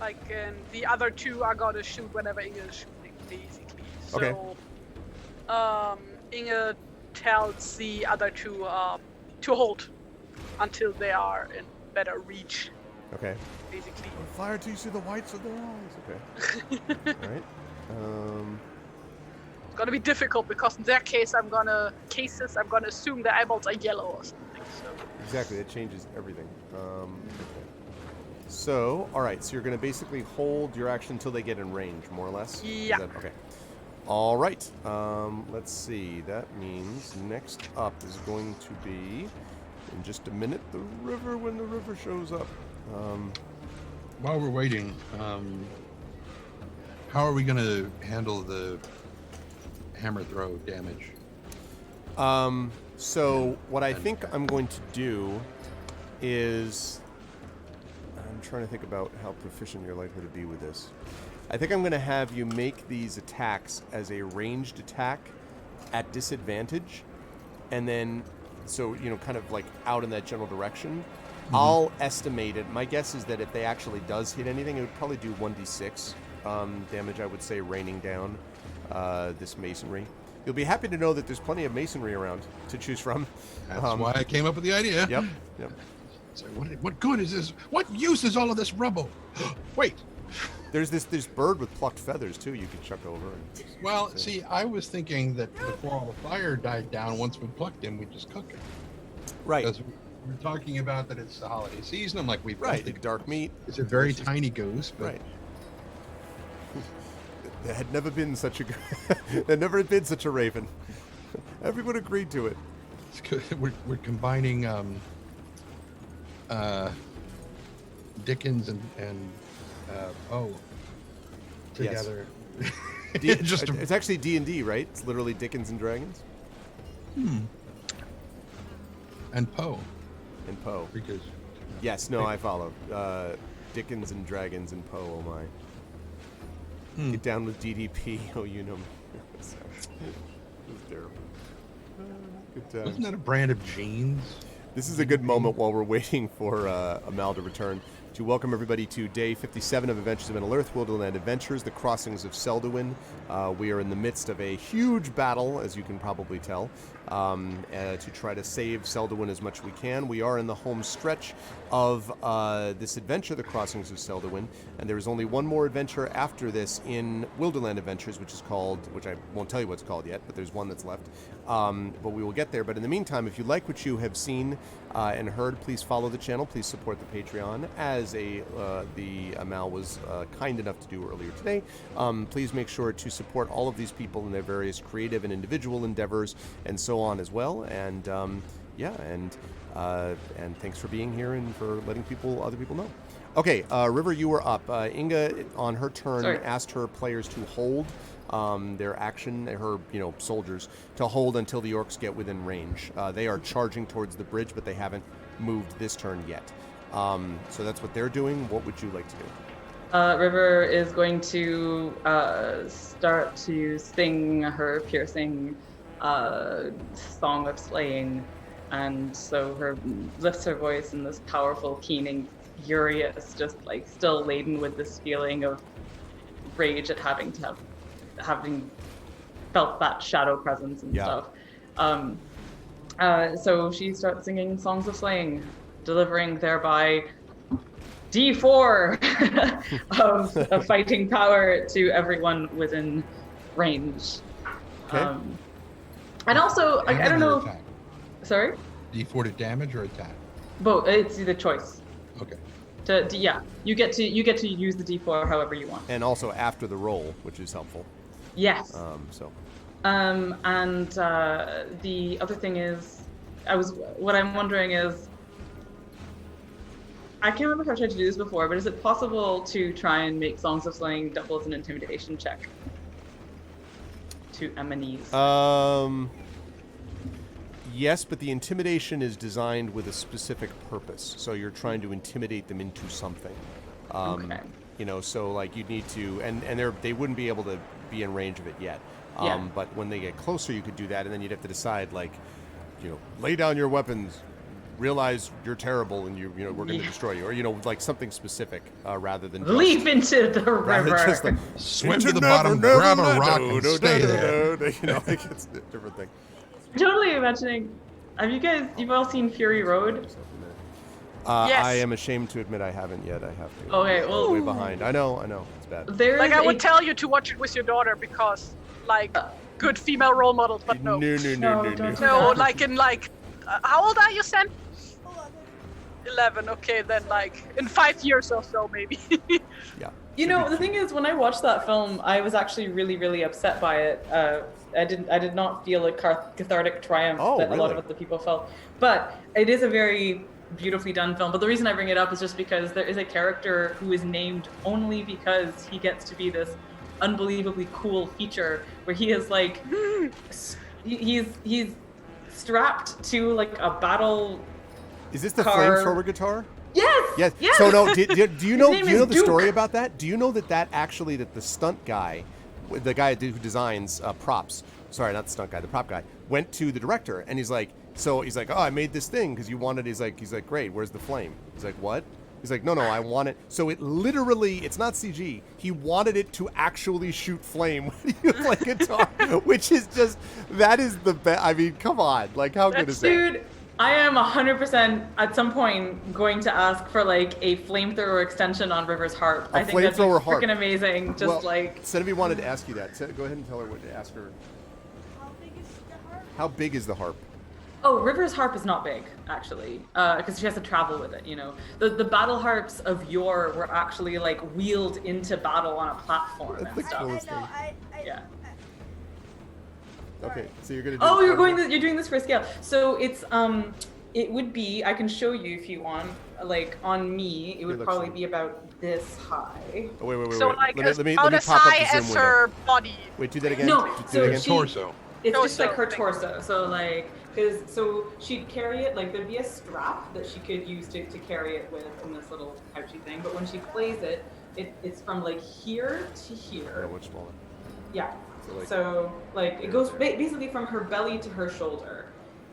And the other two are gonna shoot whenever Inga is shooting, basically. Okay. So, Inga tells the other two to hold until they are in better reach. Okay. Basically. Fire till you see the whites of their eyes. Okay. All right. It's gonna be difficult because in their case, I'm gonna assume their eyeballs are yellow or something. So. Exactly. That changes everything. Okay. So, all right. So you're going to basically hold your action until they get in range, more or less. Yeah. Okay. All right. Let's see. That means next up is going to be, in just a minute, the river when the river shows up. While we're waiting, how are we going to handle the hammer throw damage? So what I think I'm going to do is, I'm trying to think about how proficient you're likely to be with this. I think I'm going to have you make these attacks as a ranged attack at disadvantage, and then, so, kind of like out in that general direction. Mm-hmm. I'll estimate it. My guess is that if they actually does hit anything, it would probably do 1d6 damage, I would say, raining down this masonry. You'll be happy to know that there's plenty of masonry around to choose from. That's why I came up with the idea. Yep. So what good is this? What use is all of this rubble? Wait. There's this bird with plucked feathers, too, you can chuck over. Well, see, I was thinking that before all the fire died down, once we plucked him, we'd just cook it. Right. Because we're talking about that it's the holiday season. I'm like, we've right, the dark meat. It's a very tiny goose. But... Right. There had never been such a there never had been such a raven. Everyone agreed to it. It's good. We're combining Dickens and Poe together. Yes. It's actually D&D, right? It's literally Dickens and Dragons. And Poe. And Poe. Because. Yes. No, I follow. Dickens and Dragons and Poe. Oh my. Get down with DDP, oh Unum. It was terrible. Good times. Wasn't that a brand of jeans? This is a good moment while we're waiting for Amal to return to welcome everybody to day 57 of Adventures of Middle-earth, Wilderland Adventures, the Crossings of Selduin. We are in the midst of a huge battle, as you can probably tell, to try to save Selduin as much as we can. We are in the home stretch of this adventure, the Crossings of Selduin, and there is only one more adventure after this in Wilderland Adventures, which I won't tell you what it's called yet, but there's one that's left. But we will get there. But in the meantime, if you like what you have seen and heard, please follow the channel. Please support the Patreon, as the Amal was kind enough to do earlier today. Please make sure to support all of these people in their various creative and individual endeavors, and so on as well. And and thanks for being here and for letting other people know. Okay, River, you were up. Inga, on her turn, asked her players to hold their action, her soldiers, to hold until the orcs get within range. They are charging towards the bridge, but they haven't moved this turn yet. So that's what they're doing. What would you like to do? River is going to start to sing her piercing song of slaying, and so her lifts her voice in this powerful, keening, furious, just like still laden with this feeling of rage at having felt that shadow presence and stuff. So she starts singing songs of slaying, delivering thereby D4 of fighting power to everyone within range. Okay. And also, I don't know. Attack. Sorry? D4 to damage or attack? Both. It's the choice. Okay. You get to use the D4 however you want. And also after the roll, which is helpful. Yes. And the other thing is, what I'm wondering is, I can't remember if I've tried to do this before, but is it possible to try and make Songs of Slaying double as an intimidation check to enemies? Yes, but the intimidation is designed with a specific purpose. So you're trying to intimidate them into something. Okay. You know, so like you need to, and they wouldn't be able to be in range of it yet. Yeah. But when they get closer, you could do that, and then you'd have to decide, like, you know, lay down your weapons, realize you're terrible, and you know we're going to destroy you, or you know, like something specific rather than just, Leap into the rather than just river. like, Swim to the bottom, grab a rock, and stay there. You know, like it's a different thing. Totally imagining. You've all seen Fury Road? Yes. I am ashamed to admit I haven't yet. I have to. Okay, well, Way behind. I know. It's bad. there's Like I would a- tell you to watch it with your daughter because, like, good female role models, but no. No. No, don't. No, like in like, how old are you, Sen? 11. 11. Okay, then like in 5 years or so, maybe. Yeah. You know, the thing is, when I watched that film, I was actually really, really upset by it. I did not feel a cathartic triumph Oh, that a lot really? of other people felt. But it is a very beautifully done film. But the reason I bring it up is just because there is a character who is named only because he gets to be this unbelievably cool feature where he is like, he's strapped to like a battle. Is this the Car- flamethrower guitar? Yes. Yes. Yes. So no, do you know name do you is know the Duke. story about that? Do you know that actually that the stunt guy, the guy who designs props, sorry, not the stunt guy, the prop guy, went to the director and he's like, oh, I made this thing because you wanted. He's like, great. Where's the flame? He's like, what? He's like, no, I want it. So it literally, it's not CG. He wanted it to actually shoot flame when you play guitar, which is just, that is the best. I mean, come on, like how good is that? Dude, I am 100% at some point going to ask for like a flamethrower extension on River's harp. I think that'd be flamethrower harp. freaking amazing. Just Well, like, Senavi wanted to ask you that. Go ahead and tell her what to ask her. How big is the heart? How big is the harp? oh, River's harp is not big actually, because she has to travel with it. You know, the battle harps of yore were actually like wheeled into battle on a platform That's and the stuff. coolest I know. thing. Yeah. Okay, so you're gonna do Oh, the you're harp. doing this for scale. So it's it would be, I can show you if you want. Like on me, it would looks probably like- be about this high. Oh, wait. So like let me about as pop up high the as Zoom window. her body. Wait, do that again. No, Do that so again. she- Torso. It's just like her Torso. torso. So like, so she'd carry it, like there'd be a strap that she could use to carry it with in this little pouchy thing. But when she plays it, it's from like here to Yeah, here. much smaller. Yeah. So, like- So like it goes basically from her belly to her shoulder,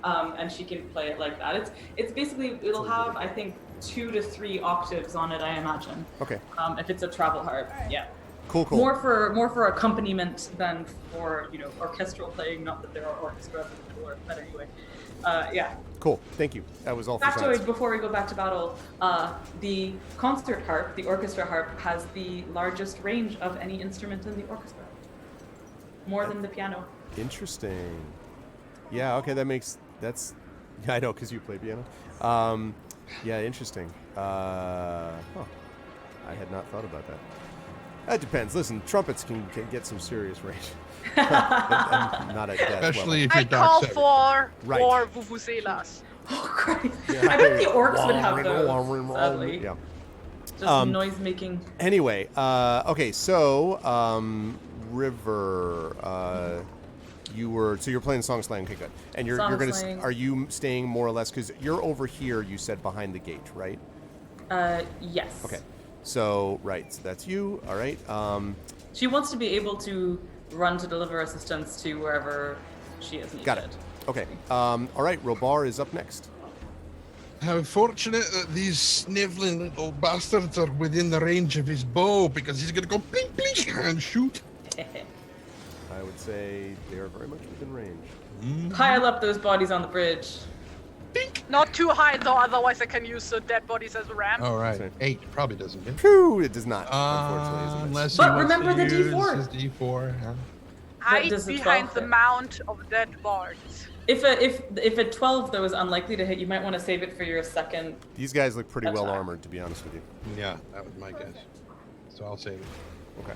and she can play it like that. It's basically, it'll have, I think, 2 to 3 octaves on it, I imagine. Okay, If it's a travel harp, yeah. cool. More for accompaniment than for, you know, orchestral playing. Not that there are orchestras in the war, but anyway. Yeah. Cool. Thank you. That was all for science. Factoid before we go back to battle. The concert harp, the orchestra harp, has the largest range of any instrument in the orchestra. More than the piano. Interesting. Yeah. Okay. That's. Yeah, I know, because you play piano. Yeah. Interesting. Huh. I had not thought about that. That depends. Listen, trumpets can get some serious range. And not at that Especially if I you're call Dark Seven. for Right. more vuvuzelas. Oh Christ! Yeah. I bet the orcs would have those. Sadly. Yeah. Just noise making. Anyway, okay, so River, you're playing Song Slang. Okay, good. And you're Song gonna Slang. are you staying more or less, because you're over here? You said behind the gate, right? Yes. Okay. So right, so that's you. All right. She wants to be able to run to deliver assistance to wherever she is needed. Got it. Okay. All right. Robar is up next. How fortunate that these sniveling little bastards are within the range of his bow, because he's gonna go blink blink and shoot. I would say they are very much within range. Pile up those bodies on the bridge. Not too high though, otherwise I can use the dead bodies as a ramp. All right, Sorry. 8 probably doesn't hit. Phew! It does not. Unfortunately, isn't it? Unless But he wants remember to the use D4. his D4. Huh? Hide does the behind 12 the hit? mound of dead bodies. If a 12 though is unlikely to hit, you might want to save it for your second. These guys look pretty That's well fine. armored, to be honest with you. Yeah, that was my guess. So I'll save it. Okay.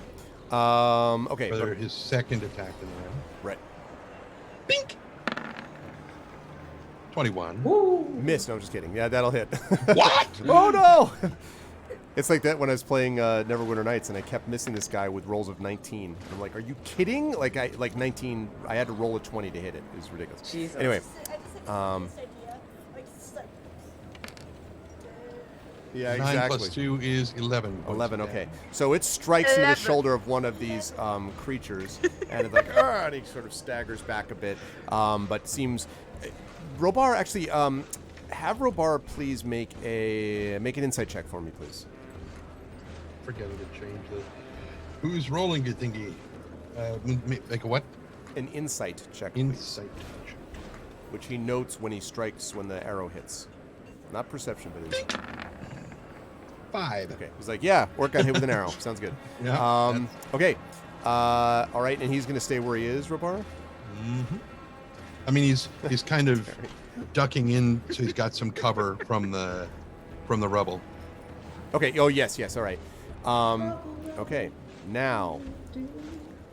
Okay. Whether but- his second attack in the round. right. Bink! 21. Woo. Miss. No, I'm just kidding. Yeah, that'll hit. What? Oh no! It's like that when I was playing Neverwinter Nights and I kept missing this guy with rolls of 19. I'm like, are you kidding? Like 19. I had to roll a 20 to hit it. It was ridiculous. Jesus. Anyway, I just had this idea. Like, it's like, yeah, 9 exactly. plus 2 is 11. points 11. of Okay, damage. so it strikes into the 11. shoulder of one of these creatures, and it's like, and he sort of staggers back a bit, but seems. Robar, actually, have Robar please make an insight check for me, please. Forget it. Change the. Who's rolling good thingy? Make a what? An insight check, please, Insight check. which he notes when he strikes when the arrow hits. Not perception, but it's 5. okay. He's like, yeah, orc got hit with an arrow. Sounds good. Yeah. Okay. All right, and he's gonna stay where he is, Robar. Mm-hmm. I mean, he's kind of ducking in, so he's got some cover from the rubble. Okay. Oh yes, yes. All right. Okay. Now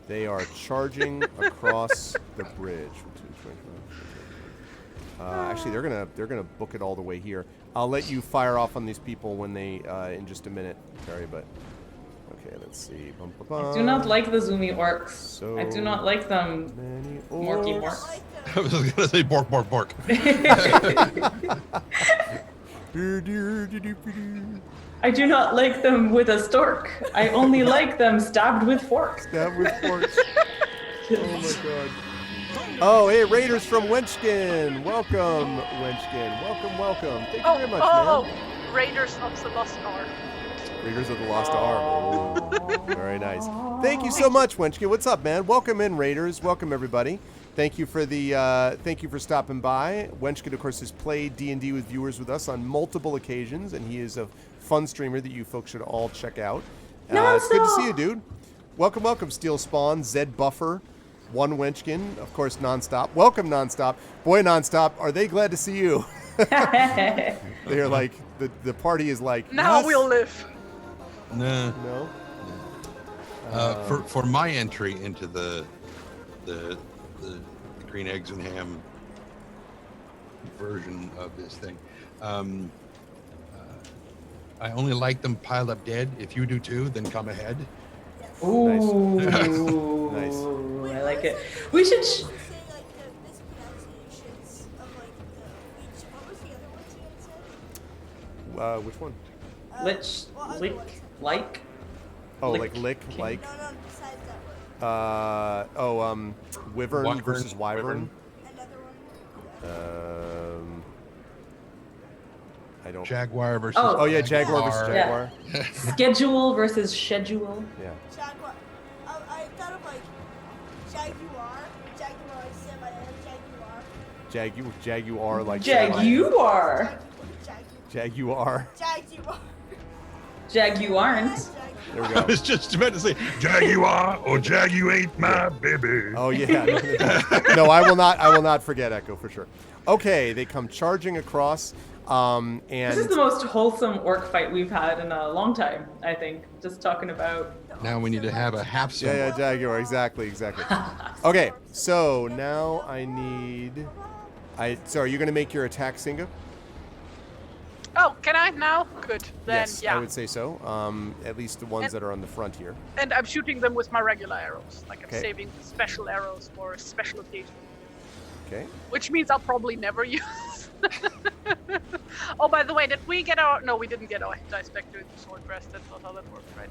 they are charging across the bridge. Actually, they're gonna book it all the way here. I'll let you fire off on these people when they in just a minute, Terry. But okay, let's see. Bum, bum, bum. I do not like the zoomy orcs. So I do not like them. many Morky orcs. mork. I was going to say bork, bork, bork. I do not like them with a stork. I only like them stabbed with forks. Stab with forks. Oh my god. Oh, hey, Raiders from Wenchkin. Welcome, Wenchkin. Welcome, welcome. Thank you very much, man. Raiders of the Lost Ark. Raiders of the Lost Ark. Oh, very nice. Thank you so much, Wenchkin. What's up, man? Welcome in, Raiders. Welcome, everybody. Thank you for stopping by. Wenchkin, of course, has played D&D with viewers with us on multiple occasions, and he is a fun streamer that you folks should all check out. It's good to see you, dude. Welcome, welcome, Steel Spawn, Zed Buffer, One Wenchkin, of course, Nonstop. Welcome, Nonstop. Boy, Nonstop, are they glad to see you? They're like, the party is like, Now yes. we'll live. Nah. No? For my entry into the green eggs and ham version of this thing, I only like them piled up dead. If you do too, then come ahead. Ooh, Nice. I like it. We should. say like the mispronunciations of like the what was the other ones you had said? Which one? Lich, lick, like. Oh, Lick. like lick, King. like, No, besides that one. Wyvern Wyvern, versus Wyvern. Another one. I don't. Jaguar versus. Oh. Oh yeah, Jaguar versus Yeah. Jaguar. Schedule versus schedule. Yeah. Jaguar. I thought of like Jaguar. Jaguar. I said my name. Jaguar. Jaguar like Jaguar. Jaguar. Jaguar. Jaguarant. There we I go. was just about to say Jaguar or Jagu ain't my baby. Oh yeah. No, I will not forget Echo for sure. Okay, they come charging across, and This is the most wholesome orc fight we've had in a long time, I think. Just talking about. Now we need to have a half symbol. yeah, Jaguar, exactly. Okay, so now I need. So are you gonna make your attack, Singa? Oh, can I now? Good. Then Yes, yeah. I would say so. At least the ones that are on the front here. And I'm shooting them with my regular arrows. Like I'm Okay. saving special arrows for a special occasion. Okay. Which means I'll probably never use. Oh, by the way, did we get our? No, we didn't get our dice back during the sword rest. That's not how that works, right?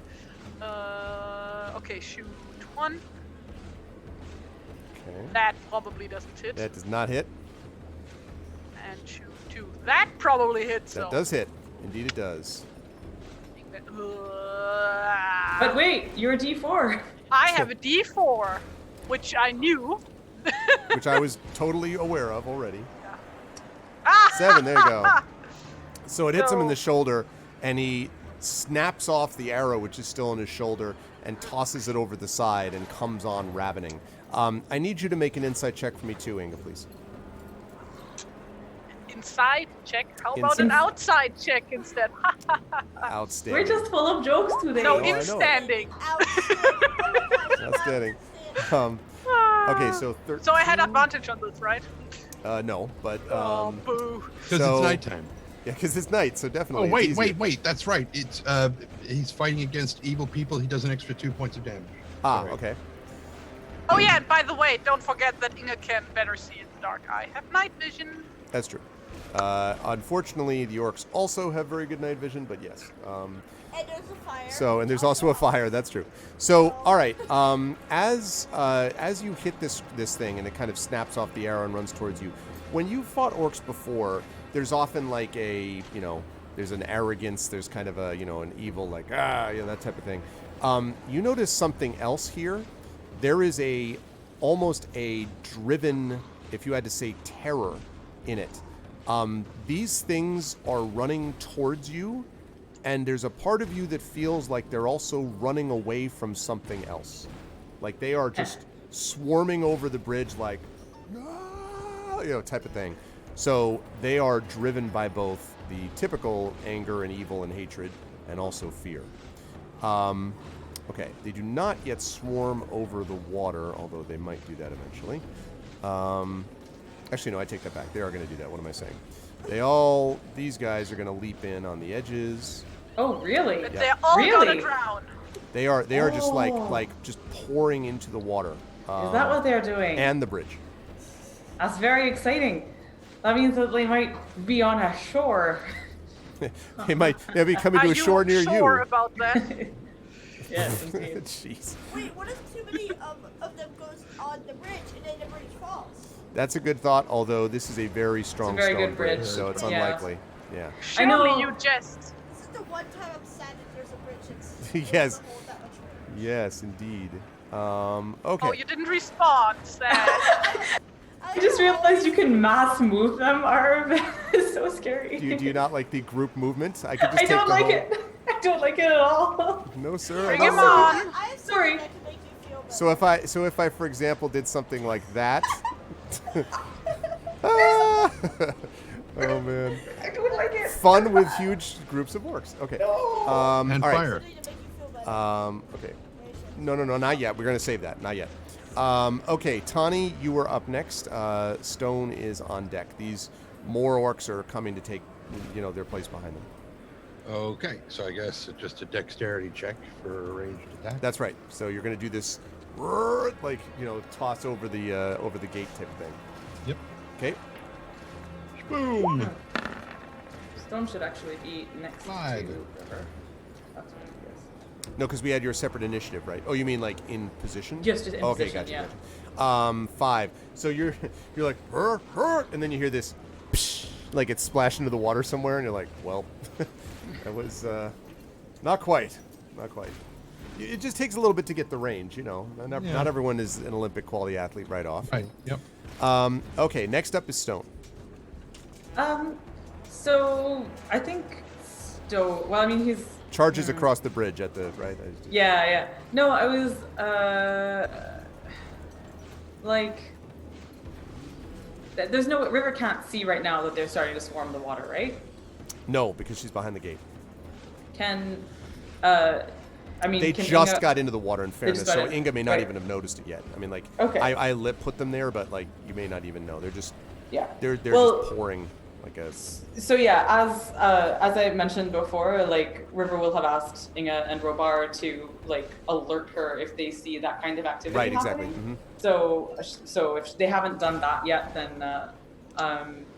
Okay, shoot one. Okay. That probably doesn't hit. That does not hit. And shoot two. That probably hits. That does hit. Indeed, it does. But wait, you're a D4. I have a D4, which I knew. Which I was totally aware of already. Ah! 7. There you go. So it hits him in So- the shoulder, and he snaps off the arrow, which is still in his shoulder, and tosses it over the side and comes on ravening. I need you to make an insight check for me too, Inga, please. Inside check. How about an Inside. outside check instead? Outstanding. We're just full of jokes today. No, I know. instanding. Outstanding. Okay, so 13. So I had advantage on this, right? No, but Boo. Because So- it's nighttime. yeah, because it's night, so Oh definitely. it's wait, easier. That's right. It's he's fighting against evil people. He does an extra 2 points of damage. Ah, Sorry. okay. Oh yeah, and by the way, don't forget that Inga can better see in the dark. I have night vision. That's true. Unfortunately, the orcs also have very good night vision, but yes. And there's a fire. So, and there's also a fire. That's true. So, all right. As you hit this thing and it kind of snaps off the arrow and runs towards you, when you fought orcs before, there's often like a there's an arrogance. There's kind of a an evil like that type of thing. You notice something else here. There is almost a driven, if you had to say, terror in it. These things are running towards you. And there's a part of you that feels like they're also running away from something else. Like they are just swarming over the bridge like, type of thing. So they are driven by both the typical anger and evil and hatred and also fear. Okay, they do not yet swarm over the water, although they might do that eventually. Actually, no, I take that back. They are going to do that. What am I saying? These guys are going to leap in on the edges. Oh, really? But Yeah. they're all Really? gonna drown. They are just Oh. like just pouring into the water. Is that what they're doing? And the bridge. That's very exciting. That means that they might be on a shore. They might be coming to Are a shore near sure you. about that? Yes, indeed. Jeez. Wait, what if too many of them goes on the bridge and then the bridge falls? That's a good thought, although this is a very strong very stone good bridge. so it's Yeah. unlikely. Yeah. I know- Surely you jest. This is the one time I'm sad that there's a bridge that's Yes. doesn't hold that much weight. Yes, indeed. Okay. Oh, you didn't respond. Sad. I just realized you can mass move them, Arv. It's so scary. do you not like the group movement? I could just I take don't the like whole... it. I don't like it at all. No, sir. Bring I him don't like it. on. I have Sorry. something that can make you feel better. So if I, for example, did something like that. Ah! Oh man. I don't like it. Fun with huge groups of orcs. Okay. And all right. fire. Something to make you feel better. Okay. No, not yet. We're gonna save that. Not yet. Okay, Tani, you are up next. Stone is on deck. These more orcs are coming to take, their place behind them. Okay, so I guess just a dexterity check for a ranged attack. That's right. So you're gonna do this, like toss over the gate type of thing. Yep. Okay. Boom. Stone should actually be next 5. to River. That's what it is. No, because we had your separate initiative, right? Oh, you mean like in position? Just in Okay, position, gotcha, yeah. gotcha. 5. So you're like, and then you hear this, psh, like it's splashed into the water somewhere, and you're like, well, that was not quite. It just takes a little bit to get the range, Not Yeah. everyone is an Olympic quality athlete right off. Right. Yep. Okay, next up is Stone. So I think Stone. Well, I mean, he's Charges across the bridge at the right. yeah. No, I was like, there's no River can't see right now that they're starting to swarm the water, right? No, because she's behind the gate. Can I mean, They can just Inga- got into the water, in fairness, got so in. Inga may not Right. even have noticed it yet. I mean, like, Okay. I put them there, but like, you may not even know. They're just Yeah. they're Well, just pouring like a. So yeah, as I mentioned before, like River will have asked Inga and Robar to like alert her if they see that kind of activity Right, exactly. happening. So if they haven't done that yet, then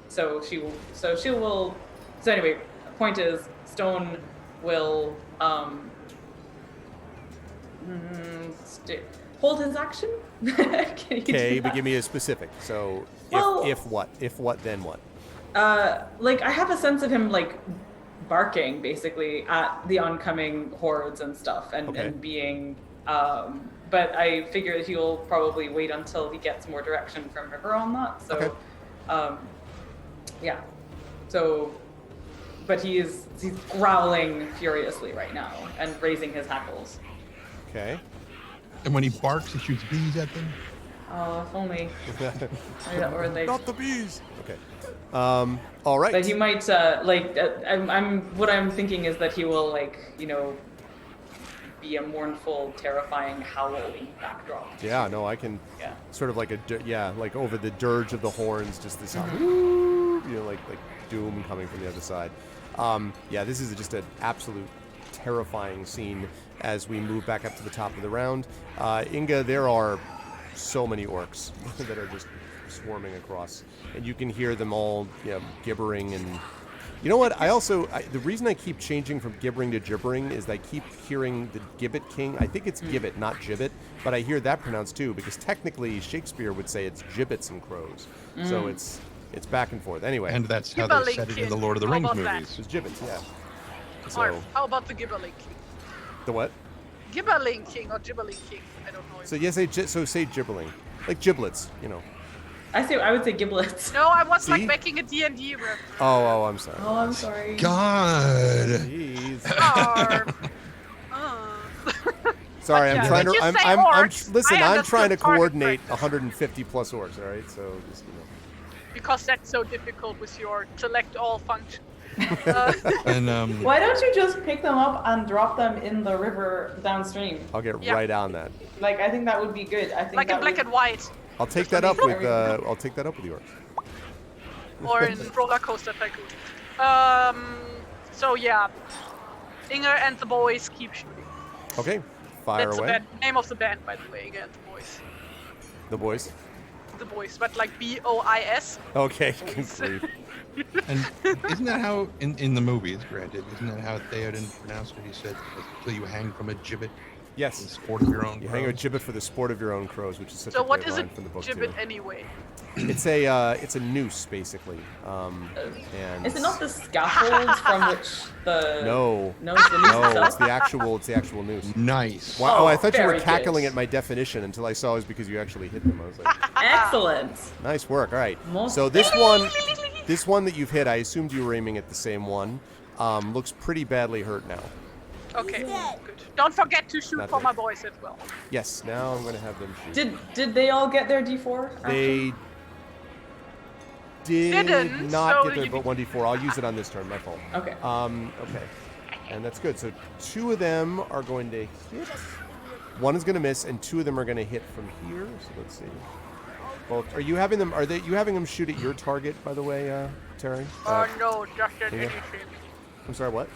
so anyway, point is Stone will hold his action. Can you do Okay, that? but give me a specific. So Well- if what? If what, then what? Like I have a sense of him like barking basically at the oncoming hordes and stuff and, Okay. and being but I figure that he'll probably wait until he gets more direction from River on that. So Okay. yeah. So but he's growling furiously right now and raising his hackles. Okay. And when he barks, he shoots bees at them. Oh, if only. Or they Not the bees. Okay. All right. But he might what I'm thinking is that he will be a mournful, terrifying, howling backdrop. Yeah, no, I can. Yeah. Sort of like like over the dirge of the horns, just this, you know, like doom coming from the other side. Yeah, this is just an absolute terrifying scene as we move back up to the top of the round. Inga, there are so many orcs that are just swarming across, and you can hear them all, you know, gibbering. And you know what? The reason I keep changing from gibbering to gibbering is I keep hearing the Gibbet King. I think it's Gibbet, not Gibbet, but I hear that pronounced too, because technically Shakespeare would say it's gibbets and crows. So it's back and forth. Anyway, And that's how they said it in the Lord of the How Rings about that? movies. it's gibbets, yeah. Marv, So how about the Gibberling King? the what? Gibberling King or Gibberling King? I don't know. So yes, say gibbling, like giblets, you know. I would say giblets. No, I was See? like making a D&D reference. Oh, I'm sorry. Oh, I'm sorry. God. Jeez. Marv. Sorry, yeah, I'm trying when to. you say I'm orcs, listen. I I'm trying to understood target coordinate practice. 150 plus orcs. All right, so just Because that's so difficult with your select all function. And Why don't you just pick them up and drop them in the river downstream? I'll get Yeah. right on that. Like, I think that would be good. I think Like in that black would... and white. I'll take Just that let up me with. know. I'll take that up with the orcs. Or in Roller Coaster Tycoon. So yeah. Inger and the boys keep shooting. Okay, fire That's the away. name of the band, by the way, Inger and the boys. The boys. The boys, but like B-O-I-S. Okay, good grief. and isn't that how in the movies? Granted, isn't that how Theoden pronounced it? He said, "Until you hang from a gibbet, in Yes, sport of your own." you hang a crows." gibbet for the sport of your own crows, which is such So a what great is a line from the book gibbet too. anyway? It's a noose basically. And Is it not the scaffold from which the... No. No, it's the noose No, itself? it's the actual noose. Nice. Wow, Oh, I thought you were very cackling good. at my definition until I saw it was because you actually hit them. I was like, Excellent. nice work. All right. Most- So this one that you've hit, I assumed you were aiming at the same one. Looks pretty badly hurt now. Okay, Yeah. good. Don't forget to shoot Not for dead. my boys as well. Yes. Now I'm going to have them shoot. Did they all get their D4? They did Didn't, not so get their you- 1d4. I'll use it on this turn. My fault. Okay. Okay. And that's good. So 2 of them are going to hit. 1 is going to miss, and 2 of them are going to hit from here. So let's see. Both. Are you having them? Are you having them shoot at your target? By the way, Terry. No, just at yeah. anything. I'm sorry. What?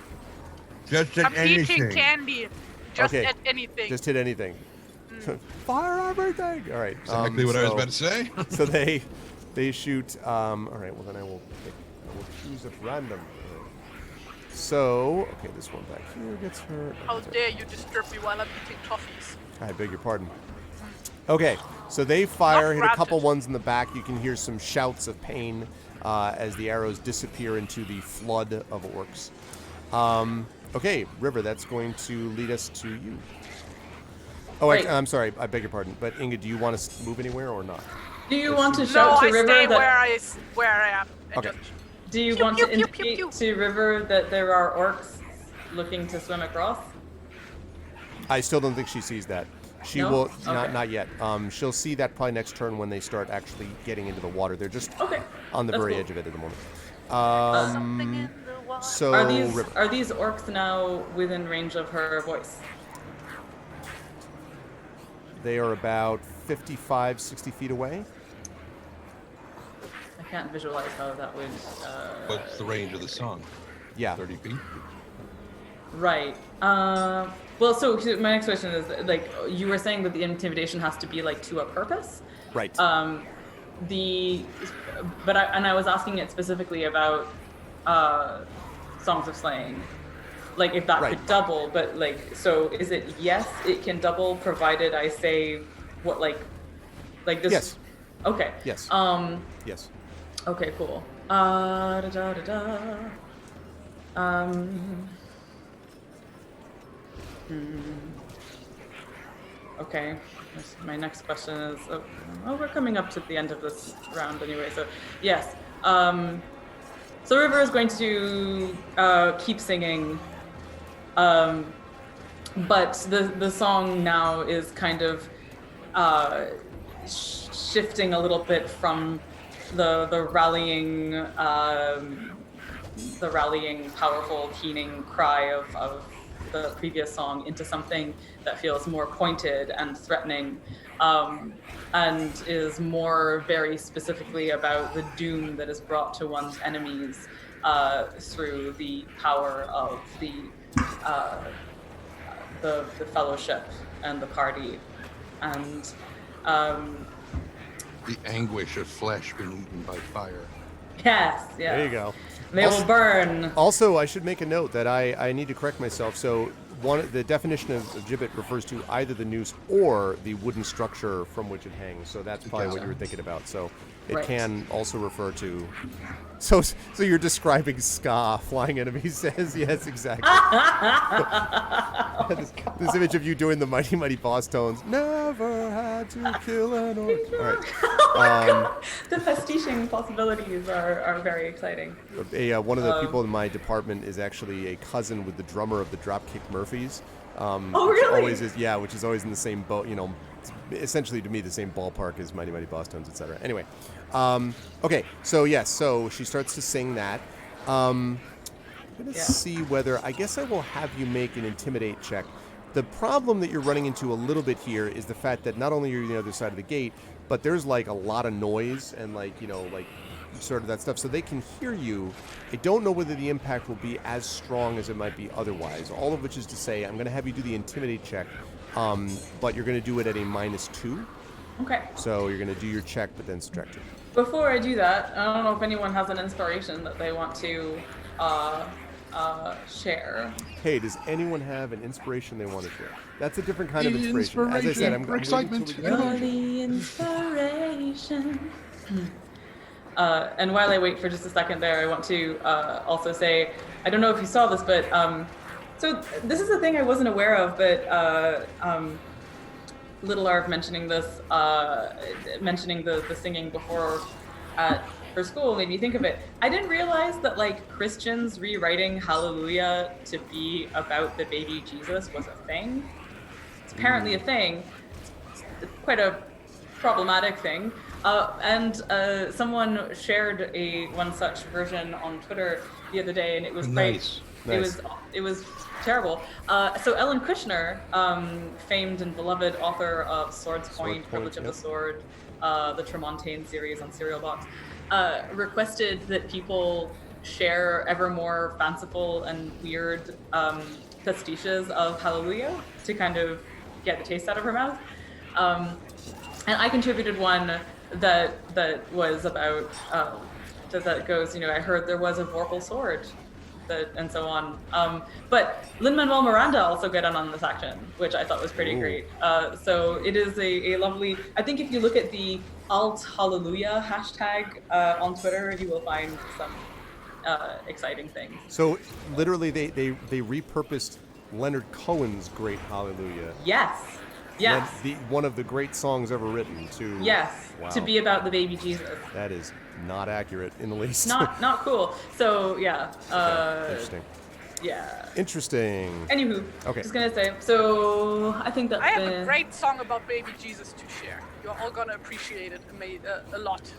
Just at I'm eating anything. candy. Just Okay. at anything. Just hit anything. Fire everything. All right. Exactly what I was so- about to say. So they shoot. All right. Well, then I will choose at random. So okay, this one back here gets hurt. How dare you disturb me while I'm eating toffees? I beg your pardon. Okay, so they fire, Not hit a couple granted. ones in the back. You can hear some shouts of pain as the arrows disappear into the flood of orcs. Okay, River, that's going to lead us to you. Oh, Wait. I'm sorry. I beg your pardon. But Inga, do you want to move anywhere or not? Do you want to No, shout to I River stay that... where I am. and Okay. just- Do you Pew, want pew, to pew, pew, indicate pew. to River that there are orcs looking to swim across? I still don't think she sees that. She No? will Okay. not yet. She'll see that probably next turn when they start actually getting into the water. They're just Okay. on the That's very cool. edge of it at the moment. Something in the water. So River. Are these orcs now within range of her voice? They are about 55, 60 feet away. I can't visualize how that would. What's the range of the song? Yeah. 30 feet? Right. Well, so my next question is like you were saying that the intimidation has to be like to a purpose. Right. I was asking it specifically about Songs of Slaying, like if that Right. could double. But like, so is it yes, it can double provided I say what like this. Yes. Okay. Yes. Yes. Okay. Cool. Okay. My next question is, we're coming up to the end of this round anyway, so yes. So River is going to keep singing, but the song now is kind of shifting a little bit from the rallying, powerful, keening cry of the previous song into something that feels more pointed and threatening, and is more very specifically about the doom that is brought to one's enemies through the power of the fellowship and the party, and The anguish of flesh being eaten by fire. yes, yeah. There you go. They will burn. Also, I should make a note that I need to correct myself. So the definition of gibbet refers to either the noose or the wooden structure from which it hangs. So that's probably what you were thinking about. So it Right. can also refer to. So you're describing ska, flying enemies says. Yes, exactly. this image of you doing the Mighty Mighty Boss tones. Never had to kill an orc. All right. The pastiching possibilities are very exciting. One of the people in my department is actually a cousin with the drummer of the Dropkick Murphys. Oh, Which really? always is, yeah, which is always in the same boat, essentially to me the same ballpark as Mighty Mighty Boss Tones, etc. Anyway, okay, so yes, so she starts to sing that. I'm gonna see whether, I guess I will have you make an intimidate check. The problem that you're running into a little bit here is the fact that not only are you on the other side of the gate, but there's like a lot of noise and like sort of that stuff, so they can hear you. I don't know whether the impact will be as strong as it might be otherwise. All of which is to say, I'm going to have you do the intimidate check, but you're going to do it at a -2. Okay. So you're going to do your check, but then subtract 2. Before I do that, I don't know if anyone has an inspiration that they want to share. Hey, does anyone have an inspiration they want to share? That's a different kind of inspiration. As I said, I'm for excitement. You're the inspiration. And while I wait for just a second there, I want to also say, I don't know if you saw this, but so this is a thing I wasn't aware of, but Little Arv mentioning this, mentioning the singing before at her school made me think of it. I didn't realize that like Christians rewriting Hallelujah to be about the baby Jesus was a thing. It's apparently a thing. It's quite a problematic thing. And someone shared one such version on Twitter the other day, and it was Nice. It was terrible. So Ellen Kushner, famed and beloved author of Swords Point, Privilege of the Sword, the Tremontaine series on Serial Box, requested that people share ever more fanciful and weird pastiches of Hallelujah to kind of get the taste out of her mouth. And I contributed one that was about that goes, I heard there was a Vorpal sword, and so on. But Lin-Manuel Miranda also got on this action, which I thought was pretty great. So it is a lovely. I think if you look at the Alt Hallelujah hashtag on Twitter, you will find some exciting things. So literally, they repurposed Leonard Cohen's Great Hallelujah. Yes. Yes. One of the great songs ever written to. Yes. Wow. To be about the baby Jesus. That is not accurate in the least. Not cool. So yeah. Interesting. Yeah. Interesting. Anywho, Okay. just gonna say. So I think that's I have a great song about baby Jesus to share. You're all gonna appreciate it a lot.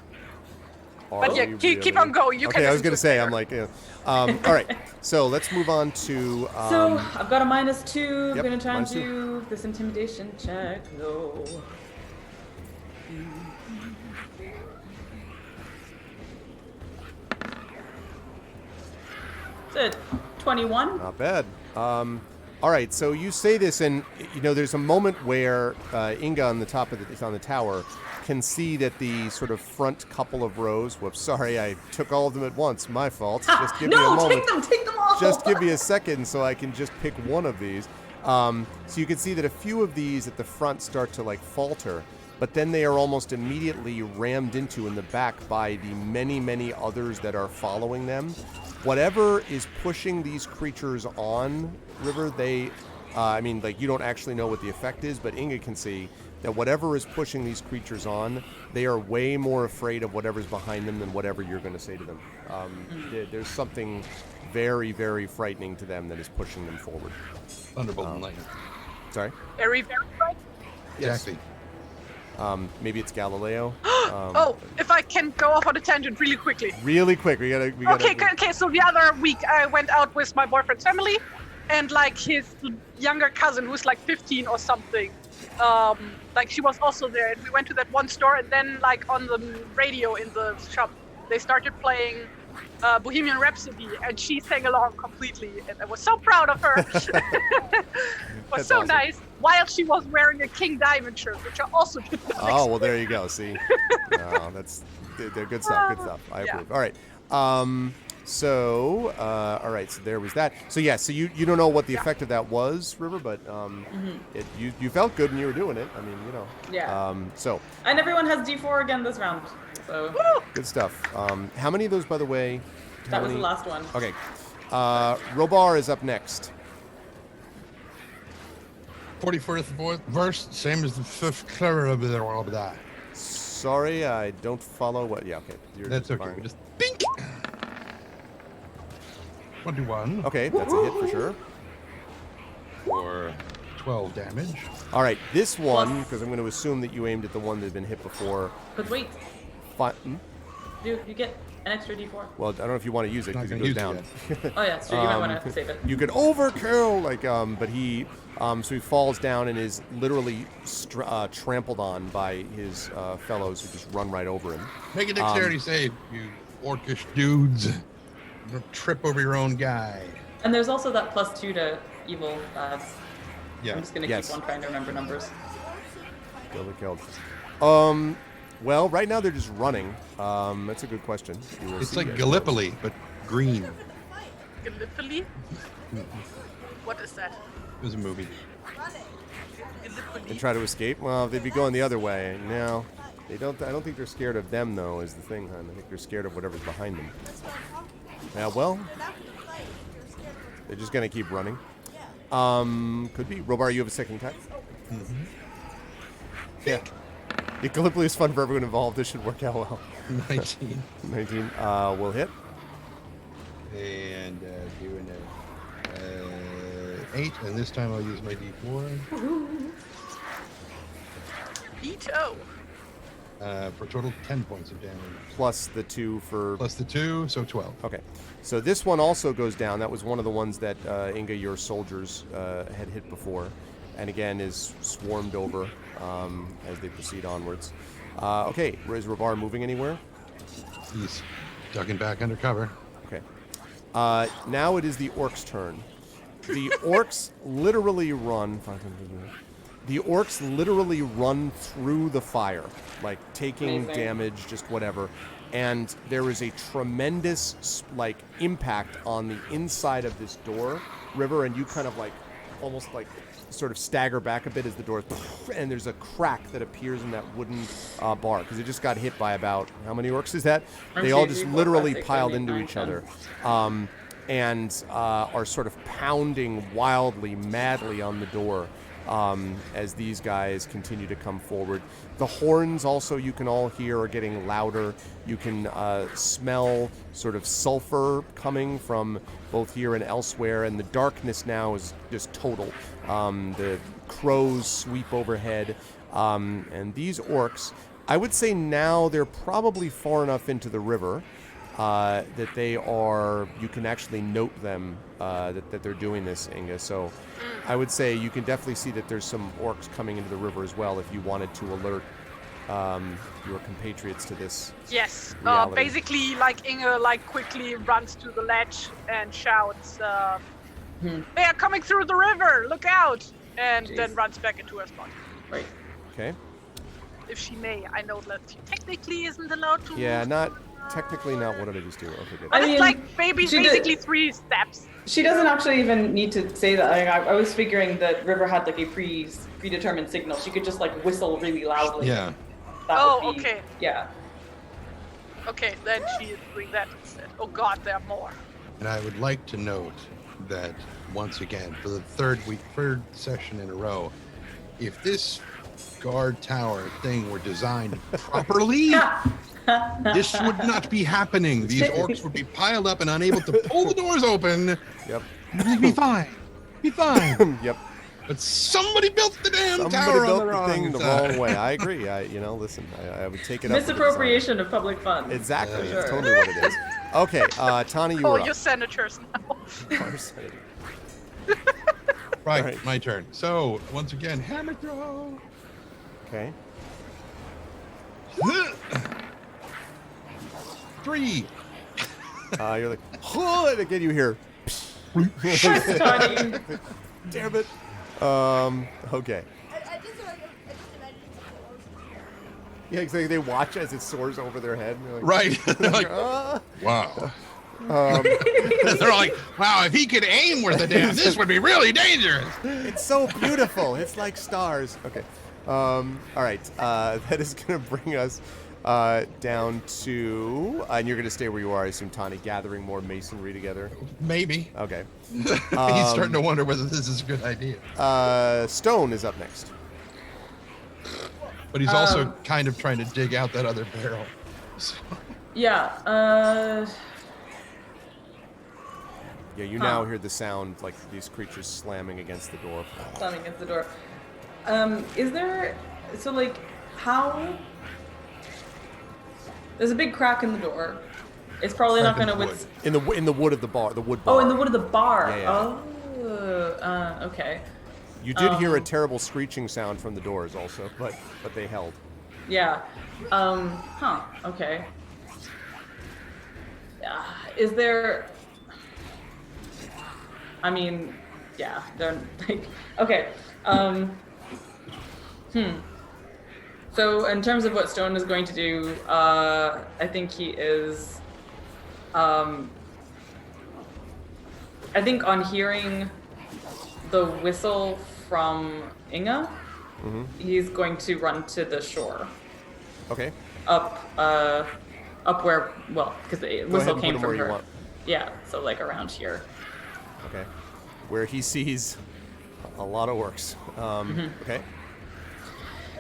But yeah, keep on going. You can. Okay, I was listen gonna to say, it I'm later. like, all right. So let's move on to. So I've got a -2. I'm yep, gonna try and -2. do this intimidation check. No. It's a 21. Not bad. All right, so you say this, and there's a moment where Inga on the top of on the tower can see that the sort of front couple of rows. Whoops, sorry, I took all of them at once. My fault. Just give me a moment. Take them all. Just give me a second so I can just pick one of these. So you can see that a few of these at the front start to like falter, but then they are almost immediately rammed into in the back by the many, many others that are following them. Whatever is pushing these creatures on, River, you don't actually know what the effect is, but Inga can see that whatever is pushing these creatures on, they are way more afraid of whatever's behind them than whatever you're going to say to them. There's something very, very frightening to them that is pushing them forward. Thunderbolt and lightning. Sorry? Very, very right. Exactly. Maybe it's Galileo. If I can go off on a tangent really quickly. Really quick, we gotta. Okay, so the other week I went out with my boyfriend's family, and like his younger cousin who's like 15 or something. Like she was also there, and we went to that one store, and then like on the radio in the shop, they started playing Bohemian Rhapsody, and she sang along completely, and I was so proud of her. It was That's so awesome. nice, while she was wearing a King Diamond shirt, which I also did the next Oh, well, day. there you go. See, they're good stuff. Good stuff. I Yeah. approve. All right. All right. So there was that. So yeah. So you don't know what the effect of that was, River, but you felt good when you were doing it. I mean, you know. Yeah. So And everyone has D4 again this round. So good stuff. How many of those, by the way? that was the last one. Okay. Robar is up next. 44th verse, same as the 5th clever of that. Sorry, I don't follow what. Yeah. Okay. You're That's just okay. firing. Just bink. 21 Okay, that's a hit for sure. for 12 damage. All right, this one, Plus- because I'm going to assume that you aimed at the one that had been hit before. But wait, you get an extra D4. Well, I don't know if you want to use it Not because it gonna goes use it down. Oh yeah, it's true. You might want to save it. You could overkill, but he, so he falls down and is literally trampled on by his fellows who just run right over him. Make a dexterity save, you orcish dudes. Don't trip over your own guy. And there's also that +2 to evil lads. Yeah. I'm just gonna Yes. keep on trying to remember numbers. Overkilled. Well, right now they're just running. That's a good question. You will It's see like as Gallipoli, but green. Gallipoli? What is that? It was a movie. They Gallipoli. try to escape. Well, they'd be going the other way. No, they don't. I don't think they're scared of them, though. Is the thing, hon. I think they're scared of whatever's behind them. That's what I'm talking about. Yeah. Well, They're not gonna fight. They're scared of what's they're just gonna keep running. yeah. Could be. Robar, you have a second attack. Yeah. Yeah, Gallipoli is fun for everyone involved. This should work out well. 19. 19 will hit. And doing a 8, and this time I'll use my D4 Veto. for a total of 10 points of damage. Plus the 2 for. Plus the 2, so 12. Okay. So this one also goes down. That was one of the ones that Inga, your soldiers, had hit before. And again is swarmed over as they proceed onwards. Okay. Is Robar moving anywhere? He's ducking back under cover. Okay. Now it is the orcs' turn. The orcs literally run. The orcs literally run through the fire, like taking Amazing. damage, just whatever. And there is a tremendous impact on the inside of this door, River, and you kind of almost sort of stagger back a bit as the door, and there's a crack that appears in that wooden bar because it just got hit by about how many orcs is that? They all just literally piled into each other, and are sort of pounding wildly, madly on the door as these guys continue to come forward. The horns also you can all hear are getting louder. You can smell sort of sulfur coming from both here and elsewhere, and the darkness now is just total. The crows sweep overhead, and these orcs, I would say now they're probably far enough into the river that they are, you can actually note them, that they're doing this, Inga. So I would say you can definitely see that there's some orcs coming into the river as well if you wanted to alert your compatriots to this. Yes. Reality. Basically, Inge quickly runs to the ledge and shouts, "They are coming through the river! Look out!" And Jeez. then runs back into her spot. Right. Okay. If she may, I know that she technically isn't allowed to. Yeah, technically not. What did I just do? Okay, good. But I it's mean, like she did- basically 3 steps. She doesn't actually even need to say that. I was figuring that River had a predetermined signal. She could just whistle really loudly. Yeah. That Oh, would be- okay. Yeah. Okay, then she is doing that instead. Oh god, there are more. And I would like to note that once again, for the third session in a row, if this guard tower thing were designed properly, this would not be happening. These orcs would be piled up and unable to pull the doors open. Yep. Everything be fine. Be fine. Yep. But somebody built the damn Somebody tower built on the the wrong thing the side. wrong way. I agree. Listen, I would take it up. with the Misappropriation of public funds. design. Exactly. For That's sure. totally what it is. Okay, Tani, you Oh, were you're up. senators now. Right, All right. my turn. So once again, hammer throw. Okay. 3. You're like, oh, and again you hear. Tony. Damn it. Okay. I just imagine it's Yeah, exactly. They watch as it soars over their head. And they're like, Right. Like, "Ah." wow. They're like, wow, if he could aim worth a damn, this would be really dangerous. It's so beautiful. It's like stars. Okay. All right. That is going to bring us down to, and you're going to stay where you are, I assume, Tani, gathering more masonry together. Maybe. Okay. He's starting to wonder whether this is a good idea. Stone is up next. But he's also kind of trying to dig out that other barrel. So, Yeah. Yeah, you now hear the sound like these creatures slamming against the door. Slamming against the door. Is there, so like, how, there's a big crack in the door. It's probably not Crack in gonna the with. In the wood of the bar, the wood bar. Oh, in the wood of the bar. Yeah, Oh, okay. You did hear a terrible screeching sound from the doors also, but they held. Yeah. Okay. Is there? I mean, yeah. They're like, okay. So in terms of what Stone is going to do, I think he is. I think on hearing the whistle from Inga, he's going to run to the shore. Okay. Up where, well, because the Go ahead whistle and came put him where from you her. want. Yeah, so like around here. Okay. Where he sees a lot of orcs. Okay. I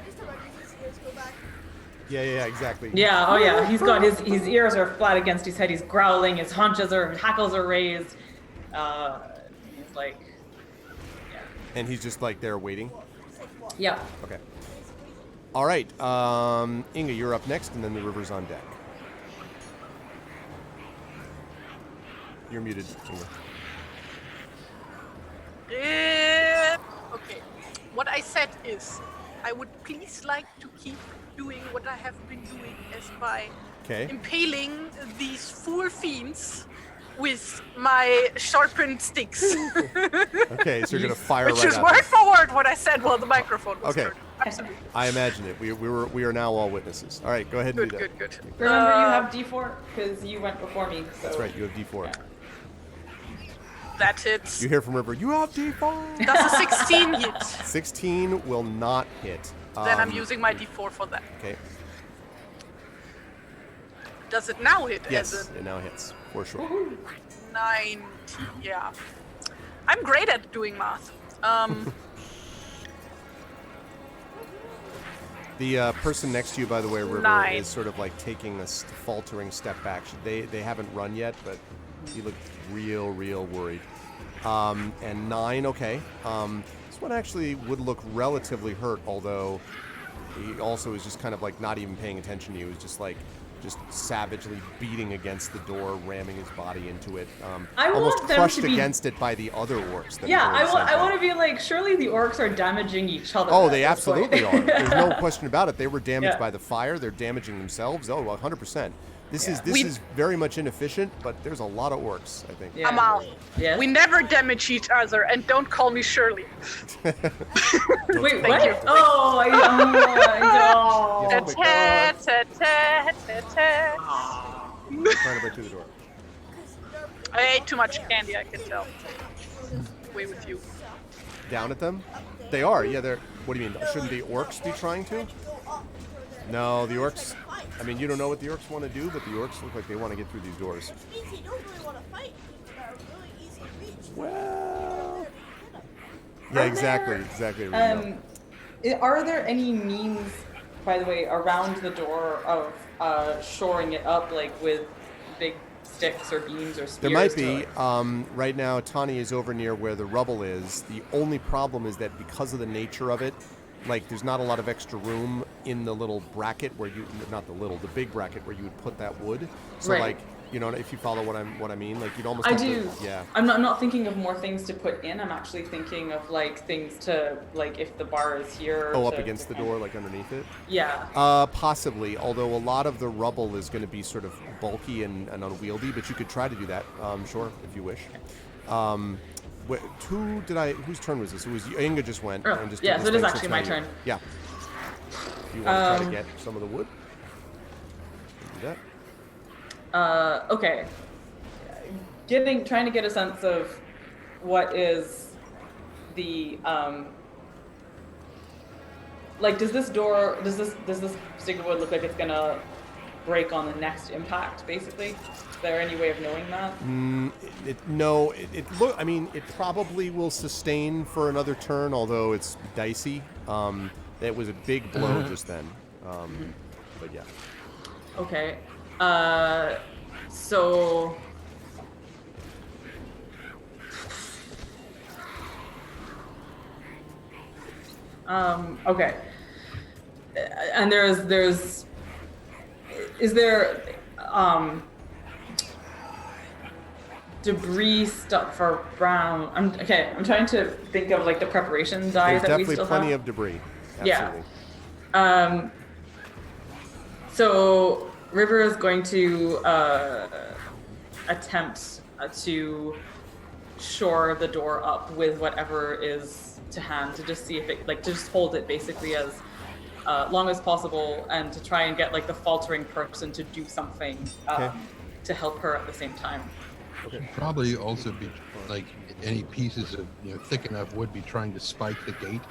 just imagine his ears go back. Yeah, exactly. Yeah, oh yeah, he's got his ears are flat against his head. He's growling. His hackles are raised. He's like, yeah. And he's just like there waiting. Yeah. Okay. All right. Inga, you're up next, and then the river's on deck. You're muted, Inga. Okay. What I said is, I would please like to keep doing what I have been doing as by Okay. impaling these four fiends with my sharpened sticks. Okay, so you're gonna fire Which right is at word them. for word what I said while the microphone was Okay. turned. Absolutely. I imagine it. We are now all witnesses. All right, go ahead and Good, do that. good, good. Remember, you have D4 because you went before me. So. That's right. You have D4. Yeah. That hits. You hear from River. You have D4. Does a 16 hit? 16 will not hit. Then I'm using my D4 for that. Okay. Does it now hit? Yes, As it now hits for sure. a 19, yeah. I'm great at doing math. The person next to you, by the way, River, 9. is sort of like taking a faltering step back. They haven't run yet, but he looked real worried. And 9, okay. This one actually would look relatively hurt, although he also is just kind of like not even paying attention to you. He's just like savagely beating against the door, ramming his body into it. I want almost them to crushed be- against it by the other orcs. That Yeah, are doing the same I want thing. to be like, surely the orcs are damaging each other. Oh, at they this absolutely point. are. There's no question about it. They were damaged Yeah. by the fire. They're damaging themselves. Oh, 100%. This Yeah. is very much inefficient, but there's a lot of orcs, I think. Yeah. Amal, Yes? we never damage each other, and don't call me Shirley. Wait, Thank what? you. Oh, I know. Yes. Ta-ta-ta-ta-ta. Trying to break through the door. I ate too much candy, I can tell. Way with you. Down at them? They are. Yeah, they're. What do you mean? Shouldn't the orcs be trying to? No, the orcs. I mean, you don't know what the orcs want to do, but the orcs look like they want to get through these doors. Which means you don't really want to fight people that are really easy to reach. Well. Yeah, Are exactly. there- Exactly. Are there any means, by the way, around the door of shoring it up, like with big sticks or beams or spears? There might to, be. like- Right now, Tani is over near where the rubble is. The only problem is that because of the nature of it, like there's not a lot of extra room in the little bracket where you, not the little, the big bracket where you would put that wood. So Right. like You know, if you follow what I mean, like you'd almost. I have do. To, yeah. I'm not thinking of more things to put in. I'm actually thinking of like things to like if the bar is here. Oh, up against the door, like underneath it. Yeah. Possibly. Although a lot of the rubble is going to be sort of bulky and unwieldy, but you could try to do that. Sure, if you wish. Whose turn was this? It was Inga just went. Oh, and just yeah, did so this it is thing, actually it's my now turn. Yeah. You want to try to get some of the wood? Do that. Okay. Trying to get a sense of what is the like. Does this stick of wood look like it's gonna break on the next impact? Basically, is there any way of knowing that? I mean, it probably will sustain for another turn, although it's dicey. That was a big blow just then. But yeah. Okay. So. Okay. And is there debris stuff around? I'm trying to think of like the preparation die There's that we definitely still plenty have. of debris. Yeah. Absolutely. So River is going to attempt to shore the door up with whatever is to hand to just see if it to just hold it basically as long as possible and to try and get like the faltering person to do something to help her at the same time. Okay. Probably also be like any pieces of thick enough wood be trying to spike the gate.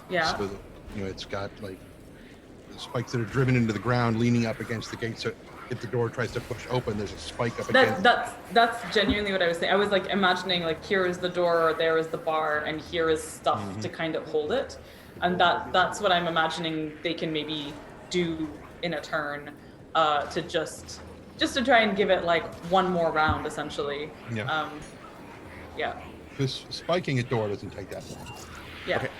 Yeah. So that it's got like the spikes that are driven into the ground, leaning up against the gate. So if the door tries to push open, there's a spike up against. That's genuinely what I was saying. I was like imagining like here is the door, there is the bar, and here is stuff to kind of hold it, and that's what I'm imagining they can maybe do in a turn, to just to try and give it like one more round essentially. Yeah. Yeah. This spiking a door doesn't take that long. Yeah. Okay.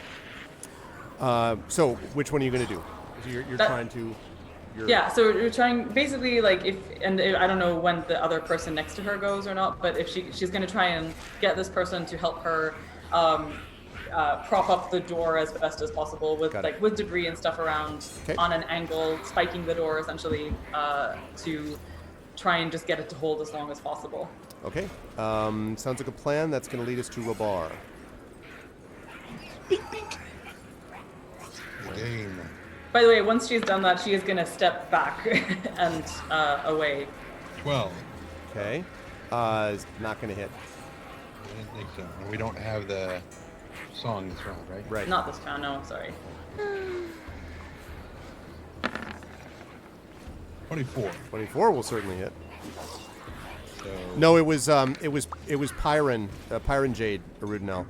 So which one are you going to do? So you're trying to. Yeah, so we're trying basically like if I don't know when the other person next to her goes or not, but if she's going to try and get this person to help her prop up the door as best as possible with with debris and stuff around on an angle, spiking the door essentially to try and just get it to hold as long as possible. Okay. Sounds like a plan. That's going to lead us to Rabar. Bink, bink. Game. By the way, once she's done that, she is going to step back and away. 12. Okay. It's not going to hit. I didn't think so. And we don't have the song this round, right? Right. Not this round, no, sorry. 24. 24 will certainly hit. So No, it was Pyron Jade Arudinel.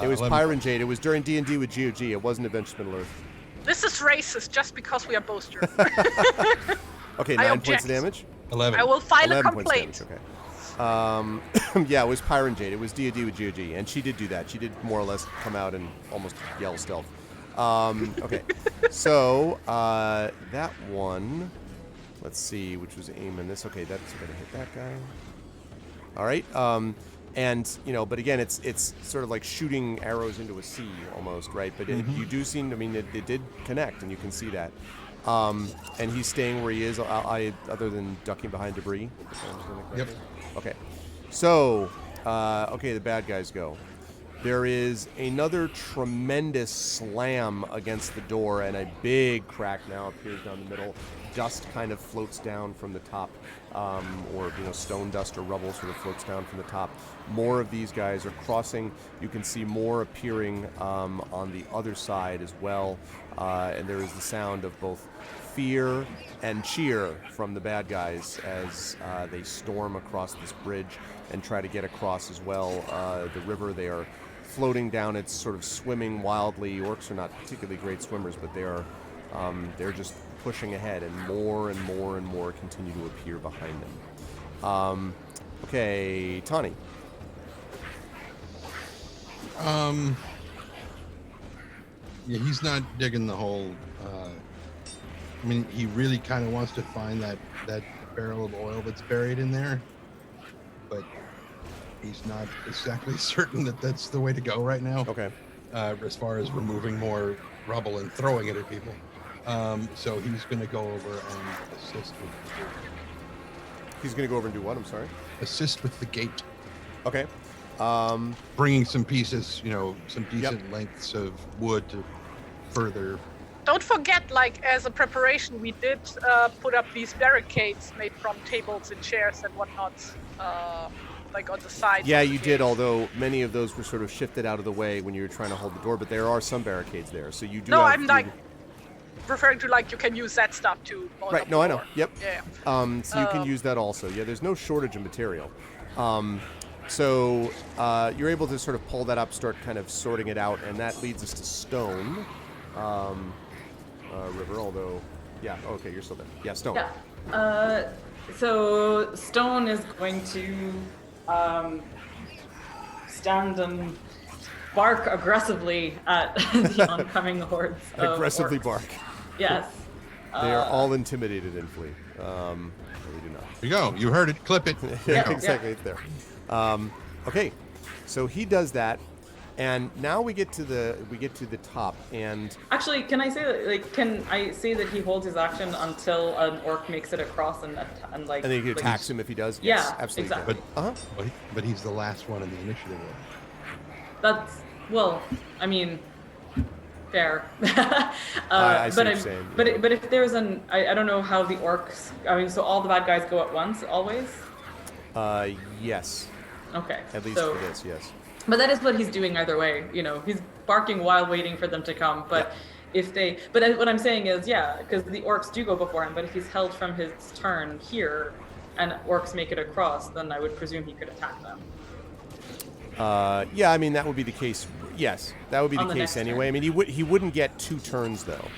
It was 11. Pyron Jade. It was during D&D with GOG. It wasn't Adventure Middle-earth. This is racist just because we are both German. Okay, I 9 points object. of damage. 11. I will file a 11 points complaint. damage. Okay. Yeah, it was Pyron Jade. It was D&D with GOG, and she did do that. She did more or less come out and almost yell stealth. Okay. So that one. Let's see, which was aiming this. Okay, that's gonna hit that guy. All right. And but again, it's sort of like shooting arrows into a sea almost, right? But you do seem. I mean, it did connect, and you can see that. And he's staying where he is, other than ducking behind debris. if I understand that Yep. correctly. Okay. So, the bad guys go. There is another tremendous slam against the door, and a big crack now appears down the middle. Dust kind of floats down from the top, or stone dust or rubble sort of floats down from the top. More of these guys are crossing. You can see more appearing on the other side as well, and there is the sound of both fear and cheer from the bad guys as they storm across this bridge and try to get across as well the river. They are floating down. It's sort of swimming wildly. Orcs are not particularly great swimmers, but they're just pushing ahead, and more continue to appear behind them. Okay, Tawny. Yeah, he's not digging the whole. I mean, he really kind of wants to find that barrel of oil that's buried in there, but he's not exactly certain that that's the way to go right now. Okay. As far as removing more rubble and throwing it at people. So he's going to go over and assist with the gate. He's going to go over and do what? I'm sorry. Assist with the gate. Okay. Bringing some pieces, some decent lengths of wood to further. Don't forget, like, as a preparation, we did put up these barricades made from tables and chairs and whatnot, like on the sides. Yeah, of the you gate. did, although many of those were sort of shifted out of the way when you were trying to hold the door, but there are some barricades there, so you do No, have... I'm like referring to, like, you can use that stuff to hold Right, up no, the I know. door. Yep. Yeah. So you can use that also. Yeah, there's no shortage of material. So you're able to sort of pull that up, start kind of sorting it out, and that leads us to stone. River, although... Yeah, okay, you're still there. Yeah, stone. Yeah. So Stone is going to stand and bark aggressively at the oncoming hordes. Of Aggressively orcs. bark. Yes. They are all intimidated and flee. No, we do not. There you go. You heard it. Clip it. There you Yeah, go. exactly. It's there. Okay, so he does that, and now we get to the top, and Actually, can I say that? Like, can I say that he holds his action until an orc makes it across and like? and then he like, attacks him if he does. Yeah, Yes, absolutely. exactly. But he's the last one in the initiative order. That's well. I mean, fair. I see what but you're saying, but yeah. but if there's I don't know how the orcs. I mean, so all the bad guys go at once always. Yes, Okay. at least so, for this, yes. But that is what he's doing either way. He's barking while waiting for them to come. But what I'm saying is, yeah, because the orcs do go before him. But if he's held from his turn here, and orcs make it across, then I would presume he could attack them. Yeah, I mean that would be the case. Yes, that would be On the the case next anyway. turn. I mean, he wouldn't get 2 turns though.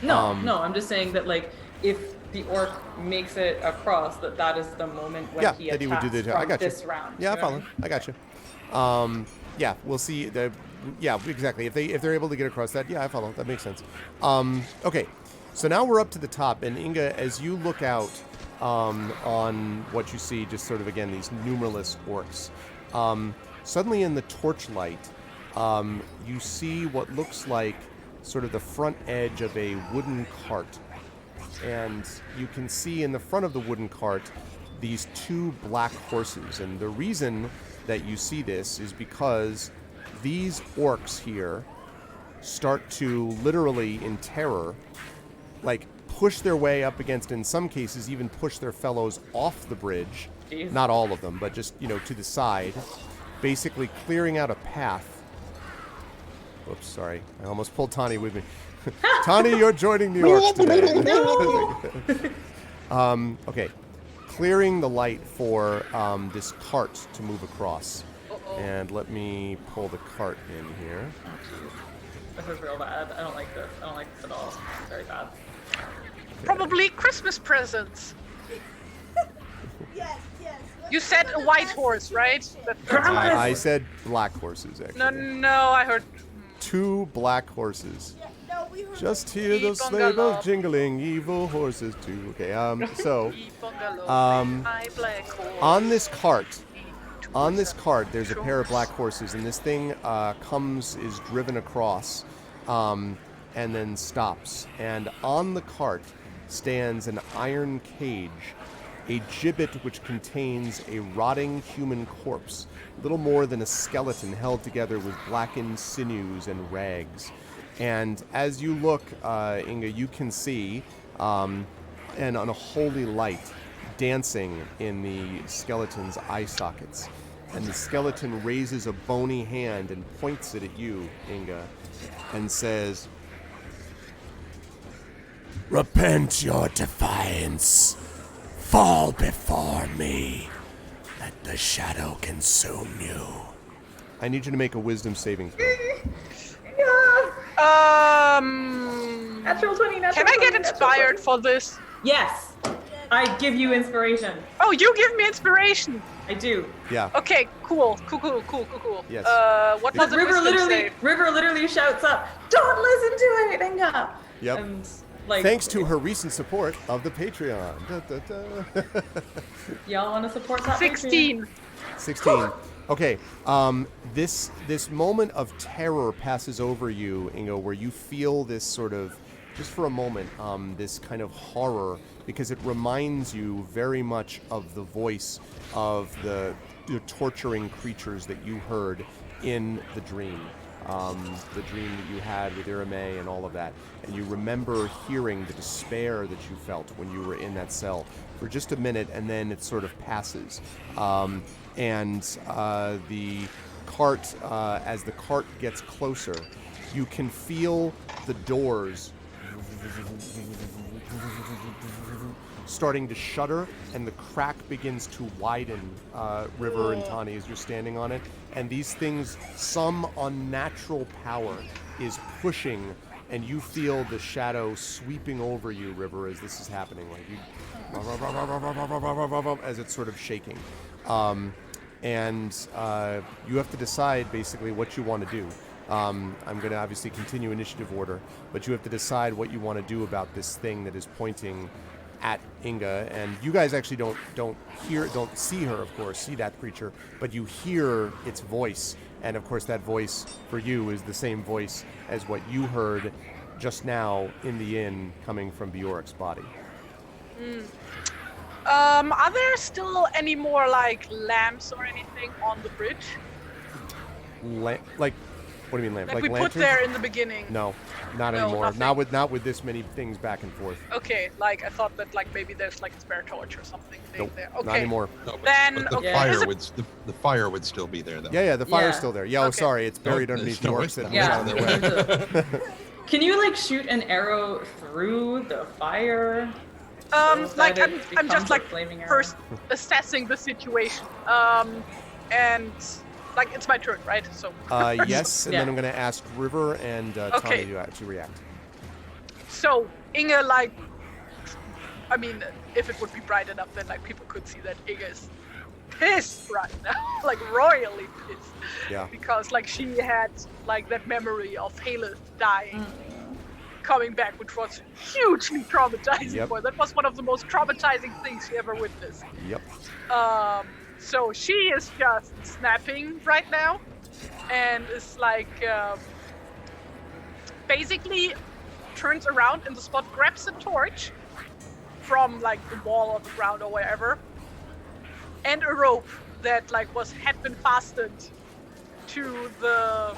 No, I'm just saying that like if the orc makes it across, that is the moment when he that attacks he would do the attack. from I got you. this round. Yeah, I you know what follow. I got you. Yeah, we'll see. Yeah, exactly. If they're able to get across that, yeah, I follow. That makes sense. Okay, so now we're up to the top, and Inga, as you look out on what you see, just sort of again these numerous orcs. Suddenly, in the torchlight, you see what looks like sort of the front edge of a wooden cart, and you can see in the front of the wooden cart these 2 black horses, and the reason that you see this is because these orcs here start to literally, in terror, like push their way up against, in some cases, even push their fellows off the bridge. Jeez. Not all of them, but just, to the side, basically clearing out a path. Whoops, sorry. I almost pulled Tani with me. Tani, you're joining the orcs today. Okay. Clearing the light for this cart to move across. And let me pull the cart in here. This is real bad. I don't like this. I don't like this at all. It's very bad. Probably Christmas presents. Yes. You said a white horse, right? I said black horses, actually. No, I heard 2 black horses. Yeah, no, we heard Just hear those Keep on sleigh bells gallop. jingling, evil horses too. Okay, so my black horse. on this cart, there's a pair of black horses, and this thing is driven across, and then stops. And on the cart stands an iron cage, a gibbet which contains a rotting human corpse, little more than a skeleton held together with blackened sinews and rags. And as you look, Inga, you can see an unholy light dancing in the skeleton's eye sockets. And the skeleton raises a bony hand and points it at you, Inga, and says, "Repent your defiance. Fall before me. Let the shadow consume you." I need you to make a wisdom saving throw. Natural 20, natural Can I 20, get natural inspired 20. for this? Yes. I give you inspiration. Oh, you give me inspiration. I do. Yeah. Okay, cool. Yes. What Because was the wisdom save? River literally shouts up, "Don't listen to it, Inga!" Yep. And Like, Thanks to her recent support of the Patreon. Da, da, da. y'all want to support that? 16. 16. Okay. This moment of terror passes over you, Ingo, where you feel this sort of, just for a moment, this kind of horror, because it reminds you very much of the voice of the torturing creatures that you heard in the dream. The dream that you had with Irame and all of that. And you remember hearing the despair that you felt when you were in that cell for just a minute, and then it sort of passes. The cart, as the cart gets closer, you can feel the doors starting to shudder, and the crack begins to widen, River and Tani, as you're standing on it. And these things, some unnatural power is pushing, and you feel the shadow sweeping over you, River, as this is happening. Like you, as it's sort of shaking. You have to decide basically what you want to do. I'm going to obviously continue initiative order, but you have to decide what you want to do about this thing that is pointing at Inga. And you guys actually don't see her, of course, see that creature, but you hear its voice. And of course, that voice for you is the same voice as what you heard just now in the inn coming from Bjork's body. Are there still any more like lamps or anything on the bridge? What do you mean lamp? Like we lanterns? put there in the beginning. No, not No, anymore. nothing. Not with this many things back and forth. Okay, like I thought that like maybe there's like a spare torch or something Nope, there. Okay. not anymore. No, but, Then- but the okay. fire Is it- would the fire would still be there though. Yeah, the fire's Yeah. still there. Yeah, oh, Okay. sorry, it's buried No, underneath it's no Bjork's. worse. That Yeah. was on their way. Can you like shoot an arrow through the fire? Like that it I'm just becomes a like flaming arrow? first assessing the situation. And like it's my turn, right? So Yes, and Yeah. then I'm going to ask River and Tani Okay. to actually react. So Inga, like, I mean, if it would be bright enough, then like people could see that Inga is pissed right now, like royally pissed, Yeah. because like she had like that memory of Haleth dying, coming back, which was hugely traumatizing Yep. for her. That was one of the most traumatizing things she ever witnessed. Yep. So she is just snapping right now, and is like basically turns around in the spot, grabs a torch from like the wall or the ground or wherever, and a rope that like had been fastened to the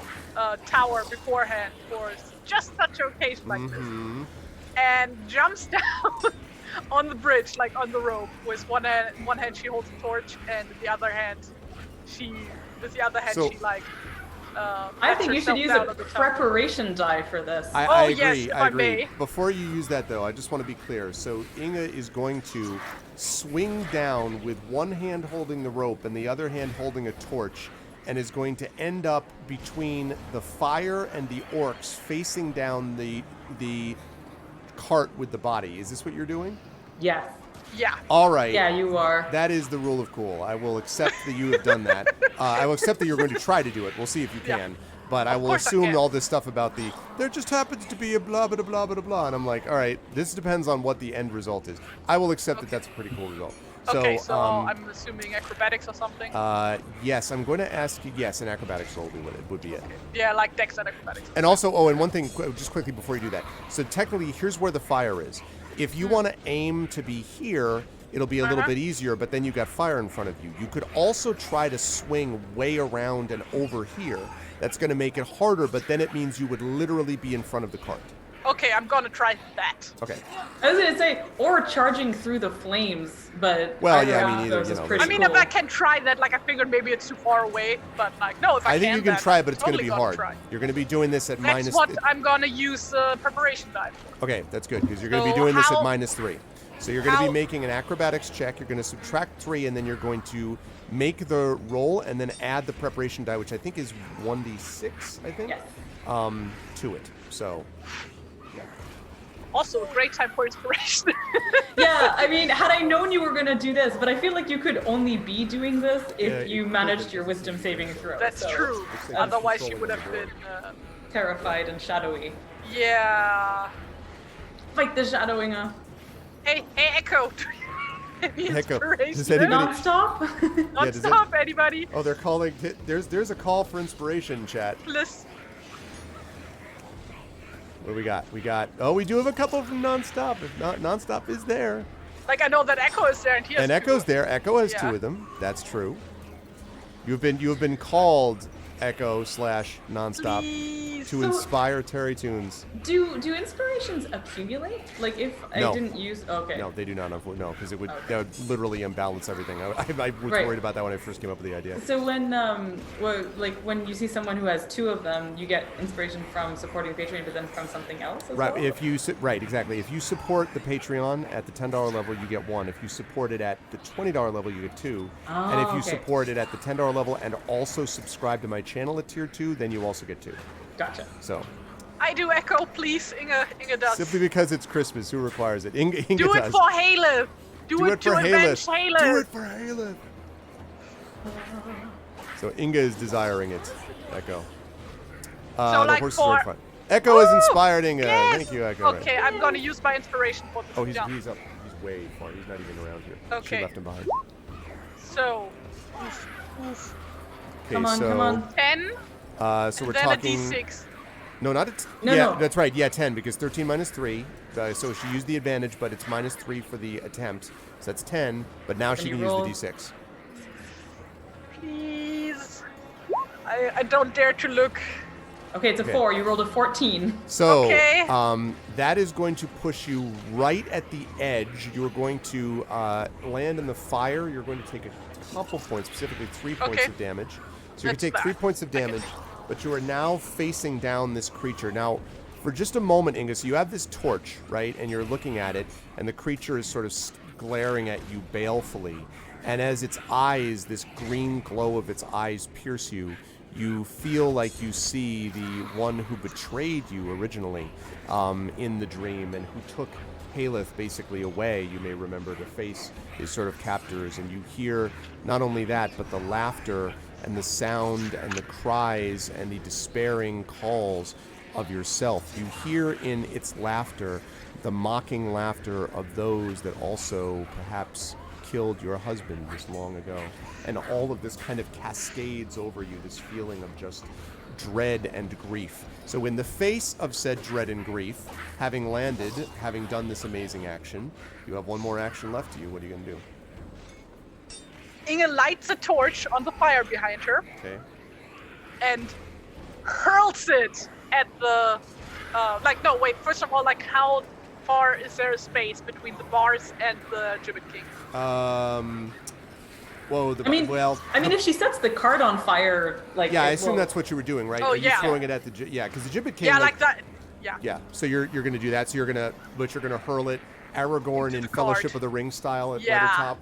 tower beforehand for just such an occasion like this, and jumps down on the bridge, like on the rope, with one hand she holds a torch, and with the other hand she So- like I lets think you should herself use down a on the tower. preparation die for this. I agree. yes, if I I agree. may. Before you use that, though, I just want to be clear. So Inga is going to swing down with one hand holding the rope and the other hand holding a torch, and is going to end up between the fire and the orcs, facing down the cart with the body. Is this what you're doing? Yes. Yeah. All right. Yeah, you are. That is the rule of cool. I will accept that you have done that. I will accept that you're going to try to do it. We'll see if you Yeah. can. But I Of will course I assume can. all this stuff about there just happens to be a blah, blah, blah, blah, blah. And I'm like, all right, this depends on what the end result is. I will accept that that's a pretty cool result. Okay, so I'm assuming acrobatics or something. Yes, I'm going to ask you, yes, an acrobatics roll would be it. Yeah, like dex and acrobatics. And also, and one thing, just quickly before you do that. So technically, here's where the fire is. If you want to aim to be here, it'll be a little bit easier, but then you got fire in front of you. You could also try to swing way around and over here. That's going to make it harder, but then it means you would literally be in front of the cart. Okay, I'm gonna try that. Okay. I was gonna say, or charging through the flames, but Well, either yeah, I of mean, either, those you is know, pretty I mean, cool. if I can try that, like I figured maybe it's too far away, but like no, if I, I think you can then try, but it's going to totally be gonna hard. try. You're going to be doing this at That's minus... what I'm gonna use preparation die for. Okay, that's good, because you're going to be So doing this at how- -3. So you're going to be how- making an acrobatics check. You're going to subtract 3, and then you're going to make the roll, and then add the preparation die, which I think is 1d6, I think, Yes. to it. So, Also, a great time for inspiration. Yeah, I mean, had I known you were gonna do this, but I feel like you could only be doing this if Yeah, you you managed could. your wisdom saving throw. That's so true. like Otherwise, she controlling would the have door. been. Terrified and shadowy. Yeah. fight the shadow Inga. Hey, Echo. Any Echo, inspiration? does anybody- Non-stop? Not does it- stop, anybody. Oh, they're calling. There's a call for inspiration, chat. Please. What do we got? We do have a couple from Nonstop. If not, Nonstop is there. Like, I know that Echo is there, and he has And two. Echo's there. Echo has Yeah. 2 of them. That's true. You have been called Echo / Nonstop Please. to inspire Terry Tunes. Do inspirations accumulate? Like if No. I didn't use okay. No, they do not. No, because it would Okay. that would literally imbalance everything. I was Right. worried about that when I first came up with the idea. So when you see someone who has 2 of them, you get inspiration from supporting Patreon, but then from something else as Right. well? Exactly. If you support the Patreon at the $10 level, you get 1. If you support it at the $20 level, you get 2. And if you okay. support it at the $10 level and also subscribe to my channel at tier 2, then you also get 2. Gotcha. So I do Echo, please. Inga does. simply because it's Christmas, who requires it? Inga do it does. for Halo. Do it for to avenge Haleth. Halo. Do it for Haleth. So Inga is desiring it. Echo. So, the like, horses are in for- front. Echo has Woo! inspired Inga. Yes! Thank you, Echo. Okay, I'm gonna use my inspiration for this. Oh, he's jump. up. He's way far. He's not even around here. She Okay. left him behind. So, oof, oof. Okay, Come on, so, come on. 10, So we're then talking. a D6. No, not No, yeah, no. that's right. Yeah, 10 because 13 minus 3. So she used the advantage, but it's minus 3 for the attempt. So that's 10. But now she you can roll. use the D6. Please. I don't dare to look. Okay, it's a Okay. 4. You rolled a 14. So Okay. that is going to push you right at the edge. You're going to land in the fire. You're going to take a couple points, specifically 3 points Okay. of damage. So you can That's take 3 bad. points of damage, but you are now facing down this creature. Now, for just a moment, Inga, so you have this torch, right? And you're looking at it, and the creature is sort of glaring at you balefully. And as its eyes, this green glow of its eyes pierce you, you feel like you see the one who betrayed you originally in the dream and who took Haleth basically away. You may remember to face his sort of captors, and you hear not only that, but the laughter and the sound and the cries and the despairing calls of yourself. You hear in its laughter the mocking laughter of those that also perhaps killed your husband this long ago. And all of this kind of cascades over you, this feeling of just dread and grief. So in the face of said dread and grief, having landed, having done this amazing action, you have one more action left to you. What are you going to do? Inga lights a torch on the fire behind her Okay. and hurls it at the. First of all, like, how far is there a space between the bars and the Gibbet King? Whoa, I mean, if she sets the cart on fire, like yeah, I it assume will- that's what you were doing, right? Oh, Are you yeah. throwing it at the yeah, because the Gibbet King. Yeah, like that. Yeah. Yeah, so you're going to do that. So you're going to hurl it Aragorn in the Fellowship cart. of the Ring style at Yeah.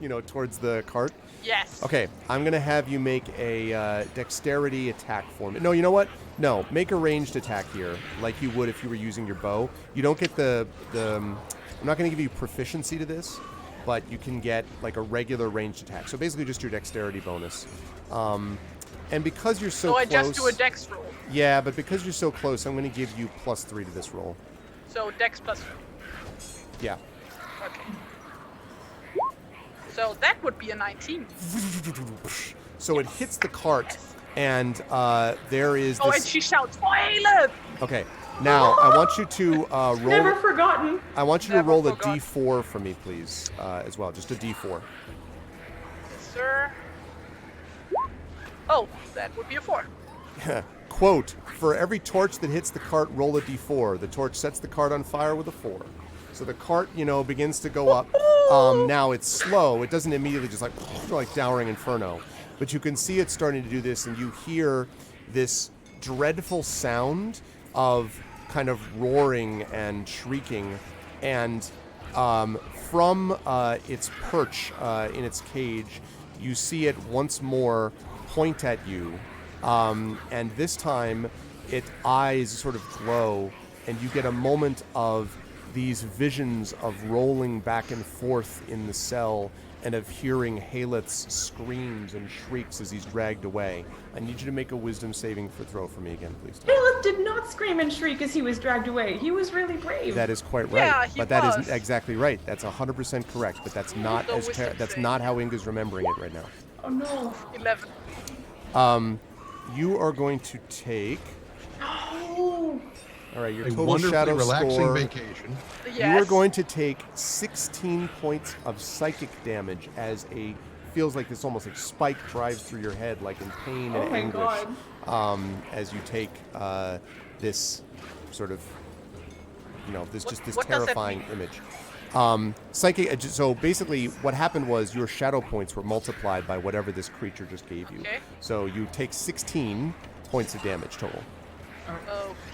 Weathertop, towards the cart. Yes. Okay, I'm going to have you make a dexterity attack for me. No, you know what? No, make a ranged attack here, like you would if you were using your bow. You don't get the I'm not going to give you proficiency to this, but you can get like a regular ranged attack. So basically just your dexterity bonus. And because you're so So I close... just do a dex roll. Yeah, but because you're so close, I'm going to give you +3 to this roll. So dex plus. Yeah. Okay. So that would be a 19. So it hits the cart, and there is Oh, this... and she shouts, "Violet!" Okay, now I want you to roll... Never forgotten. I want you to Never roll forgot. a d4 for me, please, as well. Just a d4. Sir. Oh, that would be a 4. Quote, for every torch that hits the cart, roll a d4. The torch sets the cart on fire with a 4. So the cart, begins to go up. Now it's slow. It doesn't immediately just like Dowering Inferno. But you can see it starting to do this, and you hear this dreadful sound of kind of roaring and shrieking. And from its perch in its cage, you see it once more point at you. And this time, its eyes sort of glow, and you get a moment of these visions of rolling back and forth in the cell and of hearing Haleth's screams and shrieks as he's dragged away. I need you to make a wisdom saving throw for me again, please. Haleth did not scream and shriek as he was dragged away. He was really brave. That is quite right. Yeah, he but that was. is exactly right. That's 100% correct. But that's not No as wisdom that's save. not how Inga's remembering it right now. Oh no. 11. You are going to take. Oh. All right, your A total wonderfully shadow relaxing score. vacation. Yes. You are going to take 16 points of psychic damage as feels like this almost like spike drives through your head, like in pain Oh and my anguish. God. As you take this sort of, this What does that terrifying mean? image. Psychic. So basically, what happened was your shadow points were multiplied by whatever this creature just gave you. Okay. So you take 16 points of damage total.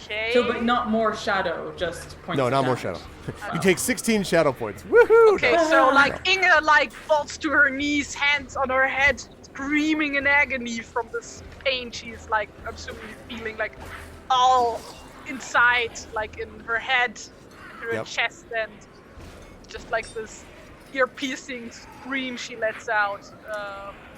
Okay. So, but not more shadow, just points. No, of not more damage. shadow. You take 16 shadow points. Woohoo! Okay, No. so like Inga falls to her knees, hands on her head, screaming in agony from this pain she's I'm assuming feeling all inside, in her head, in her Yep. chest, and just this ear-piercing scream she lets out.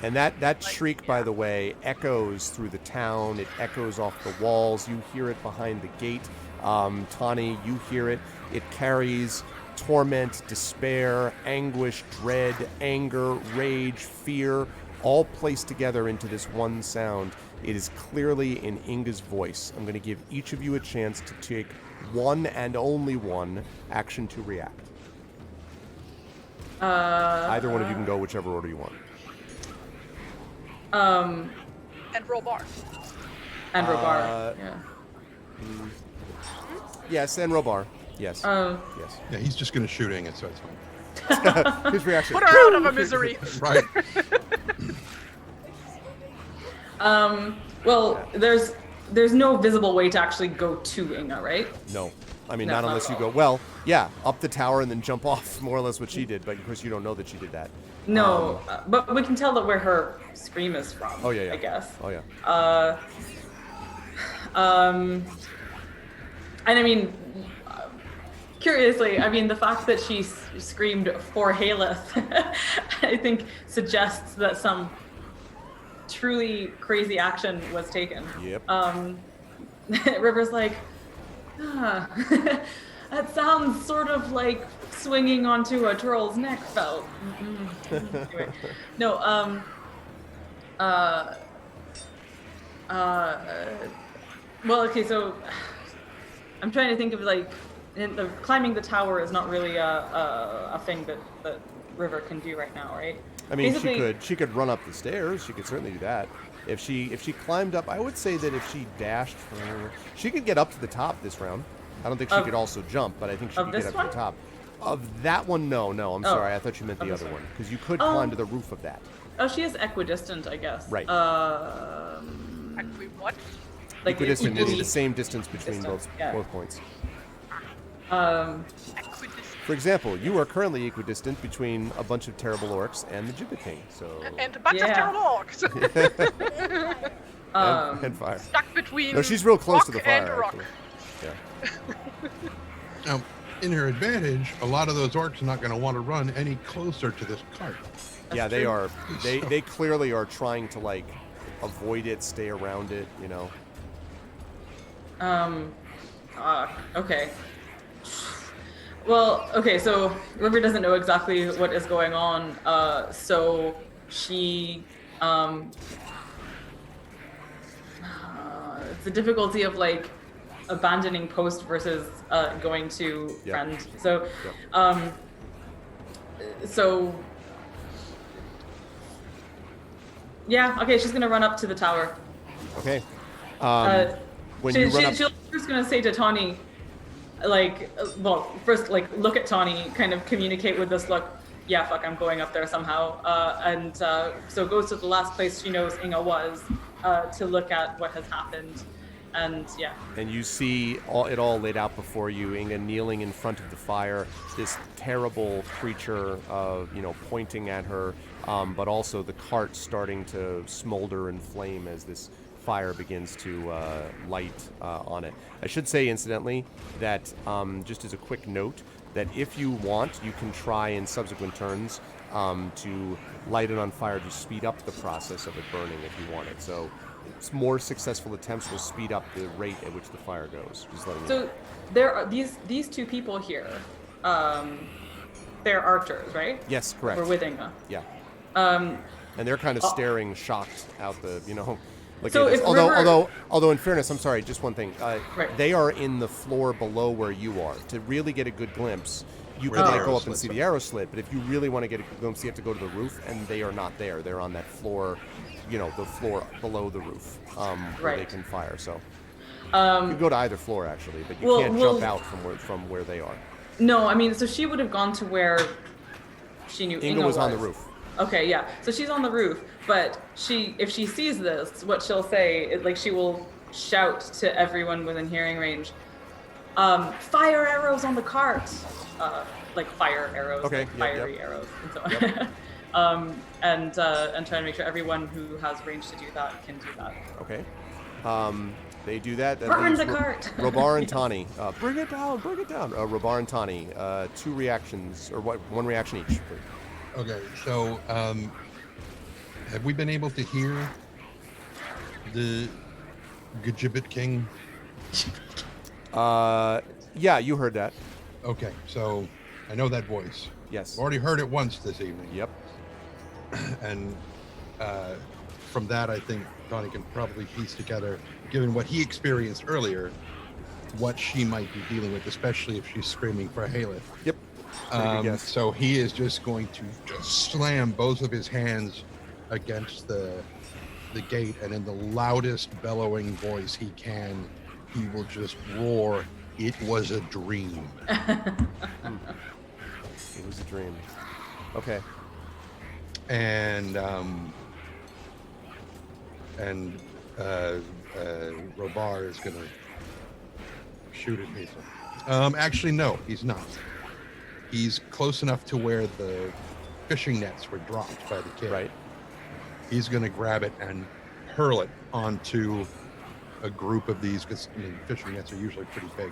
And that shriek, by the way, echoes through the town. It echoes off the walls. You hear it behind the gate. Tawny, you hear it. It carries torment, despair, anguish, dread, anger, rage, fear, all placed together into this one sound. It is clearly in Inga's voice. I'm going to give each of you a chance to take one and only one action to react. Either one of you can go whichever order you want. And roll bar. And Robar. Yeah. Yes, and Robar. Yes. Yes. Yeah, he's just going to shoot Inga, so it's fine. His reaction. Put her out of her misery. Right. Well, there's no visible way to actually go to Inga, right? No. I mean, No, not not unless at you all. go, well, yeah, up the tower and then jump off, more or less what she did. But of course, you don't know that she did that. No, but we can tell that where her scream is from. Oh, yeah, yeah. I guess. Oh, yeah. And I mean, curiously, the fact that she screamed for Haleth, I think suggests that some truly crazy action was taken. Yep. River's like, that sounds sort of like swinging onto a troll's neck felt. Anyway, no, well, okay, so I'm trying to think of climbing the tower is not really a thing that River can do right now, right? I mean, Basically- she could run up the stairs. She could certainly do that. If she climbed up, I would say that if she dashed, she could get up to the top this round. I don't think she could also jump, but I think she of could get this up one? to the top. Of that one, no. I'm sorry. I thought you meant Of the this other one. one because you could climb to the roof of that. Oh, she is equidistant, I guess. Right. Actually, what? Like Equidistant is equally- the same distance between distance, yeah. both points. Equidistant. For example, you are currently equidistant between a bunch of terrible orcs and the Gibbet King. So And a bunch of Yeah. terrible orcs. and fire. Stuck between No, she's real close rock to the and fire. rock. Actually. Yeah. Now, in her advantage, a lot of those orcs are not going to want to run any closer to this cart. Yeah, they true. are. They clearly are trying to avoid it, stay around it. Okay. Well, okay, so River doesn't know exactly what is going on, so she, it's the difficulty of abandoning post versus going to Yep. friend. So, Yep. so yeah, okay, she's gonna run up to the tower. Okay. When She, you run up, she's just gonna say to Tawny, first, look at Tawny, kind of communicate with this look. Yeah, fuck, I'm going up there somehow. So goes to the last place she knows Inga was to look at what has happened, and yeah. and you see it all laid out before you, Inga kneeling in front of the fire, this terrible creature, pointing at her, but also the cart starting to smolder and flame as this fire begins to light on it. I should say, incidentally, that just as a quick note, that if you want, you can try in subsequent turns to light it on fire to speed up the process of it burning if you want it. So more successful attempts will speed up the rate at which the fire goes. Just letting you know. So there are these two people here. They're archers, right? Yes, correct. We're with Inga. Yeah. Um, And they're kind of staring shocked out the, like So it is. if River- although in fairness, I'm sorry, just one thing. Right. They are in the floor below where you are. To really get a good glimpse, you Where could the like arrow go up and slits see are. the arrow slit, but if you really want to get a good glimpse, you have to go to the roof, and they are not there. They're on that floor, the floor below the roof, where they Right. can fire. So you could go to either floor actually, but you can't jump out from where they are. no, I mean, so she would have gone to where she knew Inga was on the roof. Okay, yeah. So she's on the roof, but if she sees this, what she'll say is like she will shout to everyone within hearing range, fire arrows on the cart, like fire arrows, Okay, like yep, fiery yep. arrows, and so on. And try to make sure everyone who has range to do that can do that. Okay. They do that. That Burn leaves the cart. Robar and Tani. Bring it down. Robar and Tani. 2 reactions, or what? 1 reaction each. Okay, so have we been able to hear the Gajibit King? Yeah, you heard that. Okay, so I know that voice. Yes. I've already heard it once this evening. Yep. And from that, I think Donnie can probably piece together, given what he experienced earlier, what she might be dealing with, especially if she's screaming for Haleth. Yep. Pretty good guess. So he is just going to just slam both of his hands against the gate, and in the loudest bellowing voice he can, he will just roar, "It was a dream." It was a dream. Okay. And Robar is gonna shoot at me. Actually, no, he's not. He's close enough to where the fishing nets were dropped by the kid. Right. He's gonna grab it and hurl it onto a group of these, because fishing nets are usually pretty big.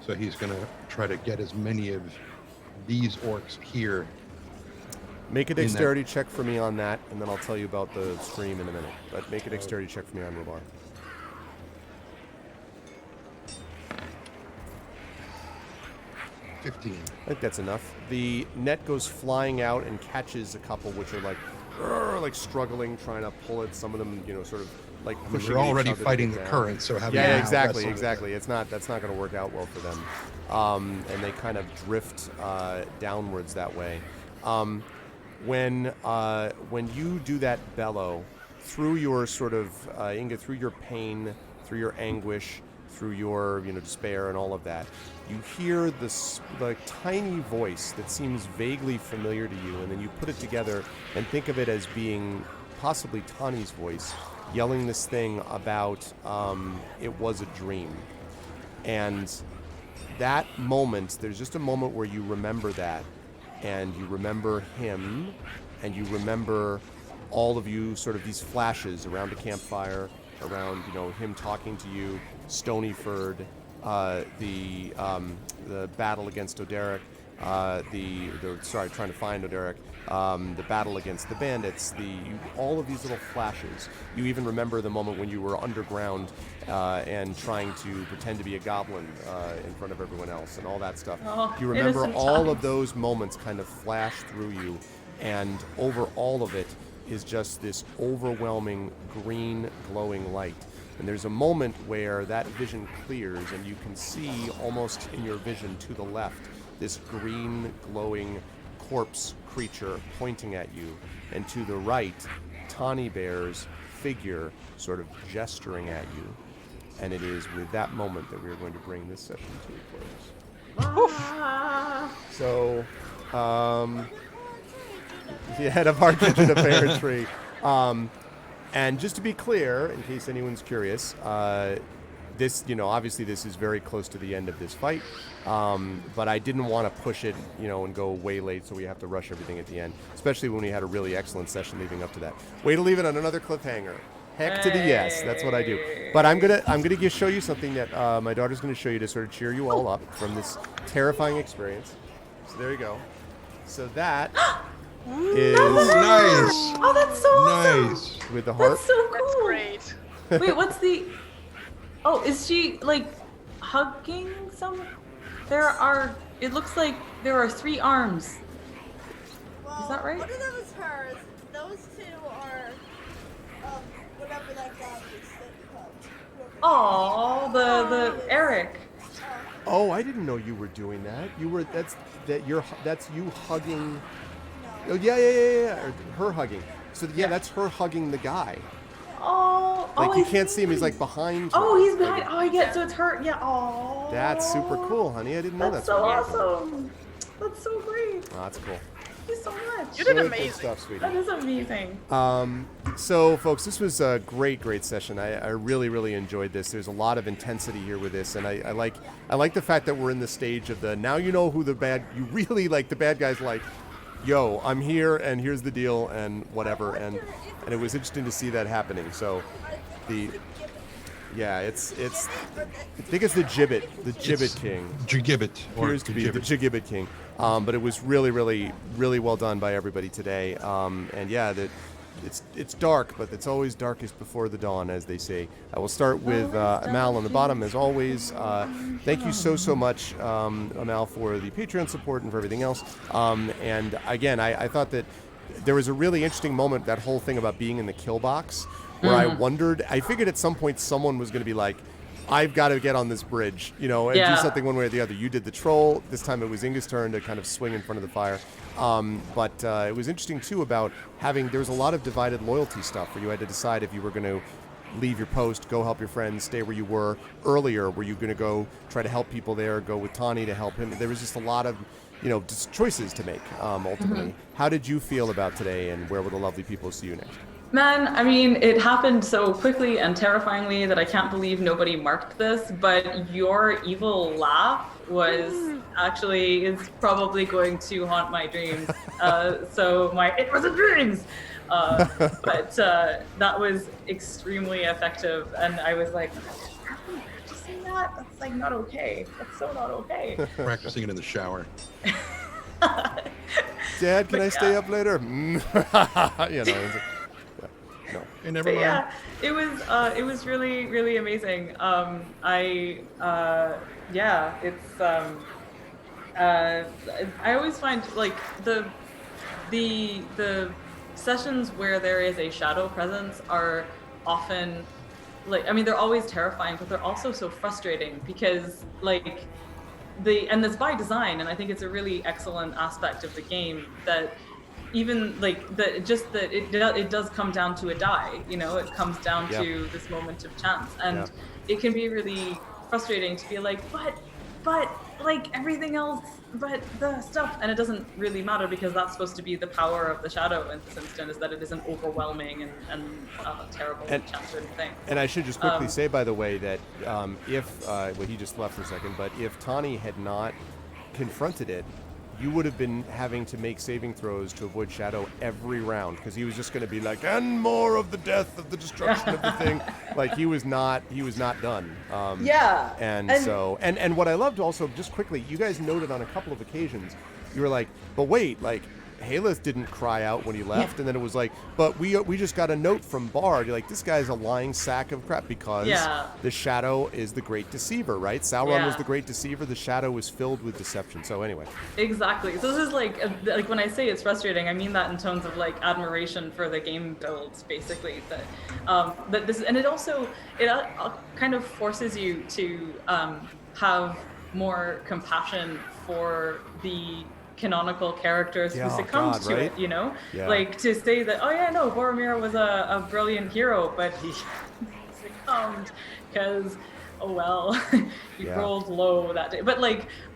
So he's gonna try to get as many of these orcs here. Make a that- dexterity check for me on that, and then I'll tell you about the scream in a minute. But make a dexterity check for me on Robar. 15. I think that's enough. The net goes flying out and catches a couple, which are like struggling, trying to pull it. Some of them, sort of like pushing. We're already each other to fighting get the down. current, so having Yeah, to exactly. wrestle with That's not going to work out well for them, and they kind of drift downwards that way. When you do that bellow, through your sort of Inga, through your pain, through your anguish, through your despair and all of that, you hear this tiny voice that seems vaguely familiar to you, and then you put it together and think of it as being possibly Tani's voice yelling this thing about it was a dream. And that moment, there's just a moment where you remember that, and you remember him, and you remember all of you, sort of these flashes around a campfire, around him talking to you, Stonyford, the battle against Oderic, trying to find Oderic, the battle against the bandits, all of these little flashes. You even remember the moment when you were underground and trying to pretend to be a goblin in front of everyone else, and all that stuff. Oh, You remember innocent all of times. those moments kind of flash through you, and over all of it is just this overwhelming green glowing light. And there's a moment where that vision clears, and you can see almost in your vision to the left this green glowing corpse creature pointing at you, and to the right, Tawny Bear's figure sort of gesturing at you. And it is with that moment that we are going to bring this session to a close. So, the head of our kitchen of Fair Tree. And just to be clear, in case anyone's curious, this, obviously this is very close to the end of this fight, but I didn't want to push it, and go way late, so we have to rush everything at the end, especially when we had a really excellent session leading up to that. Way to leave it on another cliffhanger. Heck to the yes, that's what I do. But I'm gonna show you something that my daughter's gonna show you to sort of cheer you all up from this terrifying experience. So there you go. So that is Nice. Oh, that's so awesome. Nice. with the heart. That's so That's cool. great. Wait, what's the? Oh, is she like hugging some? There are. It looks like there are 3 arms. Well, that right? One of them is hers. Those 2 are whatever that guy is that you hugged. Oh, the Eric. Oh, I didn't know you were doing that. You were that's you hugging. No. Oh yeah. Or her hugging. So yeah, that's her hugging the guy. Oh, Like I you can't see him. He's see. like behind. Oh, her. he's behind. Oh, I get. So it's her. Yeah. Oh. That's super cool, honey. I didn't know That's that's so what you were doing. awesome. That's so great. Oh, that's cool. Thank you so much. You did Good amazing. stuff, sweetie. That is amazing. So, folks, this was a great session. I really enjoyed this. There's a lot of intensity here with this, and I like the fact that we're in the stage of the now you know who the bad you really like the bad guys like. Yo, I'm here, and here's the deal, and whatever, and it was interesting to see that happening. So, it's I think it's the Gibbet King. Gibbet. Appears to be the Gibbet King. But it was really well done by everybody today. And yeah, it's dark, but it's always darkest before the dawn, as they say. I will start with Amal on the bottom, as always. Thank you so much, Amal, for the Patreon support and for everything else. And again, I thought that there was a really interesting moment, that whole thing about being in the kill box, where I figured at some point someone was going to be like, I've got to get on this bridge, and do something one way or the other. You did the troll. This time it was Inga's turn to kind of swing in front of the fire. But it was interesting, too, about there was a lot of divided loyalty stuff where you had to decide if you were going to leave your post, go help your friends, stay where you were earlier. Were you going to go try to help people there, go with Tani to help him? There was just a lot of, just choices to make, ultimately. How did you feel about today, and where will the lovely people see you next? Man, I mean, it happened so quickly and terrifyingly that I can't believe nobody marked this, but your evil laugh is probably going to haunt my dreams. It was a dreams! But that was extremely effective, and I was like, are we practicing that? That's like not okay. That's so not okay. Practicing it in the shower. Dad, can I stay up later? No. Hey, never mind. Yeah, it was really amazing. I always find like the sessions where there is a shadow presence are often they're always terrifying, but they're also so frustrating because and that's by design, and I think it's a really excellent aspect of the game that even it does come down to a die, it comes down to this moment of chance, and it can be really frustrating to be like, but like everything else but the stuff, and it doesn't really matter because that's supposed to be the power of the shadow in this instance, is that it isn't overwhelming and terrible chance or anything. And I should just quickly say, by the way, that he just left for a second, but if Tani had not confronted it, you would have been having to make saving throws to avoid shadow every round, because he was just going to be like, and more of the death of the destruction of the thing. Like he was not done. And what I loved also, just quickly, you guys noted on a couple of occasions, you were like, but wait, like Haleth didn't cry out when he left, and then it was like, but we just got a note from Bard. You're like, this guy's a lying sack of crap, because the shadow is the great deceiver, right? Sauron was the great deceiver. The shadow was filled with deception. So anyway. Exactly. So this is like when I say it's frustrating, I mean that in tones of like admiration for the game builds, basically. That this, and it also kind of forces you to have more compassion for the canonical characters who succumbed to it, like to say that, Boromir was a brilliant hero, but he succumbed because he rolled low that day. But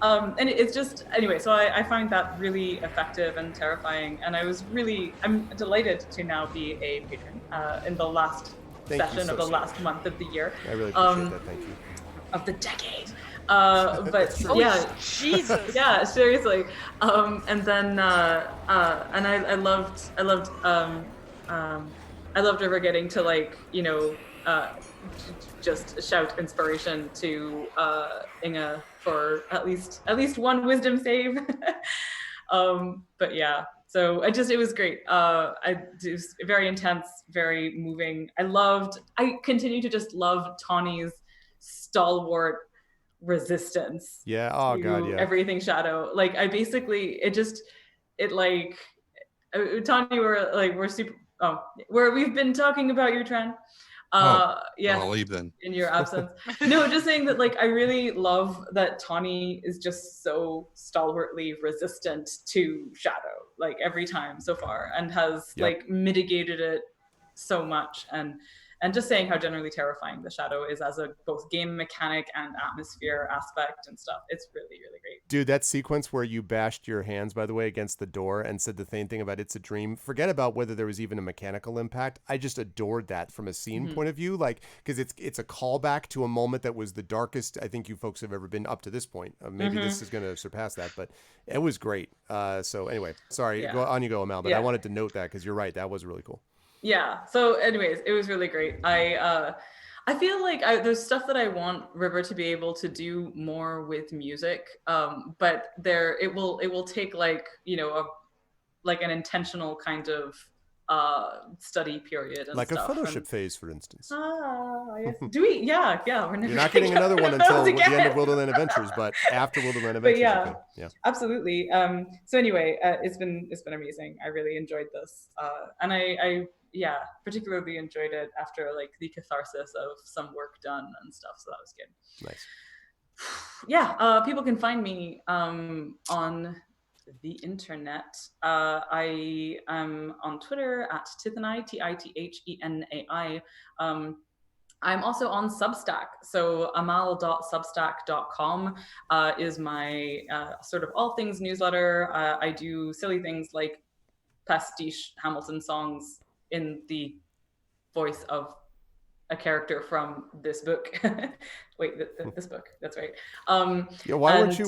and it's just, anyway, so I find that really effective and terrifying, and I'm delighted to now be a patron in the last session of the last month of the year. I really appreciate that. Thank you. Of the decade. Jesus. Yeah, seriously. And then and I loved River getting to just shout inspiration to Inga for at least one wisdom save. But yeah, So it was great. It was very intense, very moving. I continue to just love Tawny's stalwart resistance Yeah. Oh to God. Yeah. everything Shadow. Like Tawny, we're super. Oh, we've been talking about you, Tran. Yes, I'll leave then. in your absence. No, just saying that like I really love that Tawny is just so stalwartly resistant to Shadow, like every time so far, and has like mitigated it so much, and just saying how generally terrifying the Shadow is as a both game mechanic and atmosphere aspect and stuff. It's really, really great. Dude, that sequence where you bashed your hands, by the way, against the door and said the same thing about It's a Dream, forget about whether there was even a mechanical impact. I just adored that from a scene point of view, like, because it's a callback to a moment that was the darkest I think you folks have ever been up to this point. Maybe this is going to surpass that, but it was great. So anyway, sorry, on you go, Amal, but I wanted to note that because you're right, that was really cool. Yeah. So anyways, it was really great. I feel like there's stuff that I want River to be able to do more with music. But it will take like, an intentional kind of study period and like stuff. A fellowship phase, for instance. Yes. Do we? Yeah. We're never You're not getting another one until the end of Wilderland Adventures, but after Wilderland Adventures, yeah, absolutely. So anyway, it's been amazing. I really enjoyed this, and I particularly enjoyed it after like the catharsis of some work done and stuff. So that was good. Nice. Yeah, people can find me on the internet. I am on Twitter at Tithenai, Tithenai. I'm also on Substack. So amal.substack.com is my sort of all things newsletter. I do silly things like pastiche Hamilton songs in the voice of a character from this book. Wait, this book. That's right. Why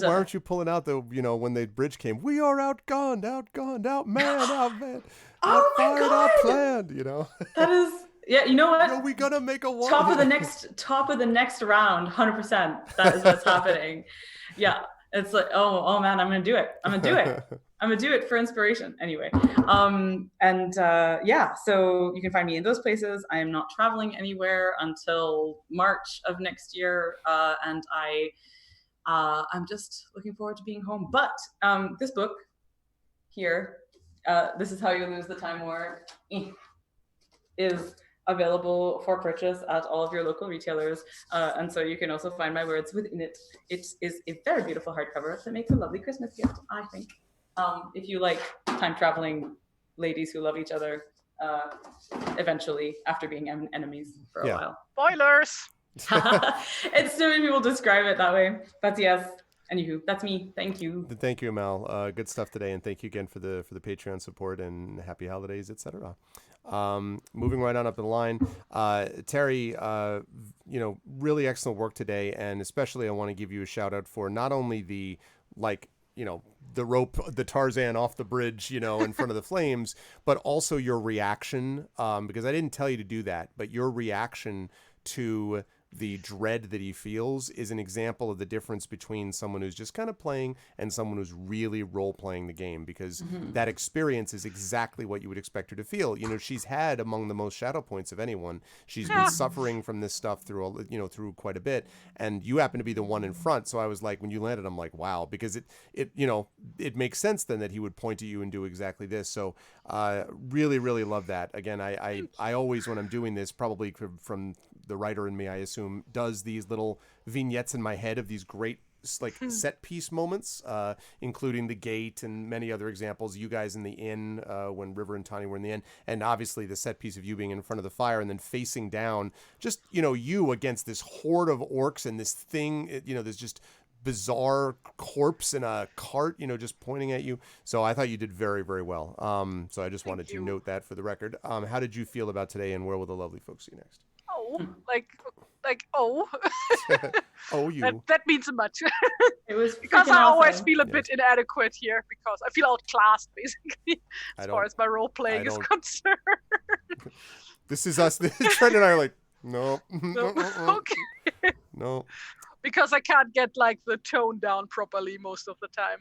weren't you pulling out the, when the bridge came, we are outgunned, outmanned, outfired, outplanned, That is, yeah, you know what? We gonna make a one. Top of the next round, 100%. That is what's happening. Yeah. It's like, oh man, I'm gonna do it. I'm gonna do it for inspiration. Anyway, so you can find me in those places. I am not traveling anywhere until March of next year, and I'm just looking forward to being home. But this book here, This Is How You Lose the Time War, is available for purchase at all of your local retailers, and so you can also find my words within it. It is a very beautiful hardcover that makes a lovely Christmas gift, I think, if you like time traveling ladies who love each other eventually after being enemies for a while. Spoilers. It's so many people describe it that way, but yes. Anywho, that's me. Thank you. Thank you, Amal. Good stuff today, and thank you again for the Patreon support and happy holidays, etc. Moving right on up the line, Terry, really excellent work today, and especially I want to give you a shout out for not only the the rope, the Tarzan off the bridge, in front of the flames, but also your reaction, because I didn't tell you to do that, but your reaction to the dread that he feels is an example of the difference between someone who's just kind of playing and someone who's really role-playing the game, because that experience is exactly what you would expect her to feel. She's had among the most shadow points of anyone. She's been suffering from this stuff through through quite a bit, and you happen to be the one in front. So I was like, when you landed, I'm like, wow, because it makes sense then that he would point at you and do exactly this. So really, really love that. Again, I always, when I'm doing this, probably from the writer in me, I assume, does these little vignettes in my head of these great set piece moments, including the gate and many other examples. You guys in the inn, when River and Tawny were in the inn, and obviously the set piece of you being in front of the fire and then facing down, just you against this horde of orcs and this thing, there's just bizarre corpse in a cart, just pointing at you. So I thought you did very, very well. So I just wanted to note that for the record. How did you feel about today, and where will the lovely folks see you next? Oh, you. That means much. It was because I always awesome. feel a bit inadequate here, because I feel outclassed basically as far as my role playing is concerned. This is us. Trent and I are like, no. Okay. No. Because I can't get the tone down properly most of the time,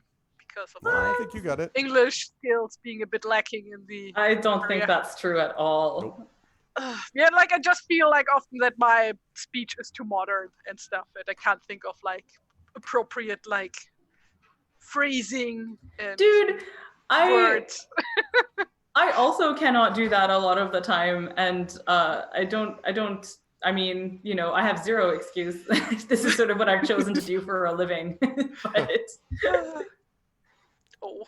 because of No, my I think you got it. English skills being a bit lacking in the I don't think area. that's true at all. Nope. Yeah, like I just feel like often that my speech is too modern and stuff, and I can't think of like appropriate like phrasing and Dude, words. I also cannot do that a lot of the time, and I mean, you know, I have zero excuse. This is sort of what I've chosen to do for a living. But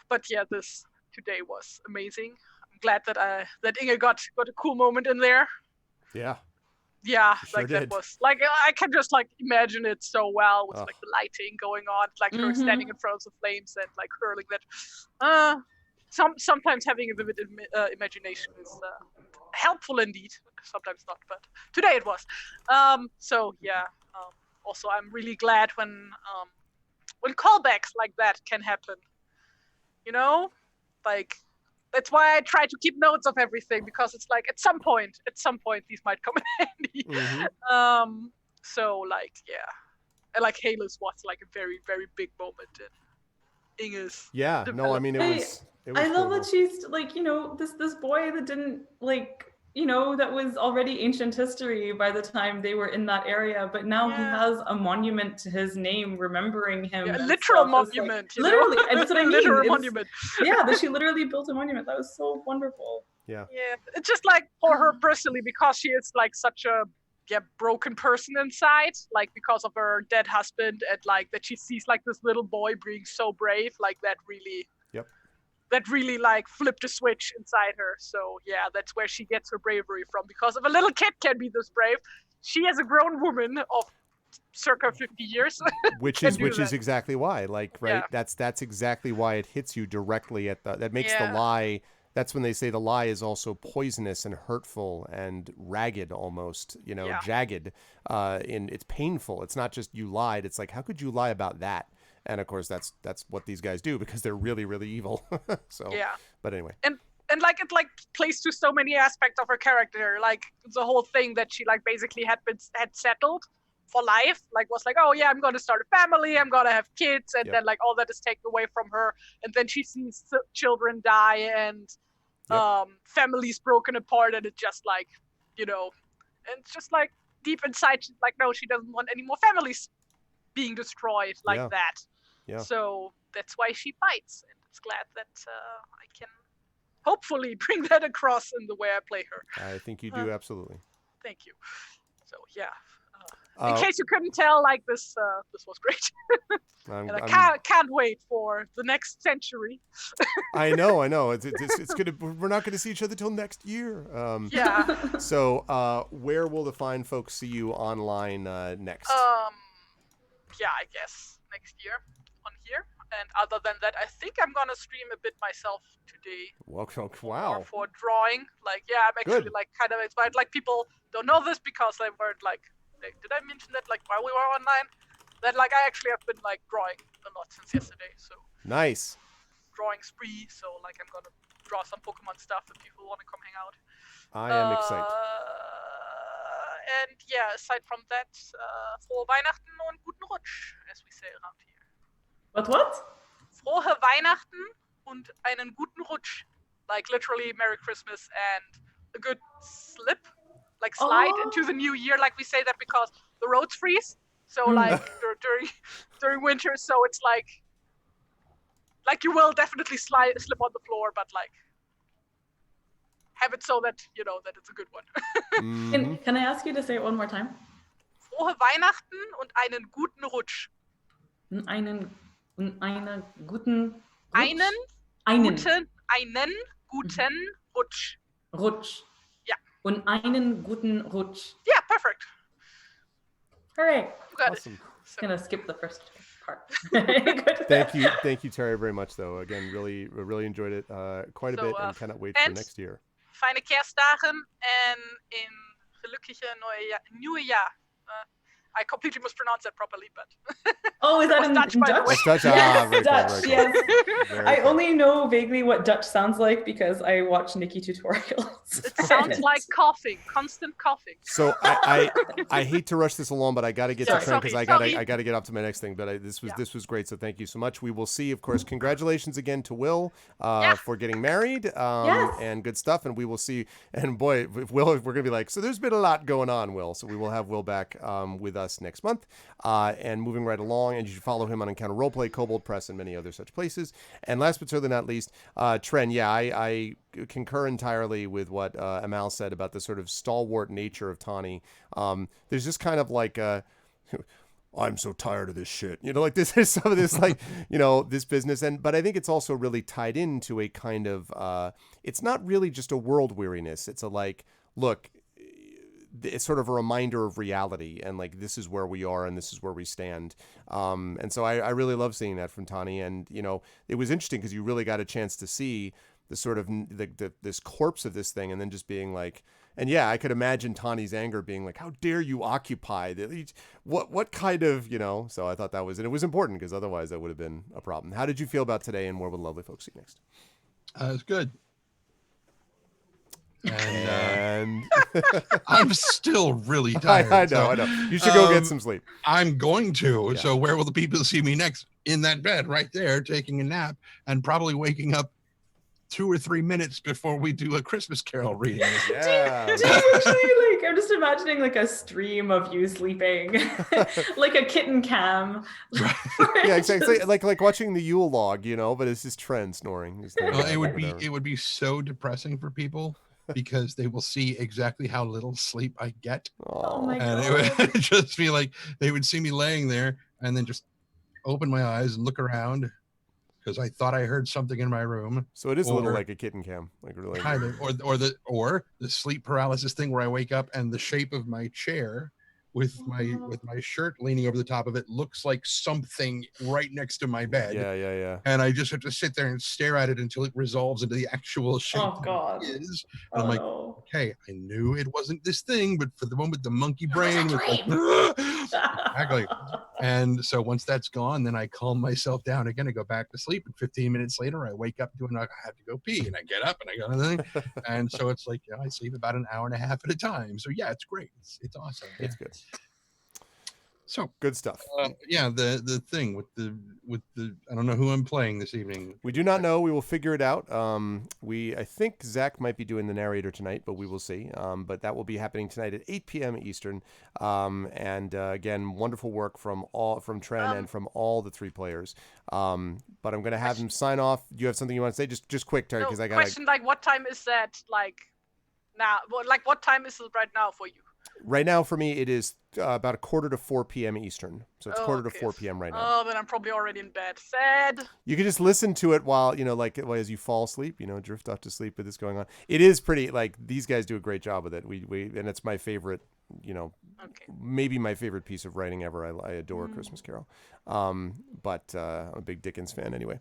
But yeah, this today was amazing. I'm glad that Inge got a cool moment in there. Yeah. Yeah, She sure like that did. was like I can just like imagine it so well with Oh. like the lighting going on, like her Mhm. standing in front of the flames and like hurling that. Sometimes having a vivid imagination is helpful indeed. Sometimes not, but today it was. So yeah. Also, I'm really glad when callbacks like that can happen. You know, like that's why I try to keep notes of everything, because it's like at some point these might come in handy. Mhm. So like yeah, and like Halus was like a very very big moment in Inge's. Yeah. No, I mean, it was I love cool. that she's like, you know, this boy that didn't like, you know, that was already ancient history by the time they were in that area, but now he Yeah. has a monument to his name remembering him. Yeah, a and literal stuff. It's like- monument, you literally, know? and that's what I mean. Literal It's- monument. Yeah, that she literally built a monument. That was so wonderful. Yeah. Yeah, it's just like for her personally, because she is like such a broken person inside, like because of her dead husband, and like that she sees like this little boy being so brave, like that really. Yep. That really like flipped a switch inside her. So yeah, that's where she gets her bravery from. Because if a little kid can be this brave, she as a grown woman of circa 50 years. Which can is do that. exactly why, like, right? Yeah. That's exactly why it hits you directly at that makes the Yeah. lie. That's when they say the lie is also poisonous and hurtful and ragged, almost, you know, Yeah. jagged. And it's painful. It's not just you lied. It's like, how could you lie about that? And of course, that's what these guys do, because they're really, really evil. So, Yeah. but anyway. And like it like plays to so many aspects of her character, like the whole thing that she like basically had settled for life, like was like, oh yeah, I'm gonna start a family, I'm gonna have kids, and Yep. then like all that is taken away from her, and then she sees children die and Yep. families broken apart, and it just like, you know, and it's just like deep inside she's like, no, she doesn't want any more families being destroyed like Yeah. that. Yeah. So that's why she fights, and it's glad that I can hopefully bring that across in the way I play her. I think you do, absolutely. Thank you. So yeah, in Uh, case you couldn't tell, like this was great, I'm- and I I'm- can't wait for the next century. I know. It's gonna. We're not gonna see each other till next year. Yeah. So, where will the fine folks see you online next? Yeah, I guess next year on here. And other than that, I think I'm gonna stream a bit myself today. Welcome. Or Wow. for drawing. Like, yeah, I'm actually Good. like kind of inspired. Like, people don't know this because they weren't like, did I mention that like while we were online? That like I actually have been like drawing a lot since yesterday. So Nice. drawing spree. So like I'm gonna draw some Pokemon stuff if people want to come hang out. I am excited. And yeah, aside from that, frohe Weihnachten und guten Rutsch, as we say around here. What? Frohe Weihnachten und einen guten Rutsch. Like literally Merry Christmas and a good slip, like slide into the new year. Like we say that because the roads freeze. So like during winter, so it's like you will definitely slip on the floor, but like have it so that you know that it's a good one. Mhm. Can I ask you to say it one more time? Frohe Weihnachten und einen guten Rutsch. Einen guten Rutsch. Einen guten Rutsch. Rutsch. Ja. Und einen guten Rutsch. Yeah, perfect. Hooray. You got Awesome. it. So, Gonna skip the first part. Good. Thank you, Terry, very much. Though again, really enjoyed it quite a So, bit, and cannot wait for and- next year. fijne kerstdagen en in gelukkige nieuwe jaar. I completely mispronounced that properly, but Oh, is that was in Dutch, in by the Dutch? way. That's Dutch. Yes, Very Dutch. cool, very cool. Yes. Very I cool. only know vaguely what Dutch sounds like because I watch Nikki tutorials. It sounds like coughing, constant coughing. So I hate to rush this along, but I got to get to Sorry. Trent because Sorry. I got to get up to my next thing. But this Yeah. was great. So thank you so much. We will see. Of course, congratulations again to Will Yeah. for getting married. Yes. And good stuff. And we will see. And boy, if Will, we're gonna be like, so there's been a lot going on, Will. So we will have Will back with us next month. And moving right along, and you should follow him on Encounter Roleplay, Kobold Press, and many other such places. And last but certainly not least, Trent. Yeah, I concur entirely with what Amal said about the sort of stalwart nature of Tawny. There's just kind of like I'm so tired of this shit. Like this is some of this, like, this business. But I think it's also really tied into a kind of, it's not really just a world weariness. It's a like, look, it's sort of a reminder of reality and like, this is where we are and this is where we stand. And so I really love seeing that from Tawny. And, it was interesting because you really got a chance to see the sort of this corpse of this thing and then just being like, and yeah, I could imagine Tawny's anger being like, how dare you occupy what kind of, so I thought that was, and it was important because otherwise that would have been a problem. How did you feel about today and where will the lovely folks see you next? It's good. And I'm still really tired. I so, know. You should go get some sleep. I'm going to. Yeah. So where will the people see me next? In that bed right there, taking a nap and probably waking up 2 or 3 minutes before we do a Christmas Carol reading. Yeah. Do you actually, like, I'm just imagining like a stream of you sleeping, like a kitten cam. Yeah, exactly. Like watching the Yule log, but it's just Trent snoring. Just like, Well, whatever. it would be so depressing for people because they will see exactly how little sleep I get. Oh my And god. it would just be like they would see me laying there and then just open my eyes and look around because I thought I heard something in my room. So it is a little Or- like a kitten cam, like really. Kind of, or the sleep paralysis thing where I wake up and the shape of my chair with my shirt leaning over the top of it looks like something right next to my bed. Yeah. And I just have to sit there and stare at it until it resolves into the actual shape Oh god. it is. Oh, And I'm like, no. okay, I knew it wasn't this thing, but for the moment, the monkey brain was like, exactly. And so once that's gone, then I calm myself down again. I go back to sleep, and 15 minutes later, I wake up doing, I have to go pee, and I get up and I go another thing. And so it's like, I sleep about an hour and a half at a time. So yeah, it's great. It's awesome. It's good. So Good stuff. yeah, the thing with the I don't know who I'm playing this evening. We do not know. We will figure it out. I think Zach might be doing the narrator tonight, but we will see. But that will be happening tonight at 8 p.m. Eastern. And again, wonderful work from Tren and from all the three players. But I'm going to have him sign off. Do you have something you want to say? Just quick, Terry, because I got question like, what time is that? Like now, like what time is it right now for you? Right now for me, it is about 3:45 p.m. Eastern. So it's quarter to 4 p.m. right now. Oh, then I'm probably already in bed. Sad. You can just listen to it while, as you fall asleep, drift off to sleep with this going on. It is pretty, these guys do a great job with it. And it's my favorite, maybe my favorite piece of writing ever. I adore Christmas Carol. But I'm a big Dickens fan anyway.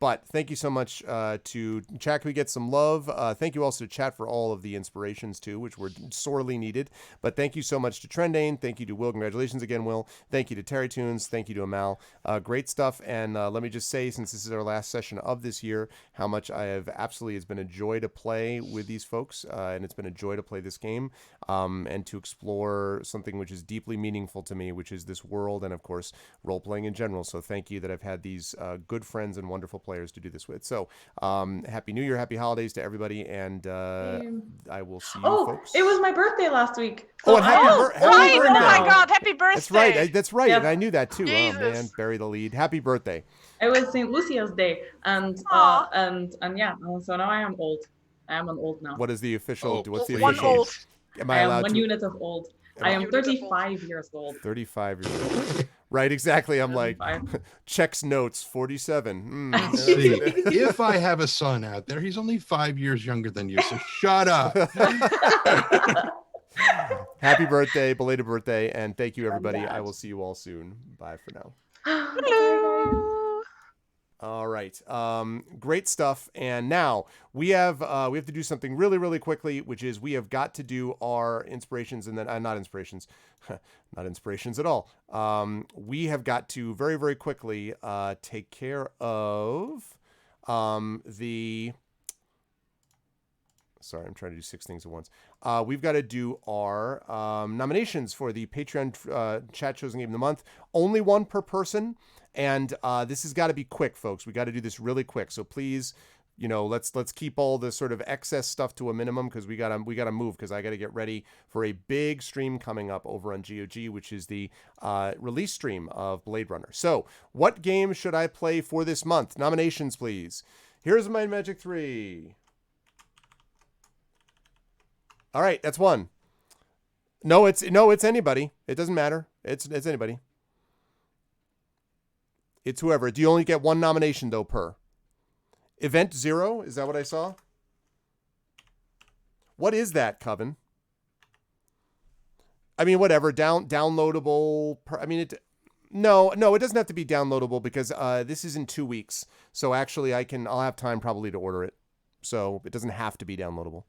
But thank you so much to chat. Can we get some love? Thank you also to chat for all of the inspirations too, which were sorely needed. But thank you so much to Trendane. Thank you to Will. Congratulations again, Will. Thank you to Terry Tunes. Thank you to Amal. Great stuff. And let me just say, since this is our last session of this year, how much it's been a joy to play with these folks. And it's been a joy to play this game and to explore something which is deeply meaningful to me, which is this world and, of course, role-playing in general. So thank you that I've had these good friends and wonderful players to do this with. So happy New Year, happy holidays to everybody, and I will see you folks. It was my birthday last week. Oh, and happy birthday. Oh my god, happy birthday. That's right. Yep. And I knew that too. Jesus. Oh man, bury the lead. Happy birthday. It was St. Lucia's Day, and yeah, so now I am old. I am an old now. What is the official? What's the One official? old. Am I I am allowed one to? unit of old. Am I I- am Unit of old. 35 years old. 35 years old. Right, exactly. I'm like, 35. checks notes, 47. See, if I have a son out there, he's only 5 years younger than you, so shut up. Happy birthday, belated birthday, and thank you, everybody. I will see you all soon. Bye for now. Hello. All right. Great stuff. And now we have to do something really, really quickly, which is we have got to do our inspirations and then not inspirations, not inspirations at all. We have got to very, very quickly take care of the. Sorry, I'm trying to do 6 things at once. We've got to do our nominations for the Patreon Chat Chosen Game of the Month. Only one per person. And this has got to be quick, folks. We got to do this really quick. So please, let's keep all the sort of excess stuff to a minimum because we gotta move because I gotta get ready for a big stream coming up over on GOG, which is the release stream of Blade Runner. So what game should I play for this month? Nominations, please. Here's my Magic 3. All right, that's one. No, it's anybody. It doesn't matter. It's anybody. It's whoever. Do you only get one nomination, though, per? Event 0? Is that what I saw? What is that, Coven? I mean, whatever. Downloadable. No, it doesn't have to be downloadable because this is in 2 weeks. So actually, I'll have time probably to order it. So it doesn't have to be downloadable.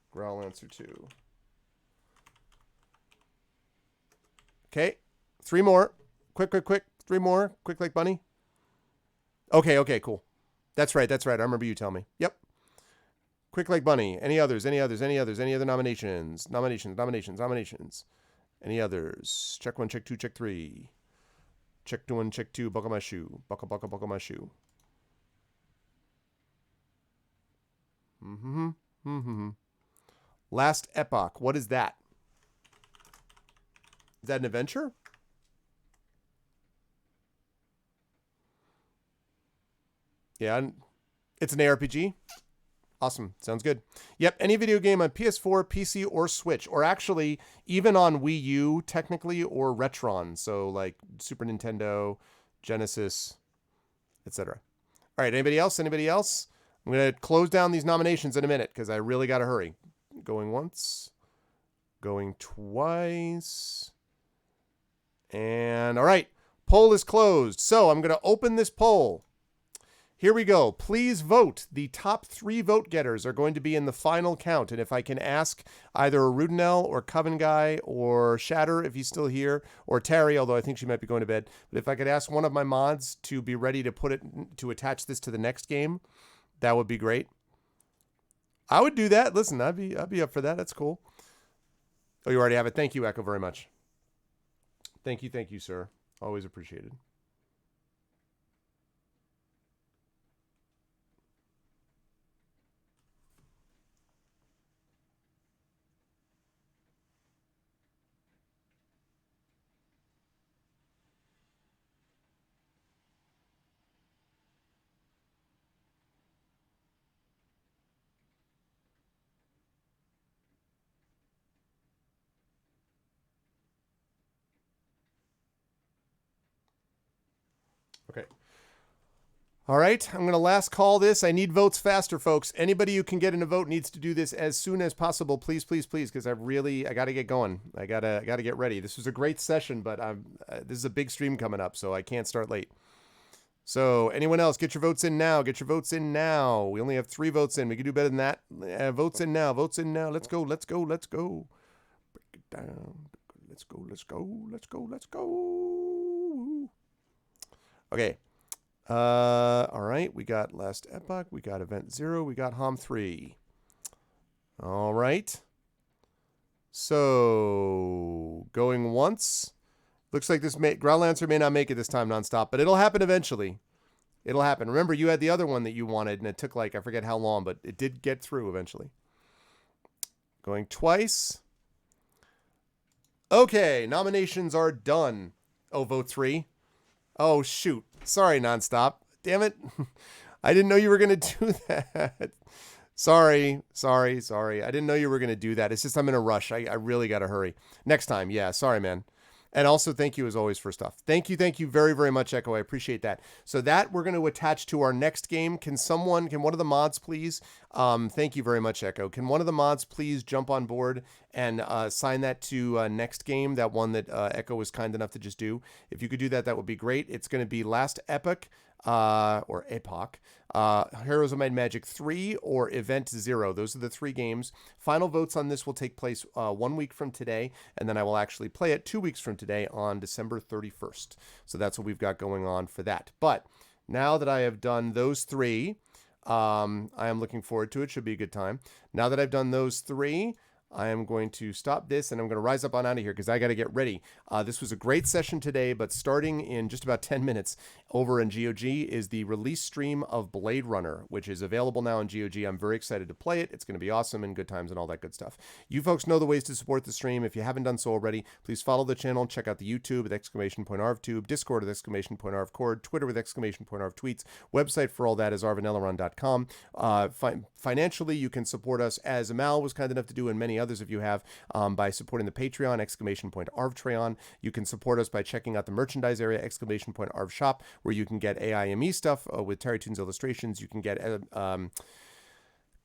Growl answer 2. Okay. 3 more. Quick. 3 more. Quick like bunny. Okay, cool. That's right. I remember you telling me. Yep. Quick like bunny. Any others? Any other nominations? Nominations. Any others? Check 1, check 2, check 3. Check 1, check 2. Buckle my shoe. Buckle my shoe. Last Epoch. What is that? Is that an adventure? Yeah, it's an ARPG. Awesome. Sounds good. Yep, any video game on PS4, PC, or Switch, or actually even on Wii U, technically, or Retron. So like Super Nintendo, Genesis, etc. All right, anybody else? I'm going to close down these nominations in a minute because I really got to hurry. Going once. Going twice. And all right, poll is closed. So I'm going to open this poll. Here we go. Please vote. The top 3 vote getters are going to be in the final count. And if I can ask either a Rudenell or Coven Guy or Shatter, if he's still here, or Terry, although I think she might be going to bed. But if I could ask one of my mods to be ready to attach this to the next game, that would be great. I would do that. Listen, I'd be up for that. That's cool. Oh, you already have it. Thank you, Echo, very much. Thank you, sir. Always appreciated. Okay. All right. I'm going to last call this. I need votes faster, folks. Anybody who can get in a vote needs to do this as soon as possible. Please, because I got to get going. I got to get ready. This was a great session, but this is a big stream coming up, so I can't start late. So anyone else, get your votes in now. We only have 3 votes in. We can do better than that. Votes in now. Let's go. Break it down. Let's go. Okay. All right. We got Last Epoch. We got Event 0. We got HOM 3. All right. So going once. Looks like this Growlancer may not make it this time nonstop, but it'll happen eventually. It'll happen. Remember, you had the other one that you wanted, and it took I forget how long, but it did get through eventually. Going twice. Okay. Nominations are done. Oh, vote 3. Oh, shoot. Sorry, Nonstop. Damn it. I didn't know you were going to do that. Sorry. I didn't know you were going to do that. It's just I'm in a rush. I really got to hurry. Next time. Yeah, sorry, man. And also, thank you as always for stuff. Thank you very, very much, Echo. I appreciate that. So that we're going to attach to our next game. Can one of the mods please Thank you very much, Echo. Can one of the mods please jump on board and sign that to next game, that one that Echo was kind enough to just do? If you could do that, that would be great. It's going to be Last Epoch, or Epoch, Heroes of Might and Magic 3, or Event 0. Those are the 3 games. Final votes on this will take place 1 week from today, and then I will actually play it 2 weeks from today on December 31st. So that's what we've got going on for that. But now that I have done those 3, I am looking forward to it. Should be a good time. Now that I've done those 3, I am going to stop this and I'm going to rise up on out of here because I got to get ready. This was a great session today, but starting in just about 10 minutes over in GOG is the release stream of Blade Runner, which is available now in GOG. I'm very excited to play it. It's going to be awesome and good times and all that good stuff. You folks know the ways to support the stream. If you haven't done so already, please follow the channel. Check out the YouTube with !arvtube, Discord with !arvcord, Twitter with !arvtweets. Website for all that is arvaneleron.com. Financially, you can support us, as Amal was kind enough to do, and many others of you have, by supporting the Patreon, !arvtreon. You can support us by checking out the merchandise area, !arvshop, where you can get AIME stuff with Terry Toons illustrations. You can get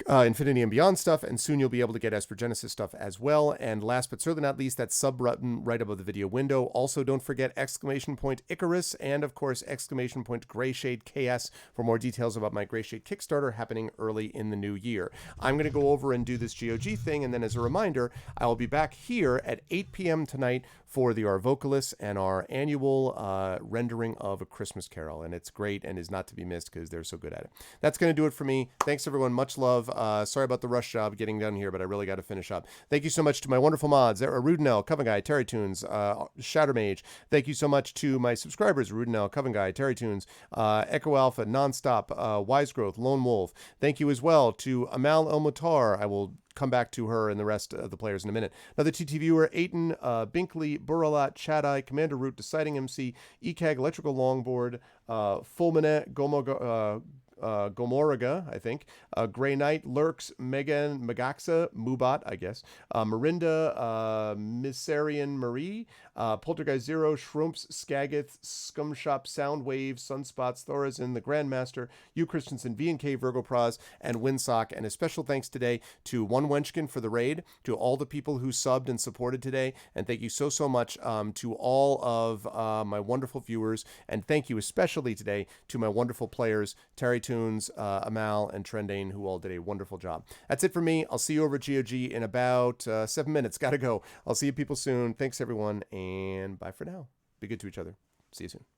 Infinity and Beyond stuff, and soon you'll be able to get Esper Genesis stuff as well. And last but certainly not least, that sub button right above the video window. Also, don't forget !Icarus, and of course !Grayshade KS for more details about my Grayshade Kickstarter happening early in the new year. I'm going to go over and do this GOG thing, and then as a reminder, I will be back here at 8 p.m. tonight for the Our Vocalists and our annual rendering of A Christmas Carol. And it's great and is not to be missed because they're so good at it. That's going to do it for me. Thanks, everyone. Much love. Sorry about the rush job getting done here, but I really got to finish up. Thank you so much to my wonderful mods, Rudenell, Coven Guy, Terry Toons, Shattermage. Thank you so much to my subscribers, Rudenell, Coven Guy, Terry Toons, Echo Alpha, Nonstop, Wise Growth, Lone Wolf. Thank you as well to Amal El Mutar. I will come back to her and the rest of the players in a minute. Another TT viewer, Aiton, Binkley, Burralat, Chadai, Commander Root, Deciding MC, ECAG, Electrical Longboard, Fulminet, Gomoraga, I think, Grey Knight, Lurks, Megan, Magaxa, Mubat, I guess, Marinda, Missarian Marie, Poltergeist Zero, Shrumps, Skagith, Scumshop, Soundwave, Sunspots, Thorazin, The Grandmaster, Hugh Christensen, V&K, Virgo Praz, and Winsock. And a special thanks today to One Wenchkin for the raid, to all the people who subbed and supported today, and thank you so much to all of my wonderful viewers, and thank you especially today to my wonderful players, Terry Toons, Amal, and Trendane, who all did a wonderful job. That's it for me. I'll see you over at GOG in about 7 minutes. Gotta go. I'll see you people soon. Thanks, everyone, and bye for now. Be good to each other. See you soon.